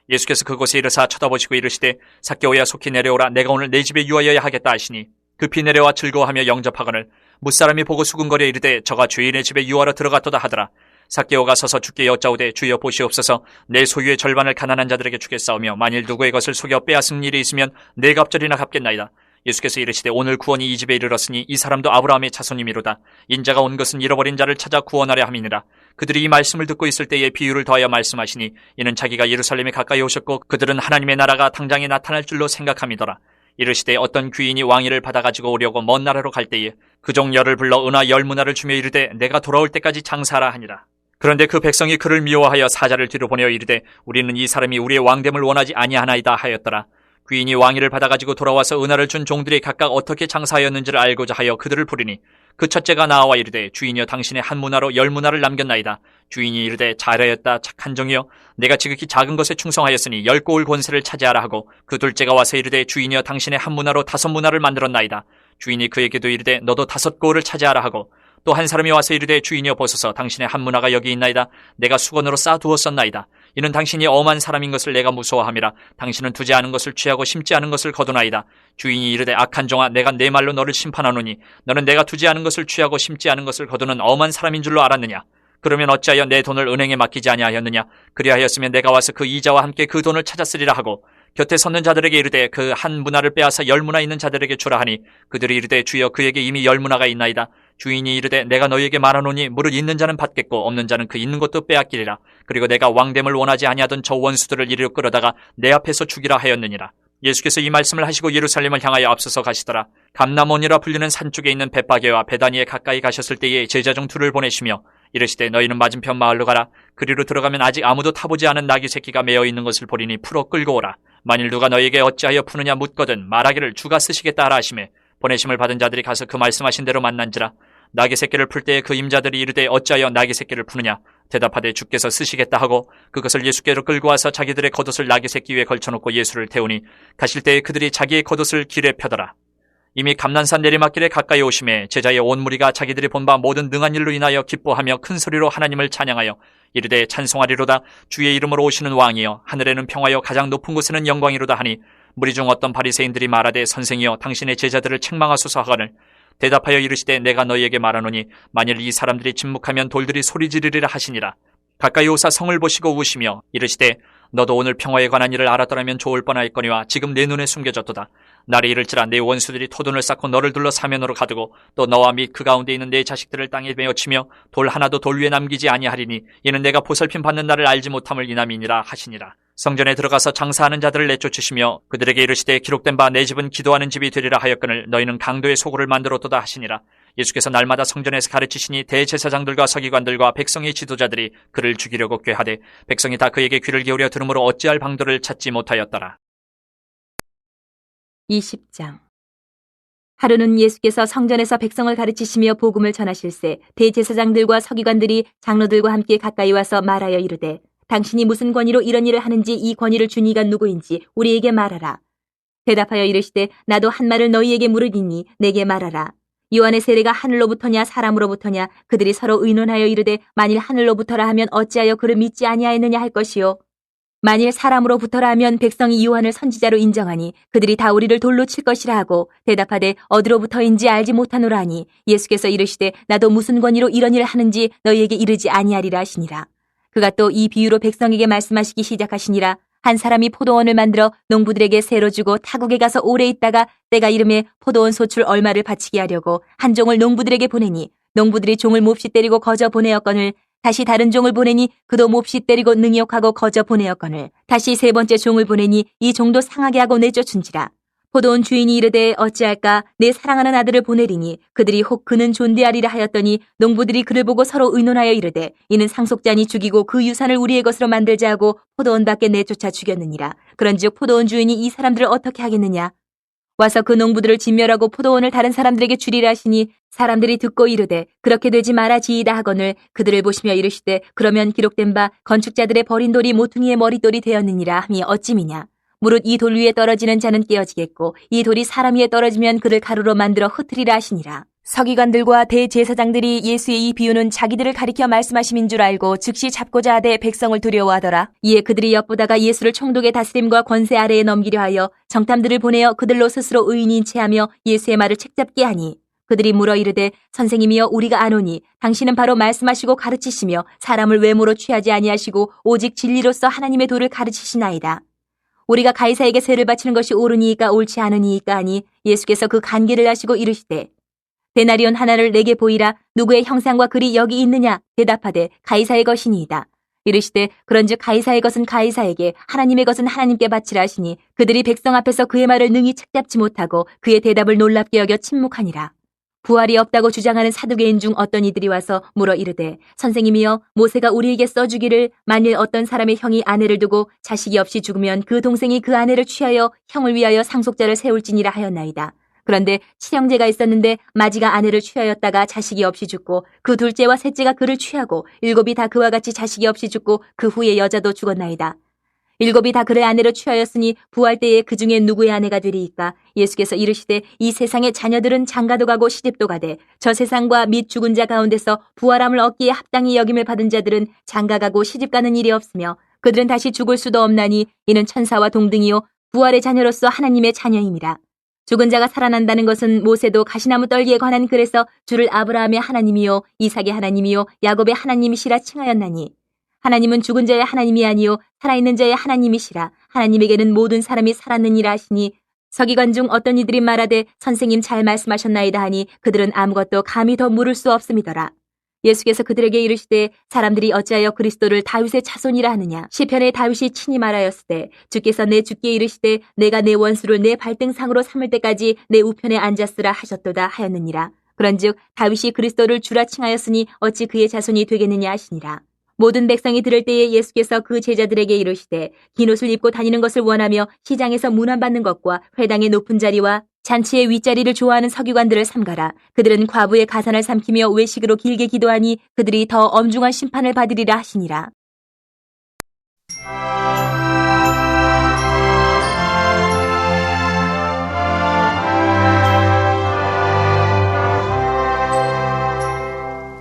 예수께서 그곳에 이르사 쳐다보시고 이르시되 삭개오야 속히 내려오라. 내가 오늘 내 집에 유하여야 하겠다 하시니 급히 내려와 즐거워하며 영접하거늘 무사람이 보고 수군거려 이르되 저가 주인의 집에 유하러 들어갔도다 하더라. 삭개오가 서서 주께 여짜오되 주여 보시옵소서 내 소유의 절반을 가난한 자들에게 주겠사오며 만일 누구의 것을 속여 빼앗은 일이 있으면 네 갑절이나 갚겠나이다. 예수께서 이르시되 오늘 구원이 이 집에 이르렀으니 이 사람도 아브라함의 자손이미로다. 인자가 온 것은 잃어버린 자를 찾아 구원하려 함이니라. 그들이 이 말씀을 듣고 있을 때에 비유를 더하여 말씀하시니 이는 자기가 예루살렘에 가까이 오셨고 그들은 하나님의 나라가 당장에 나타날 줄로 생각함이더라. 이르시되 어떤 귀인이 왕위를 받아가지고 오려고 먼 나라로 갈 때에 그 종 열을 불러 은하 10문화를 주며 이르되 내가 돌아올 때까지 장사하라 하니라. 그런데 그 백성이 그를 미워하여 사자를 뒤로 보내어 이르되 우리는 이 사람이 우리의 왕됨을 원하지 아니하나이다 하였더라. 귀인이 왕위를 받아가지고 돌아와서 은하를 준 종들이 각각 어떻게 장사하였는지를 알고자 하여 그들을 부리니 그 첫째가 나와 이르되 주인이여 당신의 한 문화로 10문화를 남겼나이다. 주인이 이르되 잘하였다 착한 종이여 내가 지극히 작은 것에 충성하였으니 10고을 권세를 차지하라 하고 그 둘째가 와서 이르되 주인이여 당신의 한 문화로 5문화를 만들었나이다. 주인이 그에게도 이르되 너도 5고을을 차지하라 하고 또 한 사람이 와서 이르되 주인이여 보소서 당신의 한 문화가 여기 있나이다. 내가 수건으로 쌓아두었었나이다. 이는 당신이 엄한 사람인 것을 내가 무서워함이라. 당신은 두지 않은 것을 취하고 심지 않은 것을 거두나이다. 주인이 이르되 악한 종아 내가 내 말로 너를 심판하노니 너는 내가 두지 않은 것을 취하고 심지 않은 것을 거두는 엄한 사람인 줄로 알았느냐? 그러면 어찌하여 내 돈을 은행에 맡기지 아니하였느냐? 그리하였으면 내가 와서 그 이자와 함께 그 돈을 찾았으리라 하고 곁에 섰는 자들에게 이르되 그 한 문화를 빼앗아 10문화 있는 자들에게 주라 하니 그들이 이르되 주여 그에게 이미 10문화가 있나이다. 주인이 이르되 내가 너희에게 말하노니 무릇 있는 자는 받겠고 없는 자는 그 있는 것도 빼앗기리라. 그리고 내가 왕됨을 원하지 아니하던 저 원수들을 이리로 끌어다가 내 앞에서 죽이라 하였느니라. 예수께서 이 말씀을 하시고 예루살렘을 향하여 앞서서 가시더라. 감람원이라 불리는 산 쪽에 있는 벳바게와 베다니에 가까이 가셨을 때에 제자 중 둘을 보내시며 이르시되 너희는 맞은편 마을로 가라. 그리로 들어가면 아직 아무도 타보지 않은 나귀 새끼가 메어 있는 것을 보리니 풀어 끌고 오라. 만일 누가 너희에게 어찌하여 푸느냐 묻거든 말하기를 주가 쓰시겠다 하라 하시매 보내심을 받은 자들이 가서 그 말씀하신 대로 만난지라. 나귀 새끼를 풀 때에 그 임자들이 이르되 어찌하여 나귀 새끼를 푸느냐 대답하되 주께서 쓰시겠다 하고 그것을 예수께로 끌고 와서 자기들의 겉옷을 나귀 새끼 위에 걸쳐놓고 예수를 태우니 가실 때에 그들이 자기의 겉옷을 길에 펴더라. 이미 감난산 내리막길에 가까이 오심에 제자의 온 무리가 자기들이 본 바 모든 능한 일로 인하여 기뻐하며 큰 소리로 하나님을 찬양하여 이르되 찬송하리로다. 주의 이름으로 오시는 왕이여 하늘에는 평화여 가장 높은 곳에는 영광이로다 하니 무리 중 어떤 바리새인들이 말하되 선생이여 당신의 제자들을 책망하소서 하거늘 대답하여 이르시되 내가 너희에게 말하노니 만일 이 사람들이 침묵하면 돌들이 소리 지르리라 하시니라. 가까이 오사 성을 보시고 우시며 이르시되 너도 오늘 평화에 관한 일을 알았더라면 좋을 뻔하였거니와 지금 내 눈에 숨겨졌도다. 날이 이를지라 내 원수들이 토둔을 쌓고 너를 둘러 사면으로 가두고 또 너와 및 그 가운데 있는 내 자식들을 땅에 메어치며 돌 하나도 돌 위에 남기지 아니하리니 이는 내가 보살핌 받는 날을 알지 못함을 인함이니라 하시니라. 성전에 들어가서 장사하는 자들을 내쫓으시며 그들에게 이르시되 기록된 바 내 집은 기도하는 집이 되리라 하였거늘 너희는 강도의 소굴을 만들었도다 하시니라. 예수께서 날마다 성전에서 가르치시니 대제사장들과 서기관들과 백성의 지도자들이 그를 죽이려고 꾀하되 백성이 다 그에게 귀를 기울여 들으므로 어찌할 방도를 찾지 못하였더라. 20장. 하루는 예수께서 성전에서 백성을 가르치시며 복음을 전하실세 대제사장들과 서기관들이 장로들과 함께 가까이 와서 말하여 이르되 당신이 무슨 권위로 이런 일을 하는지 이 권위를 준 이가 누구인지 우리에게 말하라. 대답하여 이르시되 나도 한 말을 너희에게 물으리니 내게 말하라. 요한의 세례가 하늘로부터냐 사람으로부터냐 그들이 서로 의논하여 이르되 만일 하늘로부터라 하면 어찌하여 그를 믿지 아니하였느냐 할 것이요 만일 사람으로부터라 하면 백성이 요한을 선지자로 인정하니 그들이 다 우리를 돌로 칠 것이라 하고 대답하되 어디로부터인지 알지 못하노라 하니 예수께서 이르시되 나도 무슨 권위로 이런 일을 하는지 너희에게 이르지 아니하리라 하시니라. 그가 또 이 비유로 백성에게 말씀하시기 시작하시니라. 한 사람이 포도원을 만들어 농부들에게 새로 주고 타국에 가서 오래 있다가 때가 이름에 포도원 소출 얼마를 바치게 하려고 한 종을 농부들에게 보내니 농부들이 종을 몹시 때리고 거저 보내었거늘 다시 다른 종을 보내니 그도 몹시 때리고 능욕하고 거저 보내었거늘 다시 세 번째 종을 보내니 이 종도 상하게 하고 내쫓은지라. 포도원 주인이 이르되 어찌할까 내 사랑하는 아들을 보내리니 그들이 혹 그는 존대하리라 하였더니 농부들이 그를 보고 서로 의논하여 이르되 이는 상속자니 죽이고 그 유산을 우리의 것으로 만들자 하고 포도원 밖에 내쫓아 죽였느니라. 그런즉 포도원 주인이 이 사람들을 어떻게 하겠느냐. 와서 그 농부들을 진멸하고 포도원을 다른 사람들에게 주리라 하시니 사람들이 듣고 이르되 그렇게 되지 말아지이다 하거늘 그들을 보시며 이르시되 그러면 기록된 바 건축자들의 버린 돌이 모퉁이의 머릿돌이 되었느니라 함이 어찌미냐. 무릇 이 돌 위에 떨어지는 자는 깨어지겠고 이 돌이 사람 위에 떨어지면 그를 가루로 만들어 흩으리라 하시니라. 서기관들과 대제사장들이 예수의 이 비유는 자기들을 가리켜 말씀하심인 줄 알고 즉시 잡고자 하되 백성을 두려워하더라. 이에 그들이 엿보다가 예수를 총독의 다스림과 권세 아래에 넘기려 하여 정탐들을 보내어 그들로 스스로 의인인 체하며 예수의 말을 책잡게 하니 그들이 물어 이르되 선생님이여 우리가 아노니 당신은 바로 말씀하시고 가르치시며 사람을 외모로 취하지 아니하시고 오직 진리로서 하나님의 도를 가르치시나이다. 우리가 가이사에게 세를 바치는 것이 옳으니이까 옳지 않으니이까 하니 예수께서 그 간계를 하시고 이르시되 데나리온 하나를 내게 보이라. 누구의 형상과 글이 여기 있느냐. 대답하되 가이사의 것이니이다. 이르시되 그런즉 가이사의 것은 가이사에게 하나님의 것은 하나님께 바치라 하시니 그들이 백성 앞에서 그의 말을 능히 책잡지 못하고 그의 대답을 놀랍게 여겨 침묵하니라. 부활이 없다고 주장하는 사두개인 중 어떤 이들이 와서 물어 이르되 선생님이여 모세가 우리에게 써주기를 만일 어떤 사람의 형이 아내를 두고 자식이 없이 죽으면 그 동생이 그 아내를 취하여 형을 위하여 상속자를 세울지니라 하였나이다. 그런데 칠형제가 있었는데 마지가 아내를 취하였다가 자식이 없이 죽고 그 둘째와 셋째가 그를 취하고 일곱이 다 그와 같이 자식이 없이 죽고 그 후에 여자도 죽었나이다. 일곱이 다 그의 아내로 취하였으니 부활 때에 그 중에 누구의 아내가 되리이까. 예수께서 이르시되 이 세상의 자녀들은 장가도 가고 시집도 가되 저 세상과 및 죽은 자 가운데서 부활함을 얻기에 합당히 여김을 받은 자들은 장가가고 시집가는 일이 없으며 그들은 다시 죽을 수도 없나니 이는 천사와 동등이요 부활의 자녀로서 하나님의 자녀임이라. 죽은 자가 살아난다는 것은 모세도 가시나무 떨기에 관한 글에서 주를 아브라함의 하나님이요 이삭의 하나님이요 야곱의 하나님이시라 칭하였나니 하나님은 죽은 자의 하나님이 아니요 살아있는 자의 하나님이시라. 하나님에게는 모든 사람이 살았느니라 하시니 서기관 중 어떤 이들이 말하되 선생님 잘 말씀하셨나이다 하니 그들은 아무것도 감히 더 물을 수 없음이더라. 예수께서 그들에게 이르시되 사람들이 어찌하여 그리스도를 다윗의 자손이라 하느냐. 시편에 다윗이 친히 말하였으되 주께서 내 주께 이르시되 내가 내 원수를 내 발등상으로 삼을 때까지 내 우편에 앉았으라 하셨도다 하였느니라. 그런즉 다윗이 그리스도를 주라 칭하였으니 어찌 그의 자손이 되겠느냐 하시니라. 모든 백성이 들을 때에 예수께서 그 제자들에게 이르시되 긴 옷을 입고 다니는 것을 원하며 시장에서 문안받는 것과 회당의 높은 자리와 잔치의 윗자리를 좋아하는 서기관들을 삼가라. 그들은 과부의 가산을 삼키며 외식으로 길게 기도하니 그들이 더 엄중한 심판을 받으리라 하시니라.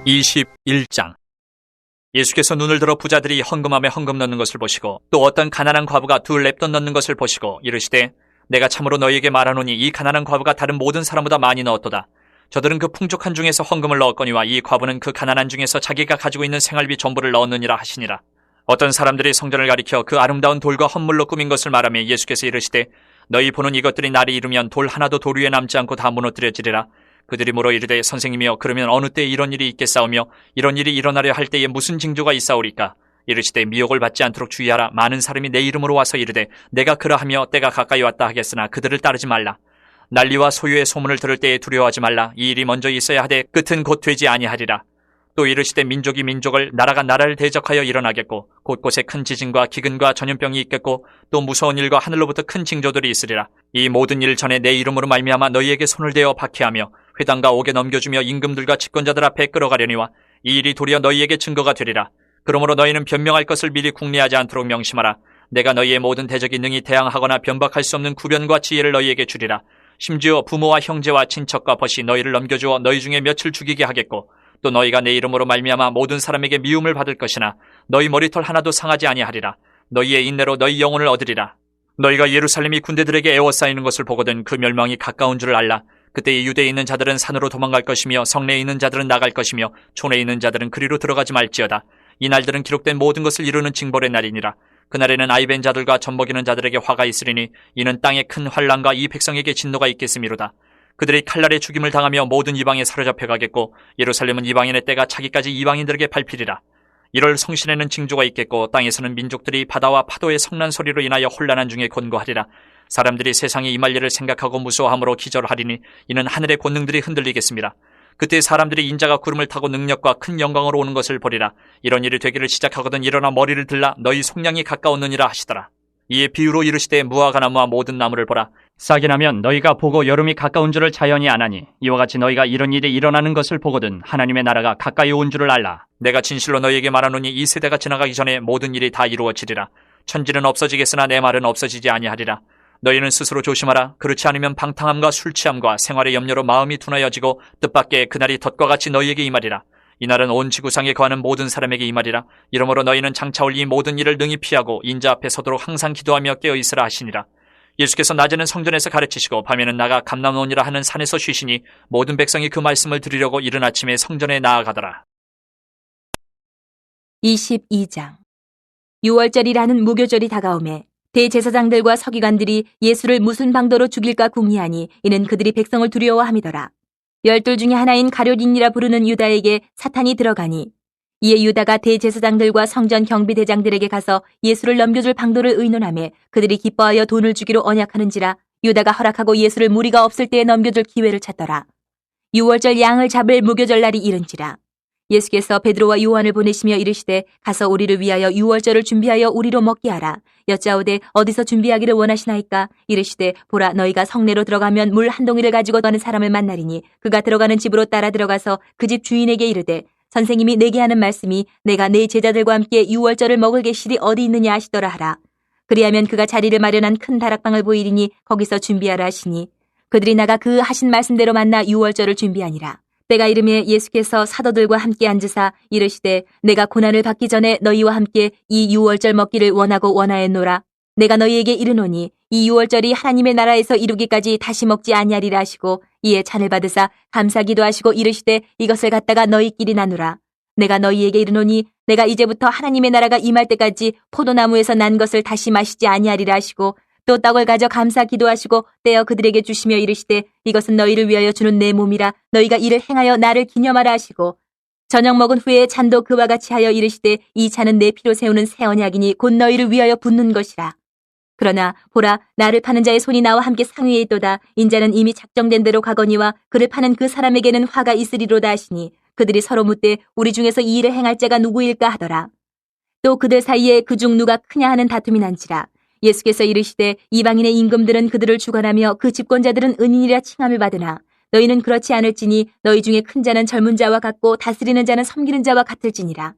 (21장) 예수께서 눈을 들어 부자들이 헌금함에 헌금 넣는 것을 보시고 또 어떤 가난한 과부가 둘 렙돈 넣는 것을 보시고 이르시되 내가 참으로 너희에게 말하노니 이 가난한 과부가 다른 모든 사람보다 많이 넣었도다. 저들은 그 풍족한 중에서 헌금을 넣었거니와 이 과부는 그 가난한 중에서 자기가 가지고 있는 생활비 전부를 넣었느니라 하시니라. 어떤 사람들이 성전을 가리켜 그 아름다운 돌과 헌물로 꾸민 것을 말하며 예수께서 이르시되 너희 보는 이것들이 날이 이르면 돌 하나도 돌 위에 남지 않고 다 무너뜨려지리라. 그들이 물어 이르되 선생님이여 그러면 어느 때에 이런 일이 있겠사오며 이런 일이 일어나려 할 때에 무슨 징조가 있사오리까? 이르시되 미혹을 받지 않도록 주의하라. 많은 사람이 내 이름으로 와서 이르되 내가 그러하며 때가 가까이 왔다 하겠으나 그들을 따르지 말라. 난리와 소유의 소문을 들을 때에 두려워하지 말라. 이 일이 먼저 있어야 하되 끝은 곧 되지 아니하리라. 또 이르시되 민족이 민족을 나라가 나라를 대적하여 일어나겠고 곳곳에 큰 지진과 기근과 전염병이 있겠고 또 무서운 일과 하늘로부터 큰 징조들이 있으리라. 이 모든 일 전에 내 이름으로 말미암아 너희에게 손을 대어 박해하며 회당과 옥에 넘겨주며 임금들과 집권자들 앞에 끌어가려니와 이 일이 도리어 너희에게 증거가 되리라. 그러므로 너희는 변명할 것을 미리 궁리하지 않도록 명심하라. 내가 너희의 모든 대적이 능히 대항하거나 변박할 수 없는 구변과 지혜를 너희에게 주리라. 심지어 부모와 형제와 친척과 벗이 너희를 넘겨주어 너희 중에 며칠 죽이게 하겠고 또 너희가 내 이름으로 말미암아 모든 사람에게 미움을 받을 것이나 너희 머리털 하나도 상하지 아니하리라. 너희의 인내로 너희 영혼을 얻으리라. 너희가 예루살렘이 군대들에게 에워싸이는 것을 보거든 그 멸망이 가까운 줄을 알라. 그때 이 유대에 있는 자들은 산으로 도망갈 것이며 성내에 있는 자들은 나갈 것이며 촌에 있는 자들은 그리로 들어가지 말지어다. 이 날들은 기록된 모든 것을 이루는 징벌의 날이니라. 그날에는 아이벤 자들과 젖먹이는 자들에게 화가 있으리니 이는 땅에 큰 환난과 이 백성에게 진노가 있겠음이로다. 그들이 칼날에 죽임을 당하며 모든 이방에 사로잡혀 가겠고 예루살렘은 이방인의 때가 차기까지 이방인들에게 밟히리라. 이럴 성신에는 징조가 있겠고 땅에서는 민족들이 바다와 파도의 성난 소리로 인하여 혼란한 중에 곤고하리라. 사람들이 세상에 임할 일을 생각하고 무서워함으로 기절하리니 이는 하늘의 권능들이 흔들리겠습니다. 그때 사람들이 인자가 구름을 타고 능력과 큰 영광으로 오는 것을 보리라. 이런 일이 되기를 시작하거든 일어나 머리를 들라 너희 속량이 가까웠느니라 하시더라. 이에 비유로 이르시되 무화과나무와 모든 나무를 보라. 싹이 나면 너희가 보고 여름이 가까운 줄을 자연히 아나니 이와 같이 너희가 이런 일이 일어나는 것을 보거든 하나님의 나라가 가까이 온 줄을 알라. 내가 진실로 너희에게 말하노니 이 세대가 지나가기 전에 모든 일이 다 이루어지리라. 천지는 없어지겠으나 내 말은 없어지지 아니하리라. 너희는 스스로 조심하라. 그렇지 않으면 방탕함과 술취함과 생활의 염려로 마음이 둔하여지고 뜻밖의 그날이 덫과 같이 너희에게 임하리라. 이날은 온 지구상에 거하는 모든 사람에게 임하리라. 이러므로 너희는 장차 올 이 모든 일을 능히 피하고 인자 앞에 서도록 항상 기도하며 깨어있으라 하시니라. 예수께서 낮에는 성전에서 가르치시고 밤에는 나가 감람논이라 하는 산에서 쉬시니 모든 백성이 그 말씀을 들으려고 이른 아침에 성전에 나아가더라. 22장 6월절이라는 무교절이 다가오매 대제사장들과 서기관들이 예수를 무슨 방도로 죽일까 궁리하니 이는 그들이 백성을 두려워함이더라. 12 중에 하나인 가룟인이라 부르는 유다에게 사탄이 들어가니 이에 유다가 대제사장들과 성전 경비대장들에게 가서 예수를 넘겨줄 방도를 의논하며 그들이 기뻐하여 돈을 주기로 언약하는지라. 유다가 허락하고 예수를 무리가 없을 때에 넘겨줄 기회를 찾더라. 6월절 양을 잡을 무교절 날이 이른지라. 예수께서 베드로와 요한을 보내시며 이르시되 가서 우리를 위하여 6월절을 준비하여 우리로 먹게 하라. 여짜오되 어디서 준비하기를 원하시나이까? 이르시되 보라 너희가 성내로 들어가면 물 한 동이를 가지고 가는 사람을 만나리니 그가 들어가는 집으로 따라 들어가서 그 집 주인에게 이르되 선생님이 내게 하는 말씀이 내가 내 제자들과 함께 6월절을 먹을 계실이 어디 있느냐 하시더라 하라. 그리하면 그가 자리를 마련한 큰 다락방을 보이리니 거기서 준비하라 하시니 그들이 나가 그 하신 말씀대로 만나 6월절을 준비하니라. 때가 이르매 예수께서 사도들과 함께 앉으사 이르시되 내가 고난을 받기 전에 너희와 함께 이 6월절 먹기를 원하고 원하였노라. 내가 너희에게 이르노니 이 6월절이 하나님의 나라에서 이루기까지 다시 먹지 아니하리라 하시고 이에 잔을 받으사 감사기도 하시고 이르시되 이것을 갖다가 너희끼리 나누라. 내가 너희에게 이르노니 내가 이제부터 하나님의 나라가 임할 때까지 포도나무에서 난 것을 다시 마시지 아니하리라 하시고 또 떡을 가져 감사 기도하시고 떼어 그들에게 주시며 이르시되 이것은 너희를 위하여 주는 내 몸이라 너희가 이를 행하여 나를 기념하라 하시고 저녁 먹은 후에 잔도 그와 같이 하여 이르시되 이 잔은 내 피로 세우는 새 언약이니 곧 너희를 위하여 붓는 것이라. 그러나 보라 나를 파는 자의 손이 나와 함께 상위에 있도다. 인자는 이미 작정된 대로 가거니와 그를 파는 그 사람에게는 화가 있으리로다 하시니 그들이 서로 묻되 우리 중에서 이 일을 행할 자가 누구일까 하더라. 또 그들 사이에 그중 누가 크냐 하는 다툼이 난지라. 예수께서 이르시되 이방인의 임금들은 그들을 주관하며 그 집권자들은 은인이라 칭함을 받으나 너희는 그렇지 않을지니 너희 중에 큰 자는 젊은 자와 같고 다스리는 자는 섬기는 자와 같을지니라.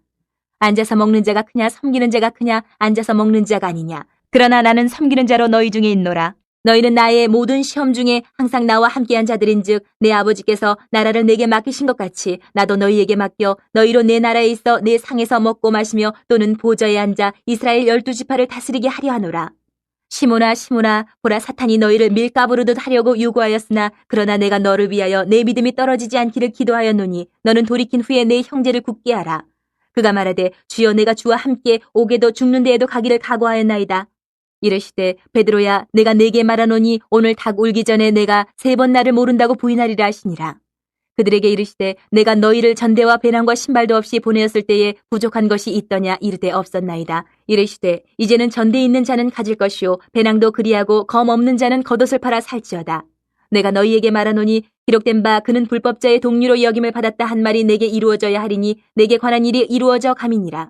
앉아서 먹는 자가 크냐 섬기는 자가 크냐 앉아서 먹는 자가 아니냐. 그러나 나는 섬기는 자로 너희 중에 있노라. 너희는 나의 모든 시험 중에 항상 나와 함께한 자들인즉 내 아버지께서 나라를 내게 맡기신 것 같이 나도 너희에게 맡겨 너희로 내 나라에 있어 내 상에서 먹고 마시며 또는 보좌에 앉아 이스라엘 12지파를 다스리게 하려 하노라. 시몬아 시몬아 보라 사탄이 너희를 밀가부르듯 하려고 요구하였으나 그러나 내가 너를 위하여 내 믿음이 떨어지지 않기를 기도하였노니 너는 돌이킨 후에 내 형제를 굳게 하라. 그가 말하되 주여 내가 주와 함께 옥에도 죽는 데에도 가기를 각오하였나이다. 이르시되 베드로야 내가 네게 말하노니 오늘 닭 울기 전에 내가 3번 나를 모른다고 부인하리라 하시니라. 그들에게 이르시되 내가 너희를 전대와 배낭과 신발도 없이 보내었을 때에 부족한 것이 있더냐 이르되 없었나이다. 이르시되 이제는 전대 있는 자는 가질 것이요 배낭도 그리하고 검 없는 자는 겉옷을 팔아 살지어다. 내가 너희에게 말하노니 기록된 바 그는 불법자의 동류로 여김을 받았다 한 말이 내게 이루어져야 하리니 내게 관한 일이 이루어져 감이니라.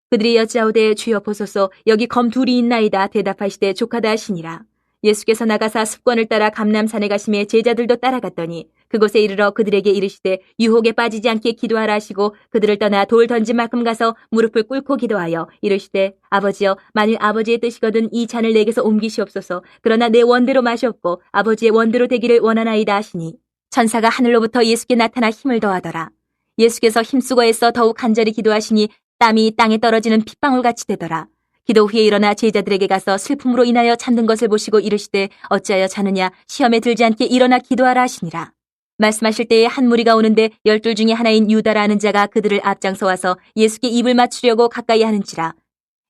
그들이 여짜오되 주여 보소서 여기 검 둘이 있나이다. 대답하시되 족하다 하시니라. 예수께서 나가사 습관을 따라 감람산에 가심에 제자들도 따라갔더니 그곳에 이르러 그들에게 이르시되 유혹에 빠지지 않게 기도하라 하시고 그들을 떠나 돌 던진 만큼 가서 무릎을 꿇고 기도하여 이르시되 아버지여 만일 아버지의 뜻이거든 이 잔을 내게서 옮기시옵소서. 그러나 내 원대로 마시옵고 아버지의 원대로 되기를 원하나이다 하시니 천사가 하늘로부터 예수께 나타나 힘을 더하더라. 예수께서 힘쓰고 애써 더욱 간절히 기도하시니 땀이 땅에 떨어지는 핏방울같이 되더라. 기도 후에 일어나 제자들에게 가서 슬픔으로 인하여 잠든 것을 보시고 이르시되 어찌하여 자느냐 시험에 들지 않게 일어나 기도하라 하시니라. 말씀하실 때에 한 무리가 오는데 12 중에 하나인 유다라 하는 자가 그들을 앞장서 와서 예수께 입을 맞추려고 가까이 하는지라.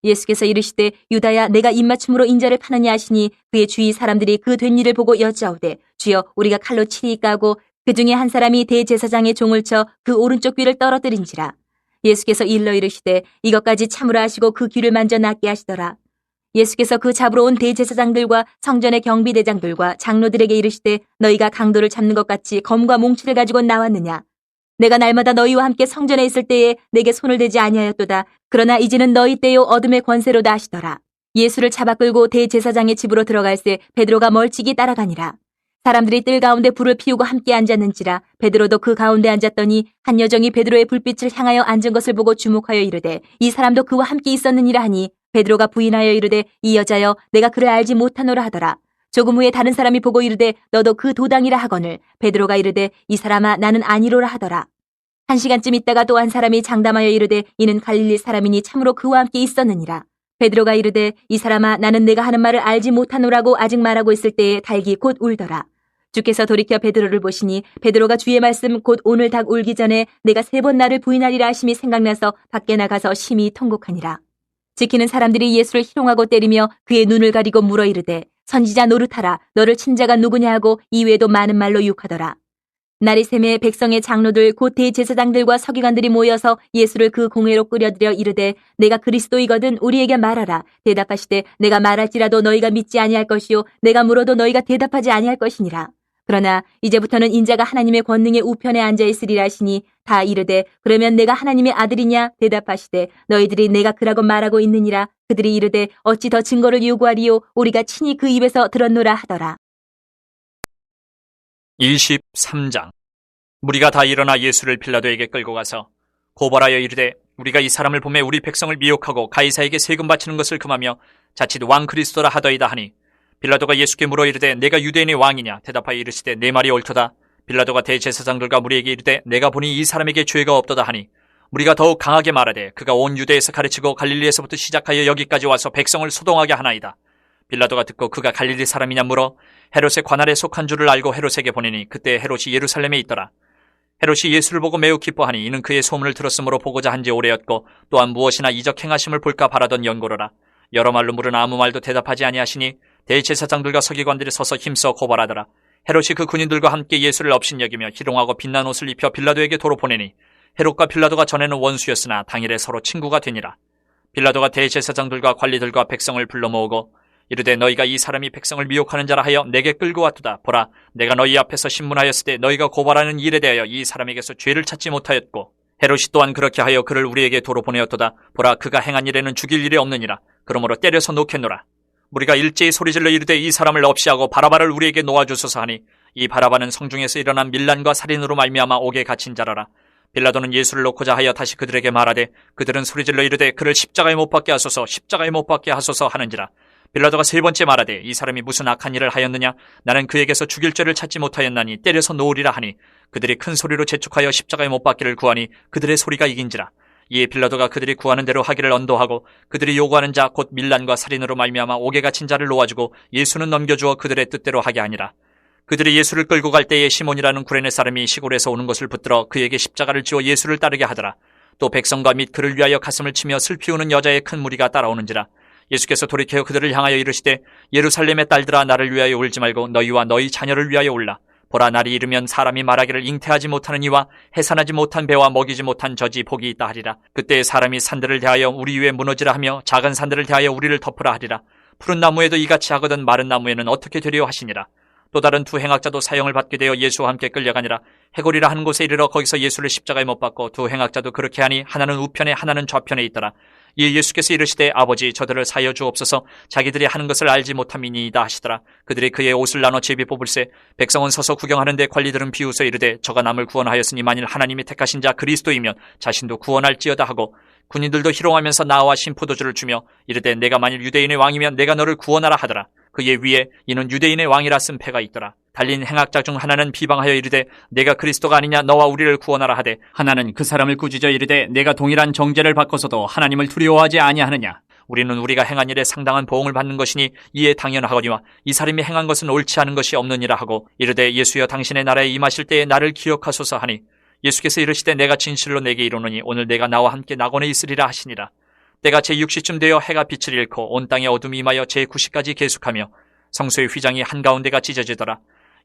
예수께서 이르시되 유다야 내가 입맞춤으로 인자를 파느냐 하시니 그의 주위 사람들이 그 된 일을 보고 여짜오되 주여 우리가 칼로 치리이까 하고 그 중에 한 사람이 대제사장의 종을 쳐 그 오른쪽 귀를 떨어뜨린지라. 예수께서 일러 이르시되 이것까지 참으라 하시고 그 귀를 만져 낫게 하시더라. 예수께서 그 잡으러 온 대제사장들과 성전의 경비대장들과 장로들에게 이르시되 너희가 강도를 잡는 것 같이 검과 몽치를 가지고 나왔느냐. 내가 날마다 너희와 함께 성전에 있을 때에 내게 손을 대지 아니하였도다. 그러나 이제는 너희 때요 어둠의 권세로다 하시더라. 예수를 잡아 끌고 대제사장의 집으로 들어갈새 베드로가 멀찍이 따라가니라. 사람들이 뜰 가운데 불을 피우고 함께 앉았는지라. 베드로도 그 가운데 앉았더니 한 여정이 베드로의 불빛을 향하여 앉은 것을 보고 주목하여 이르되 이 사람도 그와 함께 있었느니라 하니 베드로가 부인하여 이르되 이 여자여 내가 그를 알지 못하노라 하더라. 조금 후에 다른 사람이 보고 이르되 너도 그 도당이라 하거늘 베드로가 이르되 이 사람아 나는 아니로라 하더라. 1시간쯤 있다가 또 한 사람이 장담하여 이르되 이는 갈릴리 사람이니 참으로 그와 함께 있었느니라. 베드로가 이르되 이 사람아 나는 내가 하는 말을 알지 못하노라고 아직 말하고 있을 때에 닭이 곧 울더라. 주께서 돌이켜 베드로를 보시니 베드로가 주의 말씀 곧 오늘 닭 울기 전에 내가 3번 나를 부인하리라 하심이 생각나서 밖에 나가서 심히 통곡하니라. 지키는 사람들이 예수를 희롱하고 때리며 그의 눈을 가리고 물어 이르되 선지자 노릇하라 너를 친 자가 누구냐 하고 이외에도 많은 말로 유혹하더라. 날이 새매 백성의 장로들 곧 대제사장들과 서기관들이 모여서 예수를 그 공회로 끌어들여 이르되 내가 그리스도이거든 우리에게 말하라. 대답하시되 내가 말할지라도 너희가 믿지 아니할 것이요 내가 물어도 너희가 대답하지 아니할 것이니라. 그러나 이제부터는 인자가 하나님의 권능의 우편에 앉아 있으리라 하시니 다 이르되 그러면 내가 하나님의 아들이냐. 대답하시되 너희들이 내가 그라고 말하고 있느니라. 그들이 이르되 어찌 더 증거를 요구하리요 우리가 친히 그 입에서 들었노라 하더라. 23장. 무리가 다 일어나 예수를 빌라도에게 끌고 가서 고발하여 이르되 우리가 이 사람을 보매 우리 백성을 미혹하고 가이사에게 세금 바치는 것을 금하며 자칫 왕 그리스도라 하더이다 하니 빌라도가 예수께 물어 이르되 내가 유대인의 왕이냐. 대답하여 이르시되 내 말이 옳도다. 빌라도가 대제사장들과 무리에게 이르되 내가 보니 이 사람에게 죄가 없도다 하니 무리가 더욱 강하게 말하되 그가 온 유대에서 가르치고 갈릴리에서부터 시작하여 여기까지 와서 백성을 소동하게 하나이다. 빌라도가 듣고 그가 갈릴리 사람이냐 물어 헤롯의 관할에 속한 줄을 알고 헤롯에게 보내니 그때 헤롯이 예루살렘에 있더라. 헤롯이 예수를 보고 매우 기뻐하니 이는 그의 소문을 들었으므로 보고자 한지 오래였고 또한 무엇이나 이적 행하심을 볼까 바라던 연고로라. 여러 말로 물으나 아무 말도 대답하지 아니하시니 대제사장들과 서기관들이 서서 힘써 고발하더라. 헤롯이 그 군인들과 함께 예수를 업신여기며 희롱하고 빛난 옷을 입혀 빌라도에게 도로 보내니 헤롯과 빌라도가 전에는 원수였으나 당일에 서로 친구가 되니라. 빌라도가 대제사장들과 관리들과 백성을 불러 모으고 이르되 너희가 이 사람이 백성을 미혹하는 자라 하여 내게 끌고 왔도다. 보라, 내가 너희 앞에서 신문하였을 때 너희가 고발하는 일에 대하여 이 사람에게서 죄를 찾지 못하였고 헤롯이 또한 그렇게 하여 그를 우리에게 도로 보내었도다. 보라, 그가 행한 일에는 죽일 일이 없느니라. 그러므로 때려서 놓겠노라. 우리가 일제히 소리질러 이르되 이 사람을 없이하고 바라바를 우리에게 놓아주소서 하니 이 바라바는 성중에서 일어난 밀란과 살인으로 말미암아 옥에 갇힌 자라라. 빌라도는 예수를 놓고자 하여 다시 그들에게 말하되 그들은 소리질러 이르되 그를 십자가에 못 박게 하소서, 십자가에 못 박게 하소서 하는지라. 빌라도가 세 번째 말하되 이 사람이 무슨 악한 일을 하였느냐? 나는 그에게서 죽일 죄를 찾지 못하였나니 때려서 놓으리라 하니 그들이 큰 소리로 재촉하여 십자가에 못 박기를 구하니 그들의 소리가 이긴지라. 이에 빌라도가 그들이 구하는 대로 하기를 언도하고 그들이 요구하는 자 곧 밀란과 살인으로 말미암아 옥에 갇힌 자를 놓아주고 예수는 넘겨주어 그들의 뜻대로 하게 하니라. 그들이 예수를 끌고 갈 때에 시몬이라는 구레네 사람이 시골에서 오는 것을 붙들어 그에게 십자가를 지어 예수를 따르게 하더라. 또 백성과 및 그를 위하여 가슴을 치며 슬피 우는 여자의 큰 무리가 따라오는지라. 예수께서 돌이켜 그들을 향하여 이르시되 예루살렘의 딸들아 나를 위하여 울지 말고 너희와 너희 자녀를 위하여 울라. 보라, 날이 이르면 사람이 말하기를 잉태하지 못하는 이와 해산하지 못한 배와 먹이지 못한 젖이 복이 있다 하리라. 그때 사람이 산들을 대하여 우리 위에 무너지라 하며 작은 산들을 대하여 우리를 덮으라 하리라. 푸른 나무에도 이같이 하거든 마른 나무에는 어떻게 되리요 하시니라. 또 다른 두 행악자도 사형을 받게 되어 예수와 함께 끌려가니라. 해골이라 하는 곳에 이르러 거기서 예수를 십자가에 못 박고 두 행악자도 그렇게 하니 하나는 우편에 하나는 좌편에 있더라. 이에 예수께서 이르시되 아버지 저들을 사여 주옵소서, 자기들이 하는 것을 알지 못함이니이다 하시더라. 그들이 그의 옷을 나눠 제비 뽑을세 백성은 서서 구경하는데 관리들은 비웃어 이르되 저가 남을 구원하였으니 만일 하나님이 택하신 자 그리스도이면 자신도 구원할지어다 하고 군인들도 희롱하면서 나와 심포도주를 주며 이르되 내가 만일 유대인의 왕이면 내가 너를 구원하라 하더라. 그의 위에 이는 유대인의 왕이라 쓴 패가 있더라. 달린 행악자 중 하나는 비방하여 이르되 내가 그리스도가 아니냐 너와 우리를 구원하라 하되 하나는 그 사람을 꾸짖어 이르되 내가 동일한 정죄를 받고서도 하나님을 두려워하지 아니하느냐. 우리는 우리가 행한 일에 상당한 보응을 받는 것이니 이에 당연하거니와 이 사람이 행한 것은 옳지 않은 것이 없느니라 하고 이르되 예수여 당신의 나라에 임하실 때에 나를 기억하소서 하니 예수께서 이르시되 내가 진실로 내게 이르노니 오늘 내가 나와 함께 낙원에 있으리라 하시니라. 때가 제6시쯤 되어 해가 빛을 잃고 온 땅에 어둠이 임하여 제9시까지 계속하며 성소의 휘장이 한가운데가 찢어지더라.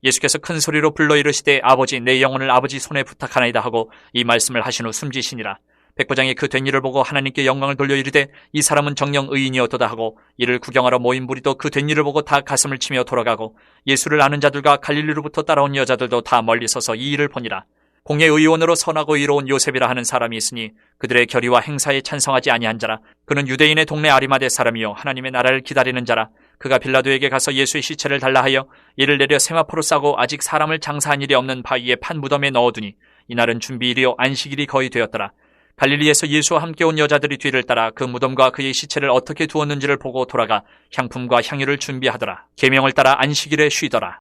예수께서 큰 소리로 불러 이르시되 아버지 내 영혼을 아버지 손에 부탁하나이다 하고 이 말씀을 하신 후 숨지시니라. 백부장이 그 된 일을 보고 하나님께 영광을 돌려 이르되 이 사람은 정녕 의인이었도다 하고 이를 구경하러 모인 무리도 그 된 일을 보고 다 가슴을 치며 돌아가고 예수를 아는 자들과 갈릴리로부터 따라온 여자들도 다 멀리 서서 이 일을 보니라. 공의 의원으로 선하고 이로운 요셉이라 하는 사람이 있으니 그들의 결의와 행사에 찬성하지 아니한 자라. 그는 유대인의 동네 아리마대 사람이요 하나님의 나라를 기다리는 자라. 그가 빌라도에게 가서 예수의 시체를 달라 하여 이를 내려 세마포로 싸고 아직 사람을 장사한 일이 없는 바위에 판 무덤에 넣어두니 이날은 준비일이요 안식일이 거의 되었더라. 갈릴리에서 예수와 함께 온 여자들이 뒤를 따라 그 무덤과 그의 시체를 어떻게 두었는지를 보고 돌아가 향품과 향유를 준비하더라. 계명을 따라 안식일에 쉬더라.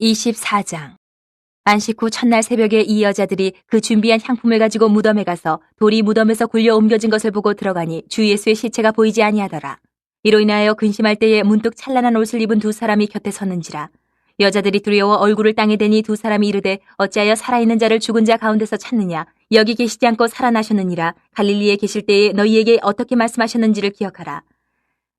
24장. 안식 후 첫날 새벽에 이 여자들이 그 준비한 향품을 가지고 무덤에 가서 돌이 무덤에서 굴려 옮겨진 것을 보고 들어가니 주 예수의 시체가 보이지 아니하더라. 이로 인하여 근심할 때에 문득 찬란한 옷을 입은 두 사람이 곁에 섰는지라. 여자들이 두려워 얼굴을 땅에 대니 두 사람이 이르되 어찌하여 살아있는 자를 죽은 자 가운데서 찾느냐. 여기 계시지 않고 살아나셨느니라. 갈릴리에 계실 때에 너희에게 어떻게 말씀하셨는지를 기억하라.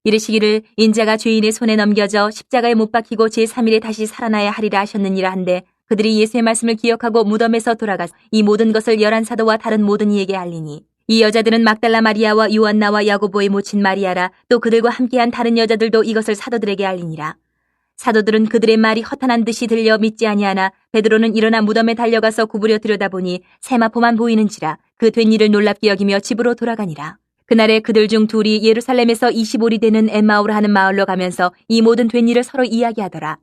이르시기를 인자가 죄인의 손에 넘겨져 십자가에 못 박히고 제3일에 다시 살아나야 하리라 하셨느니라 한데 그들이 예수의 말씀을 기억하고 무덤에서 돌아가서 이 모든 것을 11사도와 다른 모든 이에게 알리니 이 여자들은 막달라 마리아와 요한나와 야고보의 모친 마리아라. 또 그들과 함께한 다른 여자들도 이것을 사도들에게 알리니라. 사도들은 그들의 말이 허탄한 듯이 들려 믿지 아니하나 베드로는 일어나 무덤에 달려가서 구부려 들여다보니 세마포만 보이는지라. 그 된 일을 놀랍게 여기며 집으로 돌아가니라. 그날에 그들 중 둘이 예루살렘에서 25리 되는 엠마오라 하는 마을로 가면서 이 모든 된 일을 서로 이야기하더라.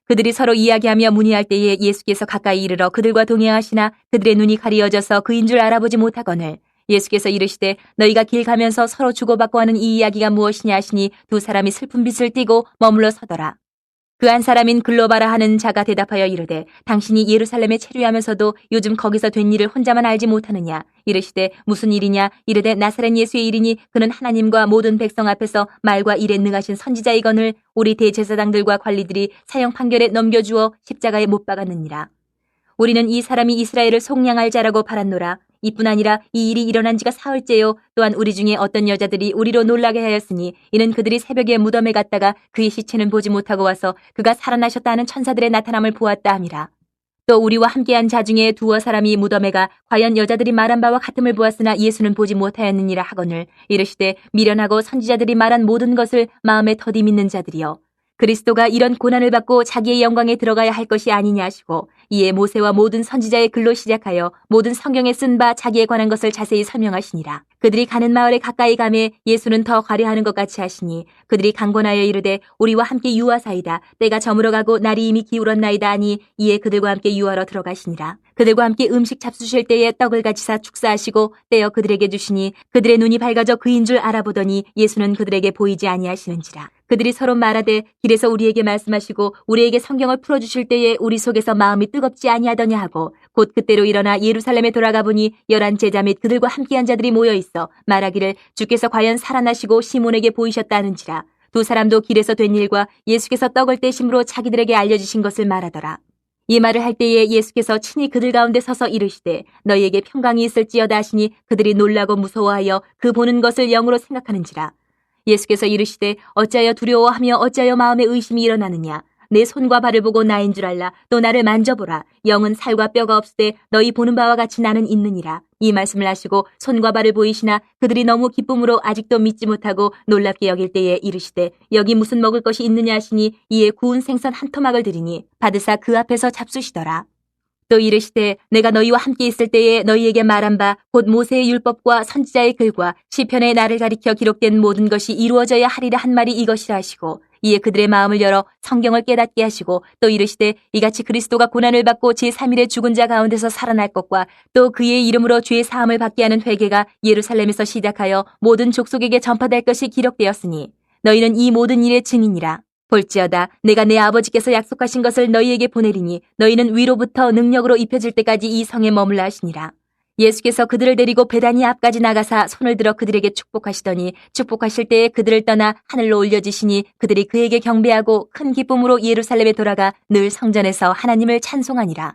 그들이 서로 이야기하며 문의할 때에 예수께서 가까이 이르러 그들과 동행하시나 그들의 눈이 가리어져서 그인 줄 알아보지 못하거늘 예수께서 이르시되 너희가 길 가면서 서로 주고받고 하는 이 이야기가 무엇이냐 하시니 두 사람이 슬픈 빛을 띠고 머물러 서더라. 그 한 사람인 글로바라 하는 자가 대답하여 이르되 당신이 예루살렘에 체류하면서도 요즘 거기서 된 일을 혼자만 알지 못하느냐. 이르시되 무슨 일이냐. 이르되 나사렛 예수의 일이니 그는 하나님과 모든 백성 앞에서 말과 일에 능하신 선지자이거늘 우리 대제사장들과 관리들이 사형 판결에 넘겨주어 십자가에 못 박았느니라. 우리는 이 사람이 이스라엘을 속량할 자라고 바랐노라. 이뿐 아니라 이 일이 일어난 지가 사흘째요. 또한 우리 중에 어떤 여자들이 우리로 놀라게 하였으니 이는 그들이 새벽에 무덤에 갔다가 그의 시체는 보지 못하고 와서 그가 살아나셨다 하는 천사들의 나타남을 보았다 함이라. 또 우리와 함께한 자 중에 두어 사람이 무덤에 가 과연 여자들이 말한 바와 같음을 보았으나 예수는 보지 못하였느니라 하거늘 이르시되 미련하고 선지자들이 말한 모든 것을 마음에 더디 믿는 자들이여 그리스도가 이런 고난을 받고 자기의 영광에 들어가야 할 것이 아니냐 하시고 이에 모세와 모든 선지자의 글로 시작하여 모든 성경에 쓴 바 자기에 관한 것을 자세히 설명하시니라. 그들이 가는 마을에 가까이 가매 예수는 더 가려하는 것 같이 하시니 그들이 강권하여 이르되 우리와 함께 유하사이다. 때가 저물어 가고 날이 이미 기울었나이다 하니 이에 그들과 함께 유하러 들어가시니라. 그들과 함께 음식 잡수실 때에 떡을 가지사 축사하시고 떼어 그들에게 주시니 그들의 눈이 밝아져 그인 줄 알아보더니 예수는 그들에게 보이지 아니하시는지라. 그들이 서로 말하되 길에서 우리에게 말씀하시고 우리에게 성경을 풀어주실 때에 우리 속에서 마음이 뜨겁지 아니하더냐 하고 곧 그때로 일어나 예루살렘에 돌아가 보니 11 제자 및 그들과 함께한 자들이 모여 있어 말하기를 주께서 과연 살아나시고 시몬에게 보이셨다는지라. 두 사람도 길에서 된 일과 예수께서 떡을 떼심으로 자기들에게 알려주신 것을 말하더라. 이 말을 할 때에 예수께서 친히 그들 가운데 서서 이르시되 너희에게 평강이 있을지어다 하시니 그들이 놀라고 무서워하여 그 보는 것을 영으로 생각하는지라. 예수께서 이르시되 어찌하여 두려워하며 어찌하여 마음에 의심이 일어나느냐. 내 손과 발을 보고 나인 줄 알라. 또 나를 만져보라. 영은 살과 뼈가 없으되 너희 보는 바와 같이 나는 있느니라. 이 말씀을 하시고 손과 발을 보이시나 그들이 너무 기쁨으로 아직도 믿지 못하고 놀랍게 여길 때에 이르시되 여기 무슨 먹을 것이 있느냐 하시니 이에 구운 생선 한 토막을 드리니 받으사 그 앞에서 잡수시더라. 또 이르시되 내가 너희와 함께 있을 때에 너희에게 말한 바 곧 모세의 율법과 선지자의 글과 시편에 나를 가리켜 기록된 모든 것이 이루어져야 하리라 한 말이 이것이라 하시고 이에 그들의 마음을 열어 성경을 깨닫게 하시고 또 이르시되 이같이 그리스도가 고난을 받고 제3일에 죽은 자 가운데서 살아날 것과 또 그의 이름으로 죄 사함을 받게 하는 회개가 예루살렘에서 시작하여 모든 족속에게 전파될 것이 기록되었으니 너희는 이 모든 일의 증인이라. 볼지어다 내가 내 아버지께서 약속하신 것을 너희에게 보내리니 너희는 위로부터 능력으로 입혀질 때까지 이 성에 머물라 하시니라. 예수께서 그들을 데리고 베다니 앞까지 나가사 손을 들어 그들에게 축복하시더니 축복하실 때에 그들을 떠나 하늘로 올려지시니 그들이 그에게 경배하고 큰 기쁨으로 예루살렘에 돌아가 늘 성전에서 하나님을 찬송하니라.